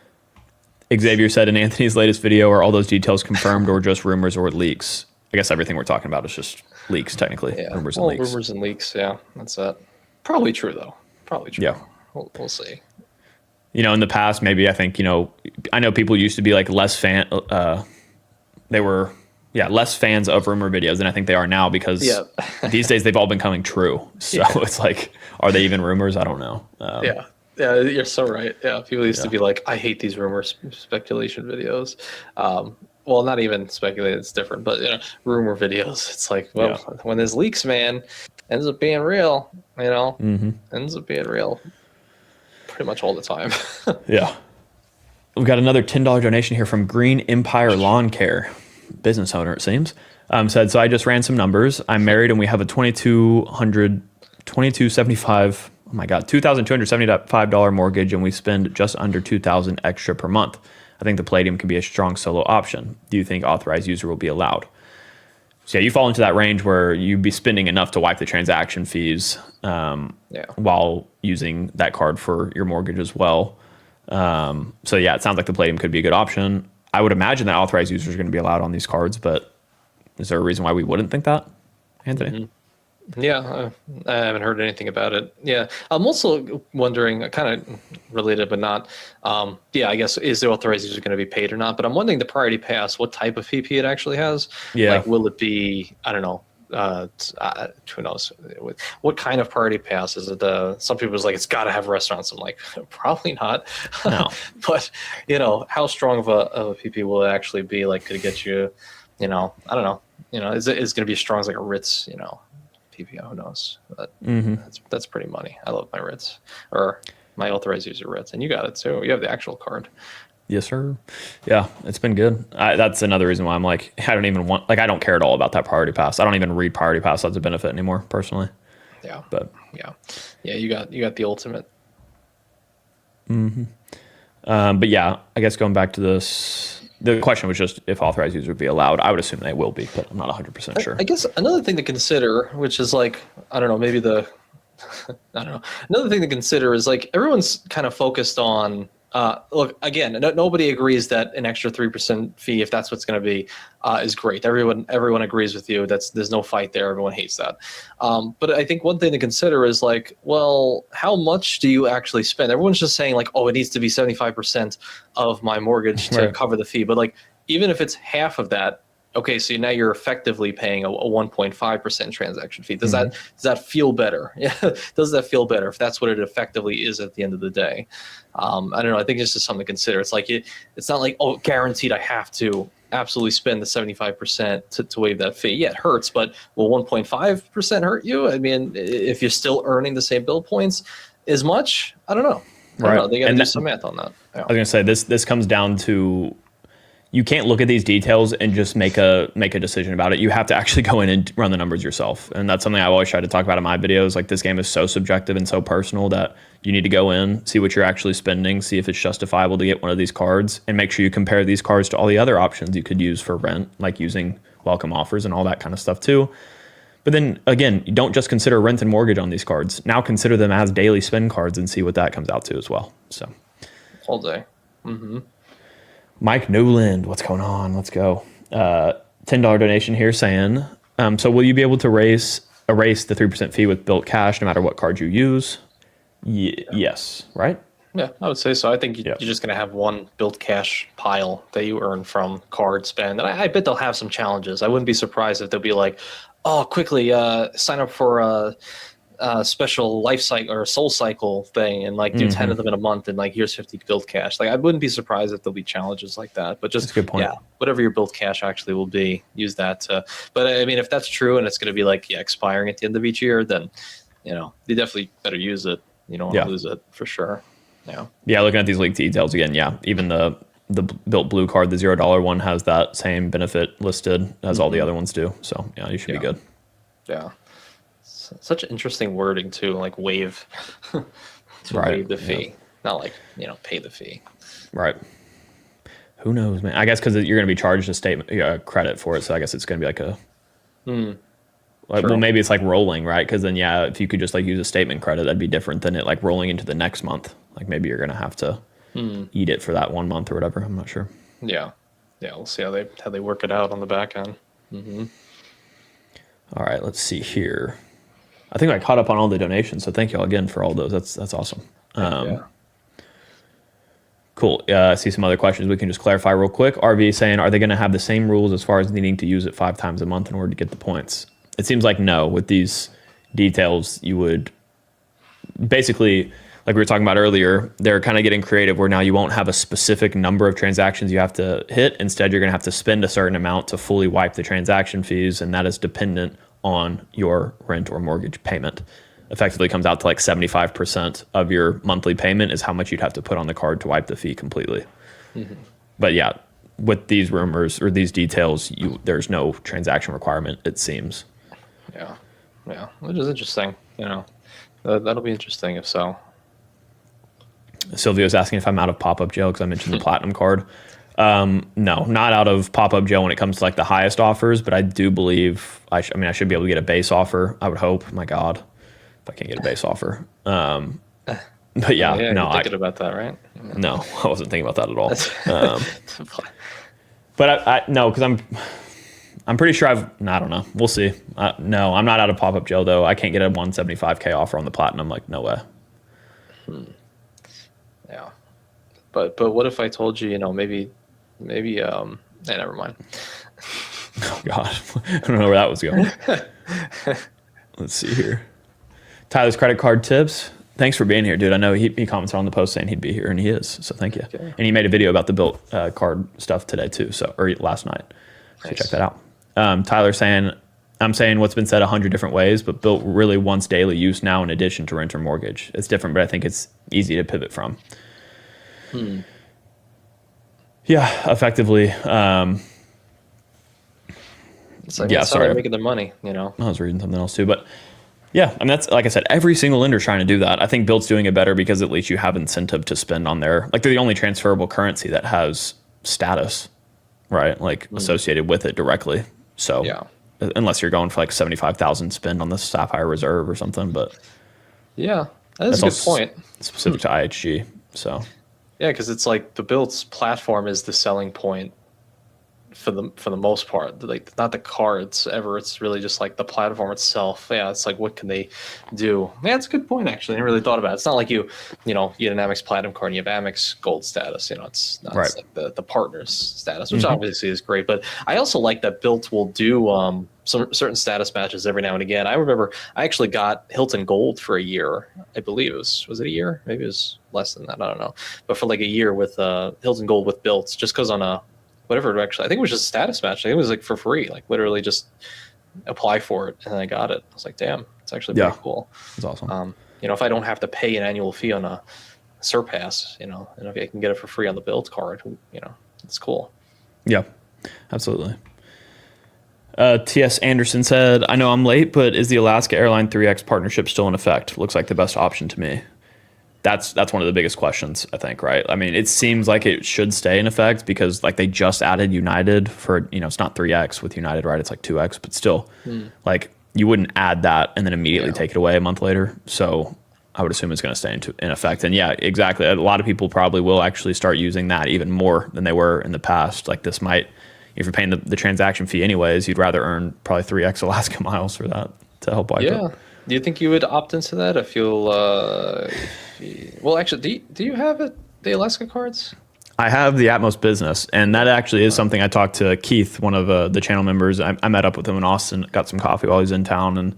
Speaker 2: Xavier said in Anthony's latest video, are all those details confirmed or just rumors or leaks? I guess everything we're talking about is just leaks, technically.
Speaker 1: Yeah.
Speaker 2: Rumors and
Speaker 1: Well,
Speaker 2: leaks.
Speaker 1: rumors and leaks. Yeah, that's it. Probably true though. Probably true.
Speaker 2: Yeah.
Speaker 1: We'll see.
Speaker 2: In the past, maybe I think, I know people used to be like they were, less fans of rumor videos than I think they are now, because these days they've all been coming true. So it's like, are they even rumors? I don't know.
Speaker 1: Yeah, you're so right. Yeah, people used to be like, I hate these rumors, speculation videos. Well, not even speculating, it's different, but rumor videos. It's like, well, when there's leaks, man, ends up being real. Ends up being real pretty much all the time.
Speaker 2: Yeah. We've got another $10 donation here from Green Empire Lawn Care, business owner, it seems. Said, so I just ran some numbers. I'm married and we have a $2,275 mortgage, and we spend just under $2,000 extra per month. I think the Palladium can be a strong solo option. Do you think authorized user will be allowed? So you fall into that range where you'd be spending enough to wipe the transaction fees while using that card for your mortgage as well. So it sounds like the Palladium could be a good option. I would imagine that authorized users are going to be allowed on these cards, but is there a reason why we wouldn't think that, Anthony?
Speaker 1: Mm-hmm. Yeah, I haven't heard anything about it. Yeah, I'm also wondering, kind of related, but not. I guess, is the authorized user going to be paid or not? But I'm wondering the priority pass, what type of PP it actually has.
Speaker 2: Yeah.
Speaker 1: Like, will it be? I don't know. Who knows? What kind of priority pass is it? Some people was like, it's got to have restaurants. I'm like, probably not.
Speaker 2: No.
Speaker 1: But how strong of a PP will it actually be? Like, could it get you? I don't know. Is it going to be as strong as like a Ritz? PPO, who knows? But that's pretty money. I love my Ritz, or my authorized user Ritz, and you got it too. You have the actual card.
Speaker 2: Yes, sir. Yeah, it's been good. That's another reason why I'm like, I don't even want, I don't care at all about that priority pass. I don't even read priority pass as a benefit anymore, personally.
Speaker 1: Yeah.
Speaker 2: But
Speaker 1: you got the ultimate.
Speaker 2: But I guess going back to this, the question was just if authorized users would be allowed. I would assume they will be, but I'm not 100% sure.
Speaker 1: I guess another thing to consider, which is like, I don't know, maybe I don't know. Another thing to consider is like everyone's kind of focused on, look, again, nobody agrees that an extra 3% fee, if that's what's going to be, is great. Everyone agrees with you. There's no fight there. Everyone hates that. But I think one thing to consider is like, well, how much do you actually spend? Everyone's just saying like, oh, it needs to be 75% of my mortgage to cover the fee. But like, even if it's half of that, okay, so now you're effectively paying a 1.5% transaction fee. Does that feel better? Yeah, does that feel better if that's what it effectively is at the end of the day? I don't know. I think it's just something to consider. It's like it's not like, oh, guaranteed I have to absolutely spend the 75% to waive that fee. Yeah, it hurts, but will 1.5% hurt you? I mean, if you're still earning the same bill points as much, I don't know. I don't know. They got to do some math on that. Yeah.
Speaker 2: I was gonna say this comes down to, you can't look at these details and just make a decision about it. You have to actually go in and run the numbers yourself. And that's something I've always tried to talk about in my videos. Like, this game is so subjective and so personal that you need to go in, see what you're actually spending, see if it's justifiable to get one of these cards, and make sure you compare these cards to all the other options you could use for rent, like using welcome offers and all that kind of stuff too. But then again, you don't just consider rent and mortgage on these cards. Now consider them as daily spend cards and see what that comes out to as well. So
Speaker 1: all day. Mm-hmm.
Speaker 2: Mike Newland, what's going on? Let's go. $10 donation here saying, so will you be able to erase the 3% fee with Bilt Cash no matter what card you use? Yes, right?
Speaker 1: Yeah, I would say so. I think you're just going to have one Bilt Cash pile that you earn from card spend. And I bet they'll have some challenges. I wouldn't be surprised if they'll be like, oh, quickly sign up for a special life cycle or soul cycle thing and like do 10 of them in a month and like here's 50 Bilt Cash. Like, I wouldn't be surprised if there'll be challenges like that, but just,
Speaker 2: that's a good point.
Speaker 1: Yeah, whatever your Bilt Cash actually will be, use that to, but I mean, if that's true and it's going to be like expiring at the end of each year, then you definitely better use it. You don't want to lose it for sure. Yeah,
Speaker 2: looking at these leaked details again, even the Bilt Blue card, the $0 one, has that same benefit listed as all the other ones do. So you should be good.
Speaker 1: Yeah. Such interesting wording too, like waive waive the fee, not like pay the fee.
Speaker 2: Right. Who knows, man? I guess because you're going to be charged a statement credit for it, so I guess it's going to be like a. Well, maybe it's like rolling, right? Because then, if you could just like use a statement credit, that'd be different than it like rolling into the next month. Like maybe you're going to have to eat it for that 1 month or whatever. I'm not sure.
Speaker 1: Yeah. We'll see how they work it out on the back end. Mm-hmm.
Speaker 2: All right, let's see here. I think I caught up on all the donations, so thank you all again for all those. That's awesome.
Speaker 1: Yeah.
Speaker 2: Cool. I see some other questions we can just clarify real quick. RV saying, are they going to have the same rules as far as needing to use it 5 times a month in order to get the points? It seems like no. With these details, you would basically, like we were talking about earlier, they're kind of getting creative where now you won't have a specific number of transactions you have to hit. Instead, you're going to have to spend a certain amount to fully wipe the transaction fees, and that is dependent on your rent or mortgage payment. Effectively comes out to like 75% of your monthly payment is how much you'd have to put on the card to wipe the fee completely. Mm-hmm. But yeah, with these rumors or these details, there's no transaction requirement, it seems.
Speaker 1: Yeah. Yeah. Which is interesting. That'll be interesting if so.
Speaker 2: Silvio's asking if I'm out of pop-up jail because I mentioned the platinum card. No, not out of pop-up jail when it comes to like the highest offers, but I do believe I should be able to get a base offer. I would hope. My God, if I can't get a base offer. But yeah,
Speaker 1: yeah,
Speaker 2: no,
Speaker 1: you're thinking about that, right?
Speaker 2: No, I wasn't thinking about that at all. But I no, because I'm pretty sure I don't know. We'll see. No, I'm not out of pop-up jail though. I can't get a 175K offer on the platinum. Like no way.
Speaker 1: Yeah. But what if I told you, maybe never mind.
Speaker 2: Oh God, I don't know where that was going. Let's see here. Tyler's credit card tips. Thanks for being here, dude. I know he commented on the post saying he'd be here, and he is. So thank you. Okay. And he made a video about the Bilt card stuff today too. Or last night. So nice. Check that out. Tyler saying, I'm saying what's been said 100 different ways, but Bilt really wants daily use now in addition to rent or mortgage. It's different, but I think it's easy to pivot from. Yeah, effectively.
Speaker 1: It's like, that's how they're making their money, I
Speaker 2: was reading something else too, but yeah, that's, like I said, every single lender's trying to do that. I think Bilt's doing it better because at least you have incentive to spend on their, like they're the only transferable currency that has status, right? Like associated with it directly. So yeah, unless you're going for like 75,000 spend on the Sapphire Reserve or something, but
Speaker 1: yeah, that's a good point.
Speaker 2: Specific to IHG, so.
Speaker 1: Yeah, because it's like the Bilt's platform is the selling point for the most part. Like not the cards ever. It's really just like the platform itself. Yeah, it's like what can they do? Yeah, that's a good point actually. I never really thought about it. It's not like you get an Amex Platinum card and you have Amex Gold status. It's not
Speaker 2: right.
Speaker 1: It's like the partners status, which obviously is great. But I also like that Bilt will do some certain status matches every now and again. I remember I actually got Hilton Gold for a year. I believe it was it a year? Maybe it was less than that. I don't know. But for like a year with Hilton Gold with Bilt, just because on a whatever, actually, I think it was just a status match. I think it was like for free, like literally just apply for it, and I got it. I was like, damn, it's actually pretty cool.
Speaker 2: It's awesome.
Speaker 1: If I don't have to pay an annual fee on a Surpass, and if I can get it for free on the Bilt card, it's cool.
Speaker 2: Yeah, absolutely. T.S. Anderson said, I know I'm late, but is the Alaska Airline 3X partnership still in effect? Looks like the best option to me. That's one of the biggest questions, I think, right? I mean, it seems like it should stay in effect because like they just added United for, it's not 3X with United, right? It's like 2X, but still like you wouldn't add that and then immediately take it away a month later. So I would assume it's going to stay in effect. And yeah, exactly. A lot of people probably will actually start using that even more than they were in the past. Like this might, if you're paying the transaction fee anyways, you'd rather earn probably 3X Alaska miles for that to help wipe it.
Speaker 1: Do you think you would opt into that if you'll well, actually, do you have the Alaska cards?
Speaker 2: I have the Atmos Business, and that actually is something I talked to Keith, one of the channel members. I met up with him in Austin, got some coffee while he's in town, and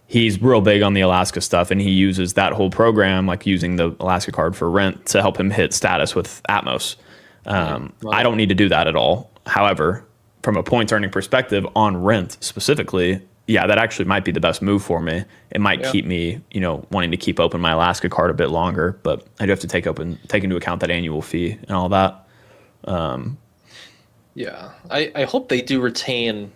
Speaker 2: he's real big on the Alaska stuff, and he uses that whole program, like using the Alaska card for rent, to help him hit status with Atmos. I don't need to do that at all. However, from a points earning perspective on rent specifically, yeah, that actually might be the best move for me. It might keep me, wanting to keep open my Alaska card a bit longer, but I do have to take into account that annual fee and all that.
Speaker 1: Yeah, I hope they do retain,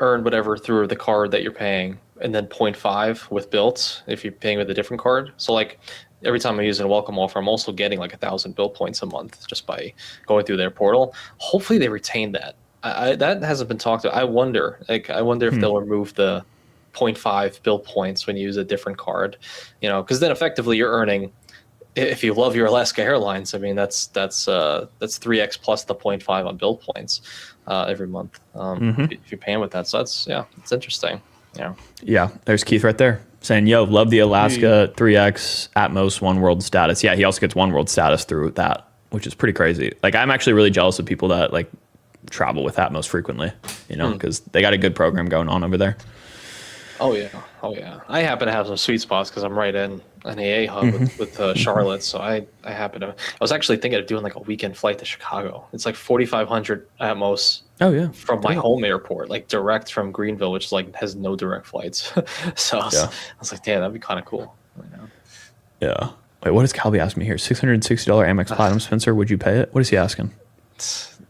Speaker 1: earn whatever through the card that you're paying, and then 0.5 with Bilt if you're paying with a different card. So like every time I'm using a welcome offer, I'm also getting like 1,000 Bilt points a month just by going through their portal. Hopefully they retain that. That hasn't been talked about. I wonder if they'll remove the 0.5 Bilt points when you use a different card, because then effectively you're earning if you love your Alaska Airlines, I mean that's 3x plus the 0.5 on Bilt points every month. If you're paying with that, so it's interesting. Yeah.
Speaker 2: Yeah, there's Keith right there saying, "Yo, love the Alaska 3x Atmos One World status." Yeah, he also gets One World status through that, which is pretty crazy. Like, I'm actually really jealous of people that like travel with Atmos frequently, because they got a good program going on over there.
Speaker 1: Oh yeah. I happen to have some sweet spots because I'm right in an AA hub with Charlotte. So I was actually thinking of doing like a weekend flight to Chicago. It's like 4,500 at most.
Speaker 2: Oh yeah,
Speaker 1: from my home airport, like direct from Greenville, which like has no direct flights. So I was like, damn, that'd be kind of cool.
Speaker 2: Yeah. Wait, what does Calby ask me here? $660 Amex Platinum, Spencer. Would you pay it? What is he asking?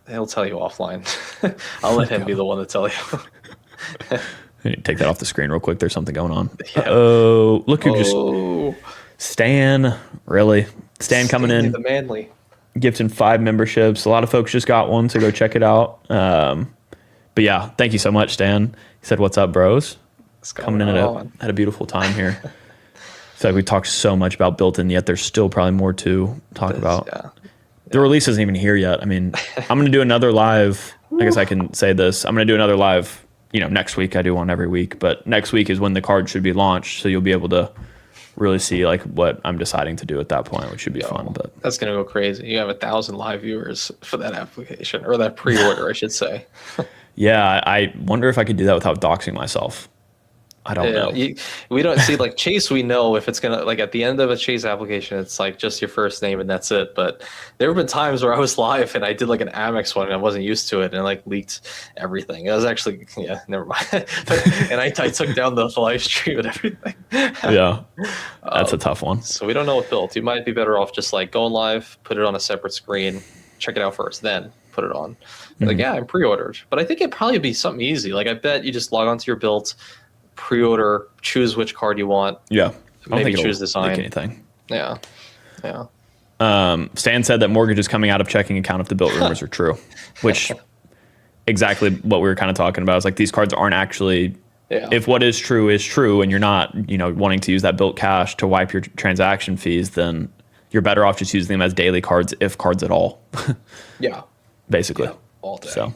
Speaker 1: He'll tell you offline. I'll let him be the one to tell you.
Speaker 2: Take that off the screen real quick. There's something going on. Yeah. Oh, look who just Stan. Really, Stan coming in.
Speaker 1: The manly.
Speaker 2: Gifting 5 memberships. A lot of folks just got one, so go check it out. But yeah, thank you so much, Stan. He said, "What's up, bros?" Coming in at a beautiful time here. I feel like we talked so much about Bilt, and yet there's still probably more to talk about. Yeah. The release isn't even here yet. I mean, I'm going to do another live. I guess I can say this. I'm going to do another live, next week. I do one every week, but next week is when the card should be launched. So you'll be able to really see like what I'm deciding to do at that point, which should be fun. But
Speaker 1: that's going to go crazy. You have 1,000 live viewers for that application, or that pre-order, I should say.
Speaker 2: Yeah. I wonder if I could do that without doxing myself. I don't know.
Speaker 1: We don't see like Chase. We know if it's gonna like at the end of a Chase application, it's like just your first name and that's it. But there have been times where I was live and I did like an Amex one and I wasn't used to it and it like leaked everything. It was actually never mind. And I took down the live stream and everything.
Speaker 2: Yeah, that's a tough one.
Speaker 1: So we don't know what Bilt. You might be better off just like going live, put it on a separate screen, check it out first, then put it on. Like I'm pre-ordered, but I think it'd probably be something easy. Like I bet you just log onto your Bilt. Pre-order, choose which card you want.
Speaker 2: Yeah,
Speaker 1: maybe choose design.
Speaker 2: Anything.
Speaker 1: Yeah.
Speaker 2: Stan said that mortgage is coming out of checking account if the Bilt rumors are true, which exactly what we were kind of talking about. Is like these cards aren't actually. Yeah. If what is true, and you're not, wanting to use that Bilt cash to wipe your transaction fees, then you're better off just using them as daily cards, if cards at all.
Speaker 1: Yeah.
Speaker 2: Basically.
Speaker 1: Yeah, all day.
Speaker 2: So.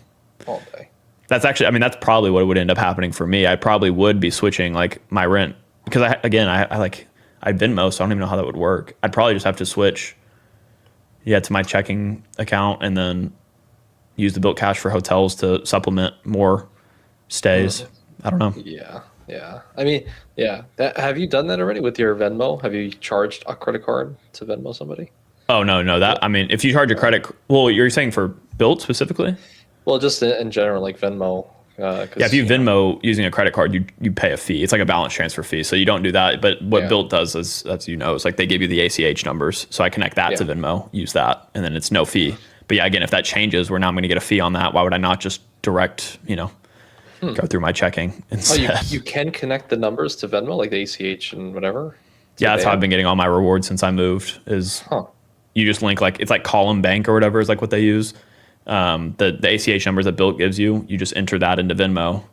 Speaker 1: All day.
Speaker 2: That's actually, that's probably what would end up happening for me. I probably would be switching like my rent because I Venmo, so I don't even know how that would work. I'd probably just have to switch, to my checking account and then use the Bilt cash for hotels to supplement more stays. I don't know.
Speaker 1: Yeah. I mean, have you done that already with your Venmo? Have you charged a credit card to Venmo somebody?
Speaker 2: Oh no. If you charge a credit, well, you're saying for Bilt specifically?
Speaker 1: Well, just in general, like Venmo.
Speaker 2: If you Venmo using a credit card, you pay a fee. It's like a balance transfer fee. So you don't do that. But what Bilt does is like they give you the ACH numbers. So I connect that to Venmo, use that, and then it's no fee. But again, if that changes, where now I'm going to get a fee on that, why would I not just direct, go through my checking instead?
Speaker 1: Oh, you can connect the numbers to Venmo, like the ACH and whatever?
Speaker 2: Yeah, that's how I've been getting all my rewards since I moved is you just link it's like Column Bank or whatever is like what they use. The ACH numbers that Bilt gives you just enter that into Venmo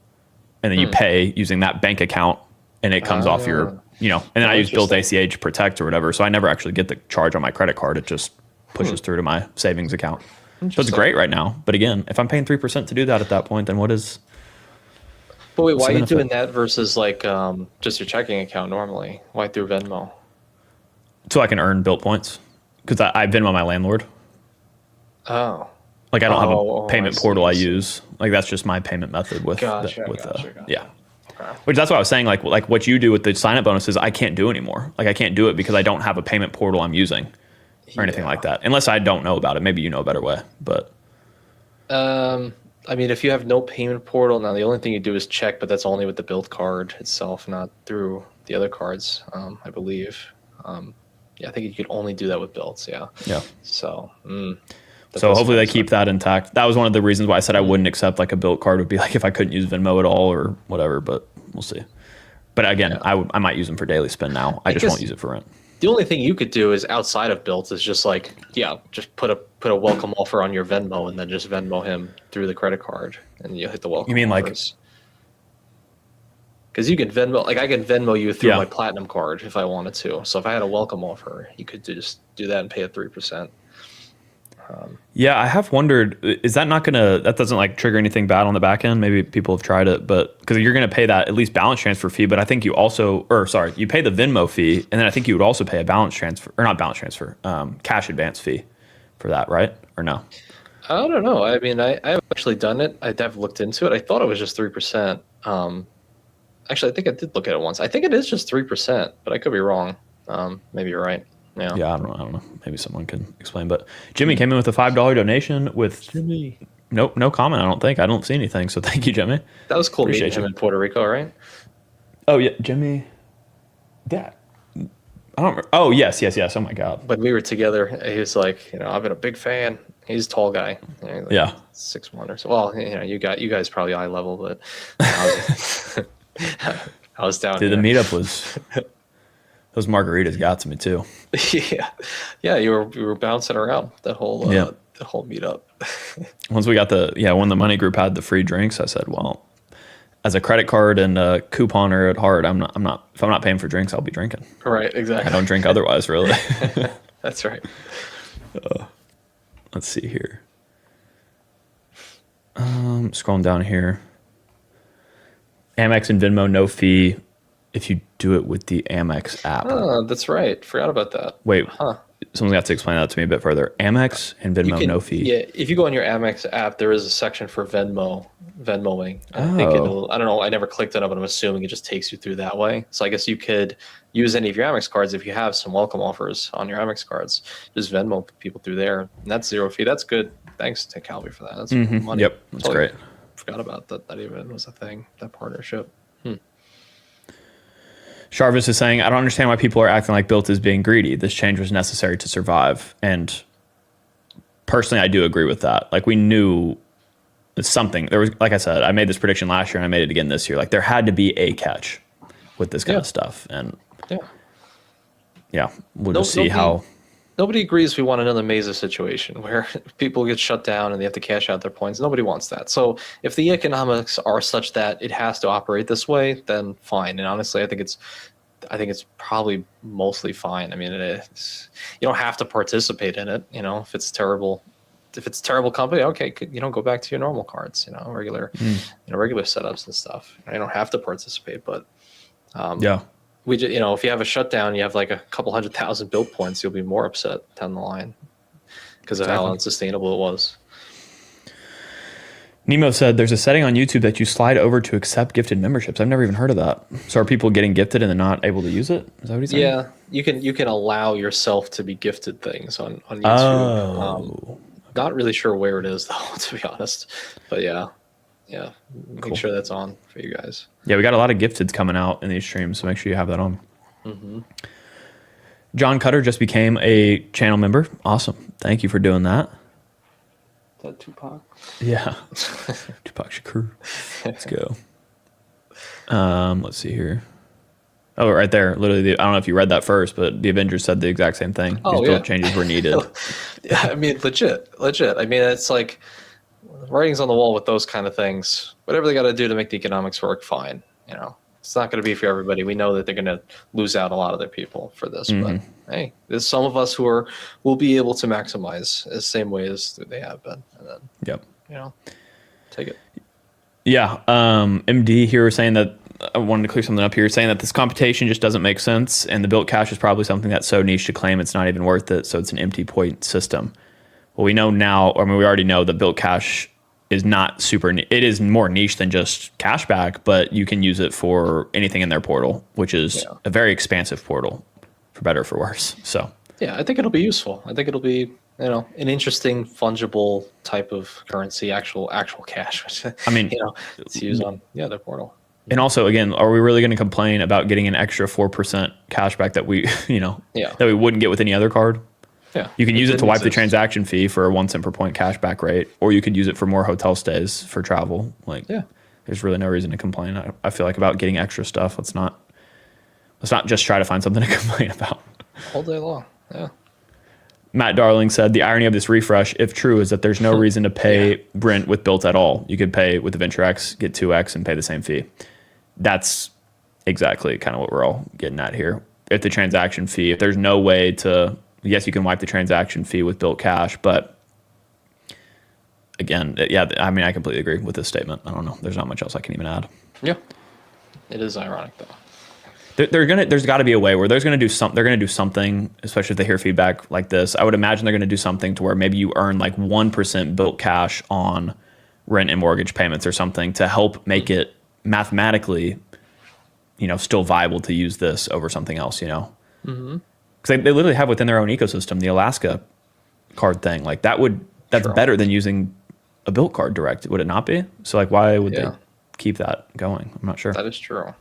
Speaker 2: and then you pay using that bank account and it comes off your, and then I use Bilt ACH Protect or whatever. So I never actually get the charge on my credit card. It just pushes through to my savings account. So it's great right now. But again, if I'm paying 3% to do that at that point, then what is...
Speaker 1: But wait, why are you doing that versus like just your checking account normally? Why through Venmo?
Speaker 2: So I can earn Bilt points because I Venmo my landlord.
Speaker 1: Oh.
Speaker 2: Like I don't have a payment portal I use. Like that's just my payment method with
Speaker 1: Gotcha.
Speaker 2: Yeah. Okay. Which that's what I was saying. Like what you do with the sign up bonuses, I can't do anymore. Like I can't do it because I don't have a payment portal I'm using or anything like that. Unless I don't know about it. Maybe you know a better way. But
Speaker 1: I mean, if you have no payment portal now, the only thing you do is check, but that's only with the Bilt card itself, not through the other cards. I believe. I think you could only do that with Bilts. Yeah.
Speaker 2: Yeah.
Speaker 1: So.
Speaker 2: So hopefully they keep that intact. That was one of the reasons why I said I wouldn't accept like a Bilt card would be like if I couldn't use Venmo at all or whatever, but we'll see. But again, I might use them for daily spend now. I just won't use it for rent.
Speaker 1: The only thing you could do is outside of Bilt is just like, just put a welcome offer on your Venmo and then just Venmo him through the credit card and you hit the welcome.
Speaker 2: You mean
Speaker 1: offers. Because you can Venmo, like I can Venmo you through
Speaker 2: Yeah.
Speaker 1: my platinum card if I wanted to. So if I had a welcome offer, you could just do that and pay it 3%.
Speaker 2: Yeah, I have wondered, is that not gonna, that doesn't like trigger anything bad on the back end? Maybe people have tried it, but because you're gonna pay that at least balance transfer fee, but I think you also, or sorry, you pay the Venmo fee, and then I think you would also pay a balance transfer, or not balance transfer, cash advance fee for that, right? Or no?
Speaker 1: I don't know. I mean, I haven't actually done it. I've looked into it. I thought it was just 3%. Actually, I think I did look at it once. I think it is just 3%, but I could be wrong. Maybe you're right. Yeah.
Speaker 2: Yeah, I don't know. Maybe someone can explain. But Jimmy came in with a $5 donation with no comment. I don't see anything. So thank you, Jimmy.
Speaker 1: That was cool
Speaker 2: Appreciate
Speaker 1: meeting him
Speaker 2: you.
Speaker 1: in Puerto Rico, right?
Speaker 2: Oh yeah, Jimmy. Yeah. I don't. Oh yes. Oh my God.
Speaker 1: When we were together, he was like, I've been a big fan. He's a tall guy. Like
Speaker 2: Yeah.
Speaker 1: 6'1" or so. Well, you guys probably eye level, but I was down
Speaker 2: Dude,
Speaker 1: here.
Speaker 2: the meetup was. Those margaritas got to me too.
Speaker 1: Yeah. You were bouncing around that whole the whole meetup.
Speaker 2: Once we got when the money group had the free drinks, I said, well, as a credit card and a couponer at heart, I'm not. If I'm not paying for drinks, I'll be drinking.
Speaker 1: Right. Exactly.
Speaker 2: I don't drink otherwise, really.
Speaker 1: That's right.
Speaker 2: Let's see here. Scrolling down here. Amex and Venmo, no fee if you do it with the Amex app.
Speaker 1: Oh, that's right. Forgot about that.
Speaker 2: Wait, someone's got to explain that to me a bit further. Amex and Venmo, no fee.
Speaker 1: Yeah, if you go on your Amex app, there is a section for Venmoing. I think I don't know. I never clicked it up, but I'm assuming it just takes you through that way. So I guess you could use any of your Amex cards if you have some welcome offers on your Amex cards. Just Venmo people through there, and that's 0 fee. That's good. Thanks to Calvi for that. That's money.
Speaker 2: Yep, that's great.
Speaker 1: Forgot about that. That even was a thing. That partnership.
Speaker 2: Jarvis is saying, I don't understand why people are acting like Bilt is being greedy. This change was necessary to survive. And personally, I do agree with that. Like, we knew something. There was, like I said, I made this prediction last year and I made it again this year. Like, there had to be a catch with this kind of stuff. And we'll just see how.
Speaker 1: Nobody agrees we want another Mesa situation where people get shut down and they have to cash out their points. Nobody wants that. So if the economics are such that it has to operate this way, then fine. And honestly, I think it's probably mostly fine. I mean, you don't have to participate in it. If it's terrible company, okay, go back to your normal cards. Regular setups and stuff. You don't have to participate, but we just, if you have a shutdown, you have like a couple 100,000 Bilt points, you'll be more upset down the line because of how unsustainable it was.
Speaker 2: Nemo said there's a setting on YouTube that you slide over to accept gifted memberships. I've never even heard of that. So are people getting gifted and they're not able to use it? Is that what he's saying?
Speaker 1: Yeah, you can allow yourself to be gifted things on YouTube. Not really sure where it is though, to be honest. But yeah. Make sure that's on for you guys. Yeah,
Speaker 2: we got a lot of gifteds coming out in these streams, so make sure you have that on. John Cutter just became a channel member. Awesome. Thank you for doing that.
Speaker 1: Is that Tupac?
Speaker 2: Yeah. Tupac Shakur. Let's go. Let's see here. Oh, right there. Literally, I don't know if you read that first, but the Avengers said the exact same thing. These Bilt changes were needed.
Speaker 1: Yeah, I mean, legit. I mean, it's like writing's on the wall with those kind of things. Whatever they got to do to make the economics work, fine. It's not going to be for everybody. We know that they're going to lose out a lot of their people for this, but hey, there's some of us who will be able to maximize the same way as they have been, and then take it. Yeah,
Speaker 2: MD here was saying that I wanted to clear something up here, saying that this computation just doesn't make sense, and the Bilt Cash is probably something that's so niche to claim it's not even worth it. So it's an empty point system. Well, we know now, we already know that Bilt Cash is not super, it is more niche than just cashback, but you can use it for anything in their portal, which is a very expansive portal, for better or for worse. So
Speaker 1: yeah, I think it'll be useful. I think it'll be, an interesting fungible type of currency, actual cash, which it's used on their portal.
Speaker 2: And also, again, are we really going to complain about getting an extra 4% cashback that we, that we wouldn't get with any other card?
Speaker 1: Yeah,
Speaker 2: you can use it to wipe the transaction fee for a 1 cent per point cashback rate, or you could use it for more hotel stays for travel. There's really no reason to complain. I feel like about getting extra stuff. Let's not just try to find something to complain about.
Speaker 1: All day long. Yeah.
Speaker 2: Matt Darling said the irony of this refresh, if true, is that there's no reason to pay Brent with Bilt at all. You could pay with the Venture X, get 2x, and pay the same fee. That's exactly kind of what we're all getting at here. If the transaction fee, if there's no way to, yes, you can wipe the transaction fee with Bilt Cash, but again, yeah, I mean, I completely agree with this statement. I don't know. There's not much else I can even add.
Speaker 1: Yeah, it is ironic though.
Speaker 2: There's got to be a way where they're going to do something, especially if they hear feedback like this. I would imagine they're going to do something to where maybe you earn like 1% Bilt Cash on rent and mortgage payments or something to help make it mathematically, still viable to use this over something else, because they literally have within their own ecosystem the Alaska card thing. Like that's
Speaker 1: True.
Speaker 2: better than using a Bilt card direct, would it not be? So like, why would they
Speaker 1: Yeah.
Speaker 2: keep that going? I'm not sure.
Speaker 1: That is true.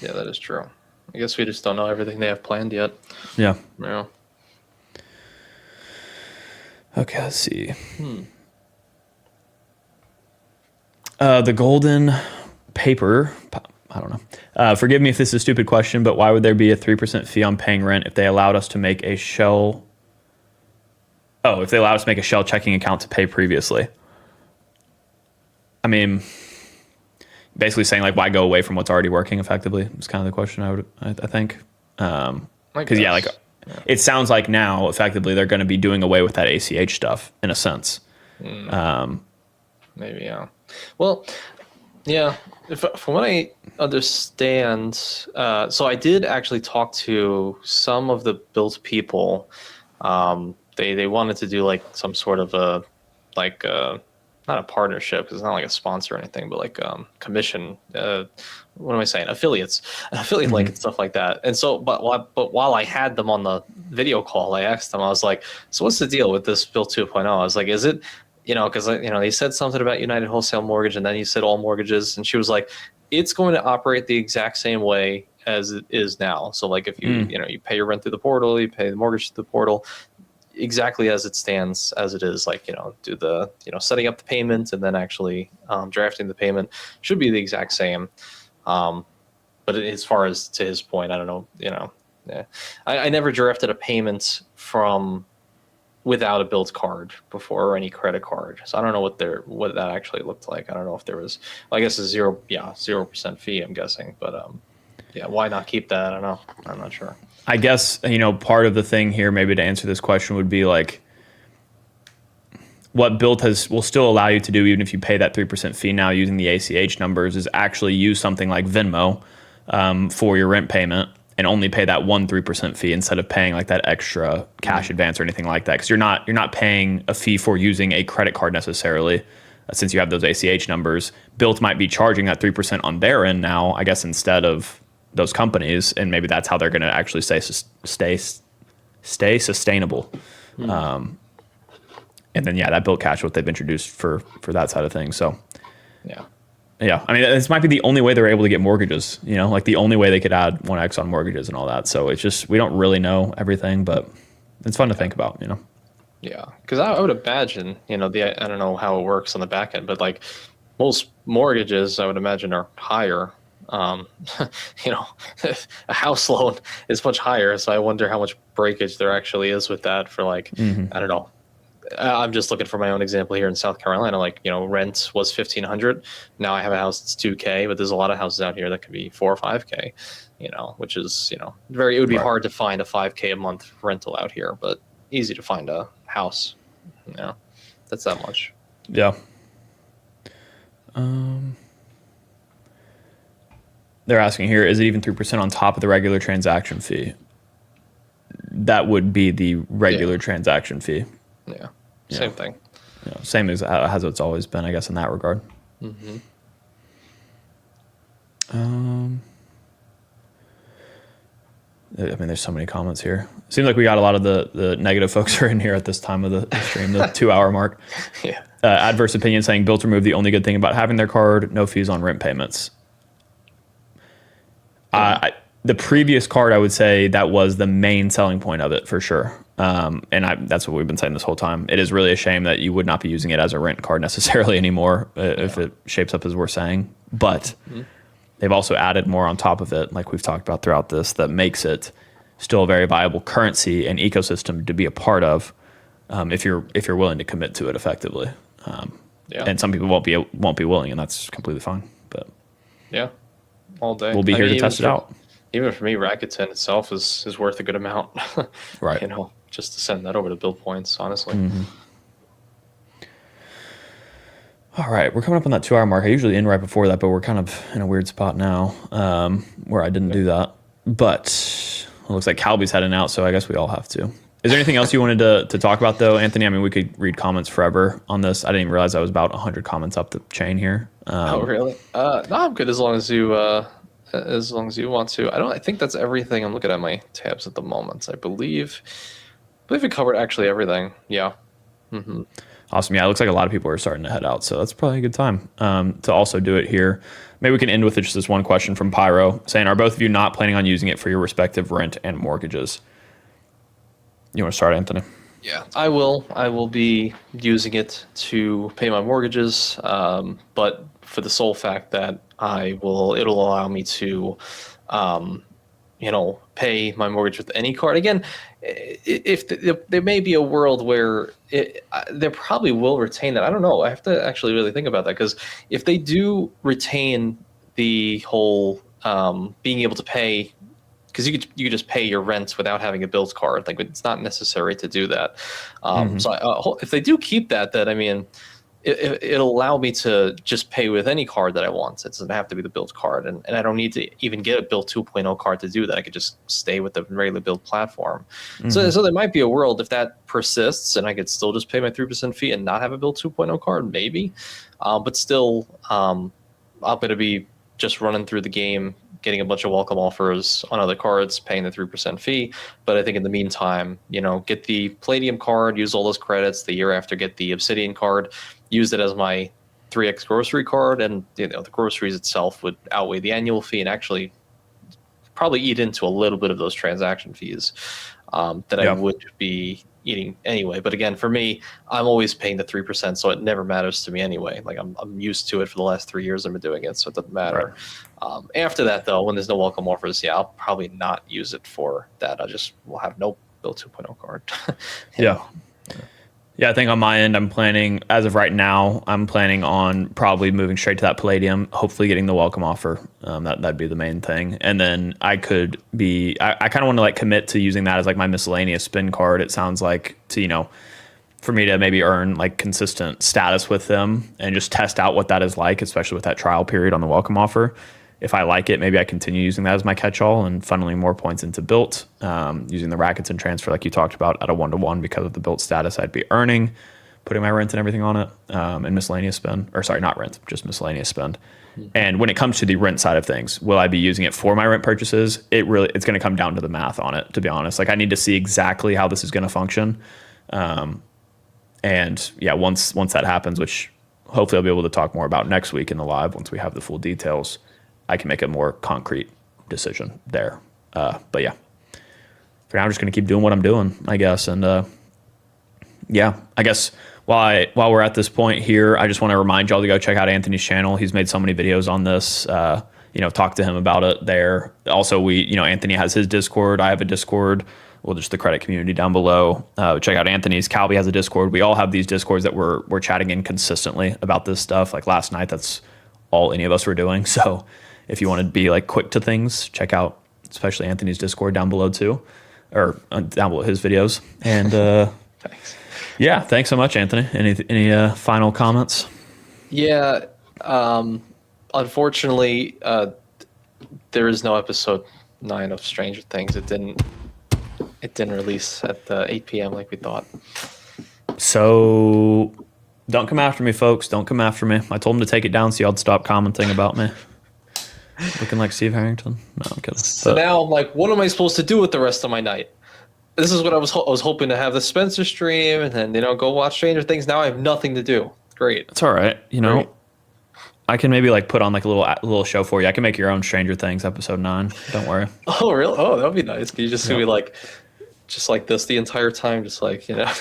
Speaker 1: Yeah, that is true. I guess we just don't know everything they have planned yet.
Speaker 2: Yeah.
Speaker 1: Yeah.
Speaker 2: Okay, let's see. The golden paper. I don't know. Forgive me if this is a stupid question, but why would there be a 3% fee on paying rent if they allowed us to make a shell? Oh, if they allowed us to make a shell checking account to pay previously. I mean, basically saying like, why go away from what's already working effectively is kind of the question I think. Because it sounds like now effectively they're going to be doing away with that ACH stuff in a sense.
Speaker 1: Maybe, yeah. Well, yeah, from what I understand, so I did actually talk to some of the Bilt people. They wanted to do like some sort of not a partnership, because it's not like a sponsor or anything, but like commission. What am I saying? Affiliate link and stuff like that. And so, but while I had them on the video call, I asked them. I was like, "So what's the deal with this Bilt 2.0?" I was like, "Is it?" Because they said something about United Wholesale Mortgage, and then you said all mortgages, and she was like, "It's going to operate the exact same way as it is now. So like if you you pay your rent through the portal, you pay the mortgage through the portal, exactly as it stands, as it is. Like do the setting up the payment and then actually drafting the payment should be the exact same." But as far as to his point, I don't know. Yeah, I never drafted a payment from without a Bilt card before, or any credit card, so I don't know what that actually looked like. I don't know if there was, well, I guess a 0% fee, I'm guessing, but yeah, why not keep that? I don't know. I'm not sure.
Speaker 2: I guess part of the thing here, maybe to answer this question, would be like what Bilt will still allow you to do, even if you pay that 3% fee now using the ACH numbers, is actually use something like Venmo for your rent payment, and only pay that 3% fee instead of paying like that extra cash advance or anything like that. Because you're not paying a fee for using a credit card necessarily, since you have those ACH numbers. Bilt might be charging that 3% on their end now, I guess, instead of those companies, and maybe that's how they're going to actually stay sustainable. And then that Bilt Cash, what they've introduced for that side of things. So yeah, I mean, this might be the only way they're able to get mortgages, like the only way they could add 1x on mortgages and all that. So it's just, we don't really know everything, but it's fun to think about,
Speaker 1: Yeah, because I would imagine, I don't know how it works on the back end, but like most mortgages, I would imagine, are higher. A house loan is much higher, so I wonder how much breakage there actually is with that for like, I don't know. I'm just looking for my own example here in South Carolina. Like, rent was $1,500. Now I have a house that's $2K, but there's a lot of houses out here that could be $4 or $5K. Which is it would be hard to find a $5K a month rental out here, but easy to find a house. That's that much.
Speaker 2: Yeah. They're asking here, is it even 3% on top of the regular transaction fee? That would be the regular transaction fee.
Speaker 1: Yeah. Same thing.
Speaker 2: Same as it's always been, I guess, in that regard. I mean, there's so many comments here. Seems like we got a lot of the negative folks are in here at this time of the stream, the 2-hour mark.
Speaker 1: Yeah.
Speaker 2: Adverse opinion saying Bilt removed the only good thing about having their card, no fees on rent payments. The previous card, I would say that was the main selling point of it for sure. That's what we've been saying this whole time. It is really a shame that you would not be using it as a rent card necessarily anymore if it shapes up as we're saying. But they've also added more on top of it, like we've talked about throughout this, that makes it still a very viable currency and ecosystem to be a part of, if you're willing to commit to it effectively. And some people won't be willing, and that's completely fine. But
Speaker 1: yeah. all day.
Speaker 2: We'll be here to test it out.
Speaker 1: Even for me, Rakuten itself is worth a good amount.
Speaker 2: Right.
Speaker 1: You know, just to send that over to Bilt points, honestly.
Speaker 2: All right, we're coming up on that 2-hour mark. I usually end right before that, but we're kind of in a weird spot now where I didn't do that. But it looks like Calby's heading out, so I guess we all have to. Is there anything else you wanted to talk about, though, Anthony? I mean, we could read comments forever on this. I didn't even realize I was about 100 comments up the chain here.
Speaker 1: Oh, really? No, I'm good as long as you want to. I think that's everything. I'm looking at my tabs at the moment. I believe we covered actually everything. Yeah. Mm-hmm.
Speaker 2: Awesome. Yeah, it looks like a lot of people are starting to head out, so that's probably a good time to also do it here. Maybe we can end with just this one question from Pyro saying, are both of you not planning on using it for your respective rent and mortgages? You want to start, Anthony?
Speaker 1: Yeah, I will. I will be using it to pay my mortgages, but for the sole fact that it'll allow me to, pay my mortgage with any card. Again, there may be a world where they probably will retain that. I don't know. I have to actually really think about that, because if they do retain the whole being able to pay, because you could just pay your rent without having a Bilt card. Like, it's not necessary to do that. So if they do keep that, then I mean, it'll allow me to just pay with any card that I want. It doesn't have to be the Bilt card, and I don't need to even get a Bilt 2.0 card to do that. I could just stay with the regular Bilt platform. So there might be a world if that persists, and I could still just pay my 3% fee and not have a Bilt 2.0 card, maybe. But still, I'm going to be just running through the game, getting a bunch of welcome offers on other cards, paying the 3% fee. But I think in the meantime, get the Palladium card, use all those credits. The year after, get the Obsidian card, use it as my 3x grocery card, and the groceries itself would outweigh the annual fee and actually probably eat into a little bit of those transaction fees that I would be eating anyway. But again, for me, I'm always paying the 3%, so it never matters to me anyway. Like, I'm used to it for the last 3 years I've been doing it, so it doesn't matter. Right. After that, though, when there's no welcome offers, I'll probably not use it for that. I just will have no Bilt 2.0 card.
Speaker 2: Yeah, I think on my end, I'm planning, as of right now, I'm planning on probably moving straight to that Palladium, hopefully getting the welcome offer. That'd be the main thing. And then I kind of want to commit to using that as my miscellaneous spin card. It sounds like for me to maybe earn consistent status with them and just test out what that is like, especially with that trial period on the welcome offer. If I like it, maybe I continue using that as my catch-all and funneling more points into Bilt, using the Rakuten transfer like you talked about at a 1-to-1 because of the Bilt status I'd be earning, putting my rent and everything on it, and miscellaneous spend. Or sorry, not rent, just miscellaneous spend. And when it comes to the rent side of things, will I be using it for my rent purchases? It's going to come down to the math on it, to be honest. I need to see exactly how this is going to function. And yeah, once that happens, which hopefully I'll be able to talk more about next week in the live once we have the full details, I can make a more concrete decision there. But yeah, for now, I'm just going to keep doing what I'm doing, I guess. And I guess while we're at this point here, I just want to remind y'all to go check out Anthony's channel. He's made so many videos on this. Talk to him about it there. Also, Anthony has his Discord. I have a Discord. Well, just the credit community down below. Check out Anthony's. Calby has a Discord. We all have these Discords that we're chatting in consistently about this stuff. Like last night, that's all any of us were doing. So if you want to be quick to things, check out especially Anthony's Discord down below too, or down below his videos. And
Speaker 1: thanks.
Speaker 2: Yeah, thanks so much, Anthony. Any final comments?
Speaker 1: Yeah, unfortunately, there is no episode 9 of Stranger Things. It didn't release at 8 p.m. like we thought.
Speaker 2: So don't come after me, folks. Don't come after me. I told him to take it down so y'all'd stop commenting about me. Looking like Steve Harrington? No, I'm kidding.
Speaker 1: So now I'm like, what am I supposed to do with the rest of my night? This is what I was hoping to have the Spencer stream and then go watch Stranger Things. Now I have nothing to do. Great.
Speaker 2: It's all right. Great. I can maybe put on a little show for you. I can make your own Stranger Things episode 9. Don't worry.
Speaker 1: Oh really? Oh, that would be nice. Can you just be just like this the entire time, just
Speaker 2: Yeah.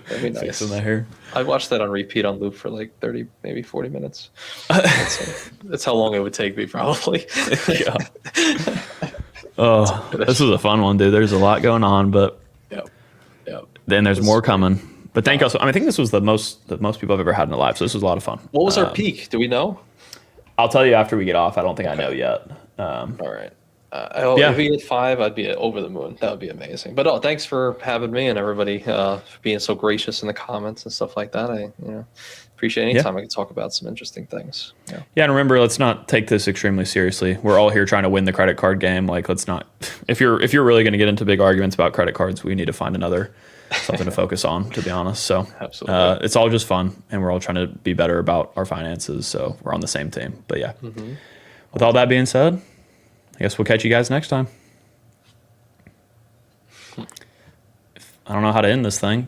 Speaker 1: That'd be nice.
Speaker 2: Fixing that hair.
Speaker 1: I watched that on repeat on loop for 30, maybe 40 minutes. That's how long it would take me, probably.
Speaker 2: Yeah. Oh, this was a fun one, dude. There's a lot going on, but then there's more coming. But thank you also. I think this was the most people I've ever had in a live, so this was a lot of fun.
Speaker 1: What was our peak? Do we know?
Speaker 2: I'll tell you after we get off. I don't think I know yet.
Speaker 1: All right.
Speaker 2: Yeah.
Speaker 1: If we get 5, I'd be over the moon. That would be amazing. But thanks for having me and everybody for being so gracious in the comments and stuff like that. I appreciate any time I can talk about some interesting things. Yeah.
Speaker 2: Yeah, and remember, let's not take this extremely seriously. We're all here trying to win the credit card game. Like, let's not. If you're really going to get into big arguments about credit cards, we need to find something to focus on. To be honest, so
Speaker 1: absolutely,
Speaker 2: it's all just fun, and we're all trying to be better about our finances. So we're on the same team. But yeah, with all that being said, I guess we'll catch you guys next time. I don't know how to end this thing.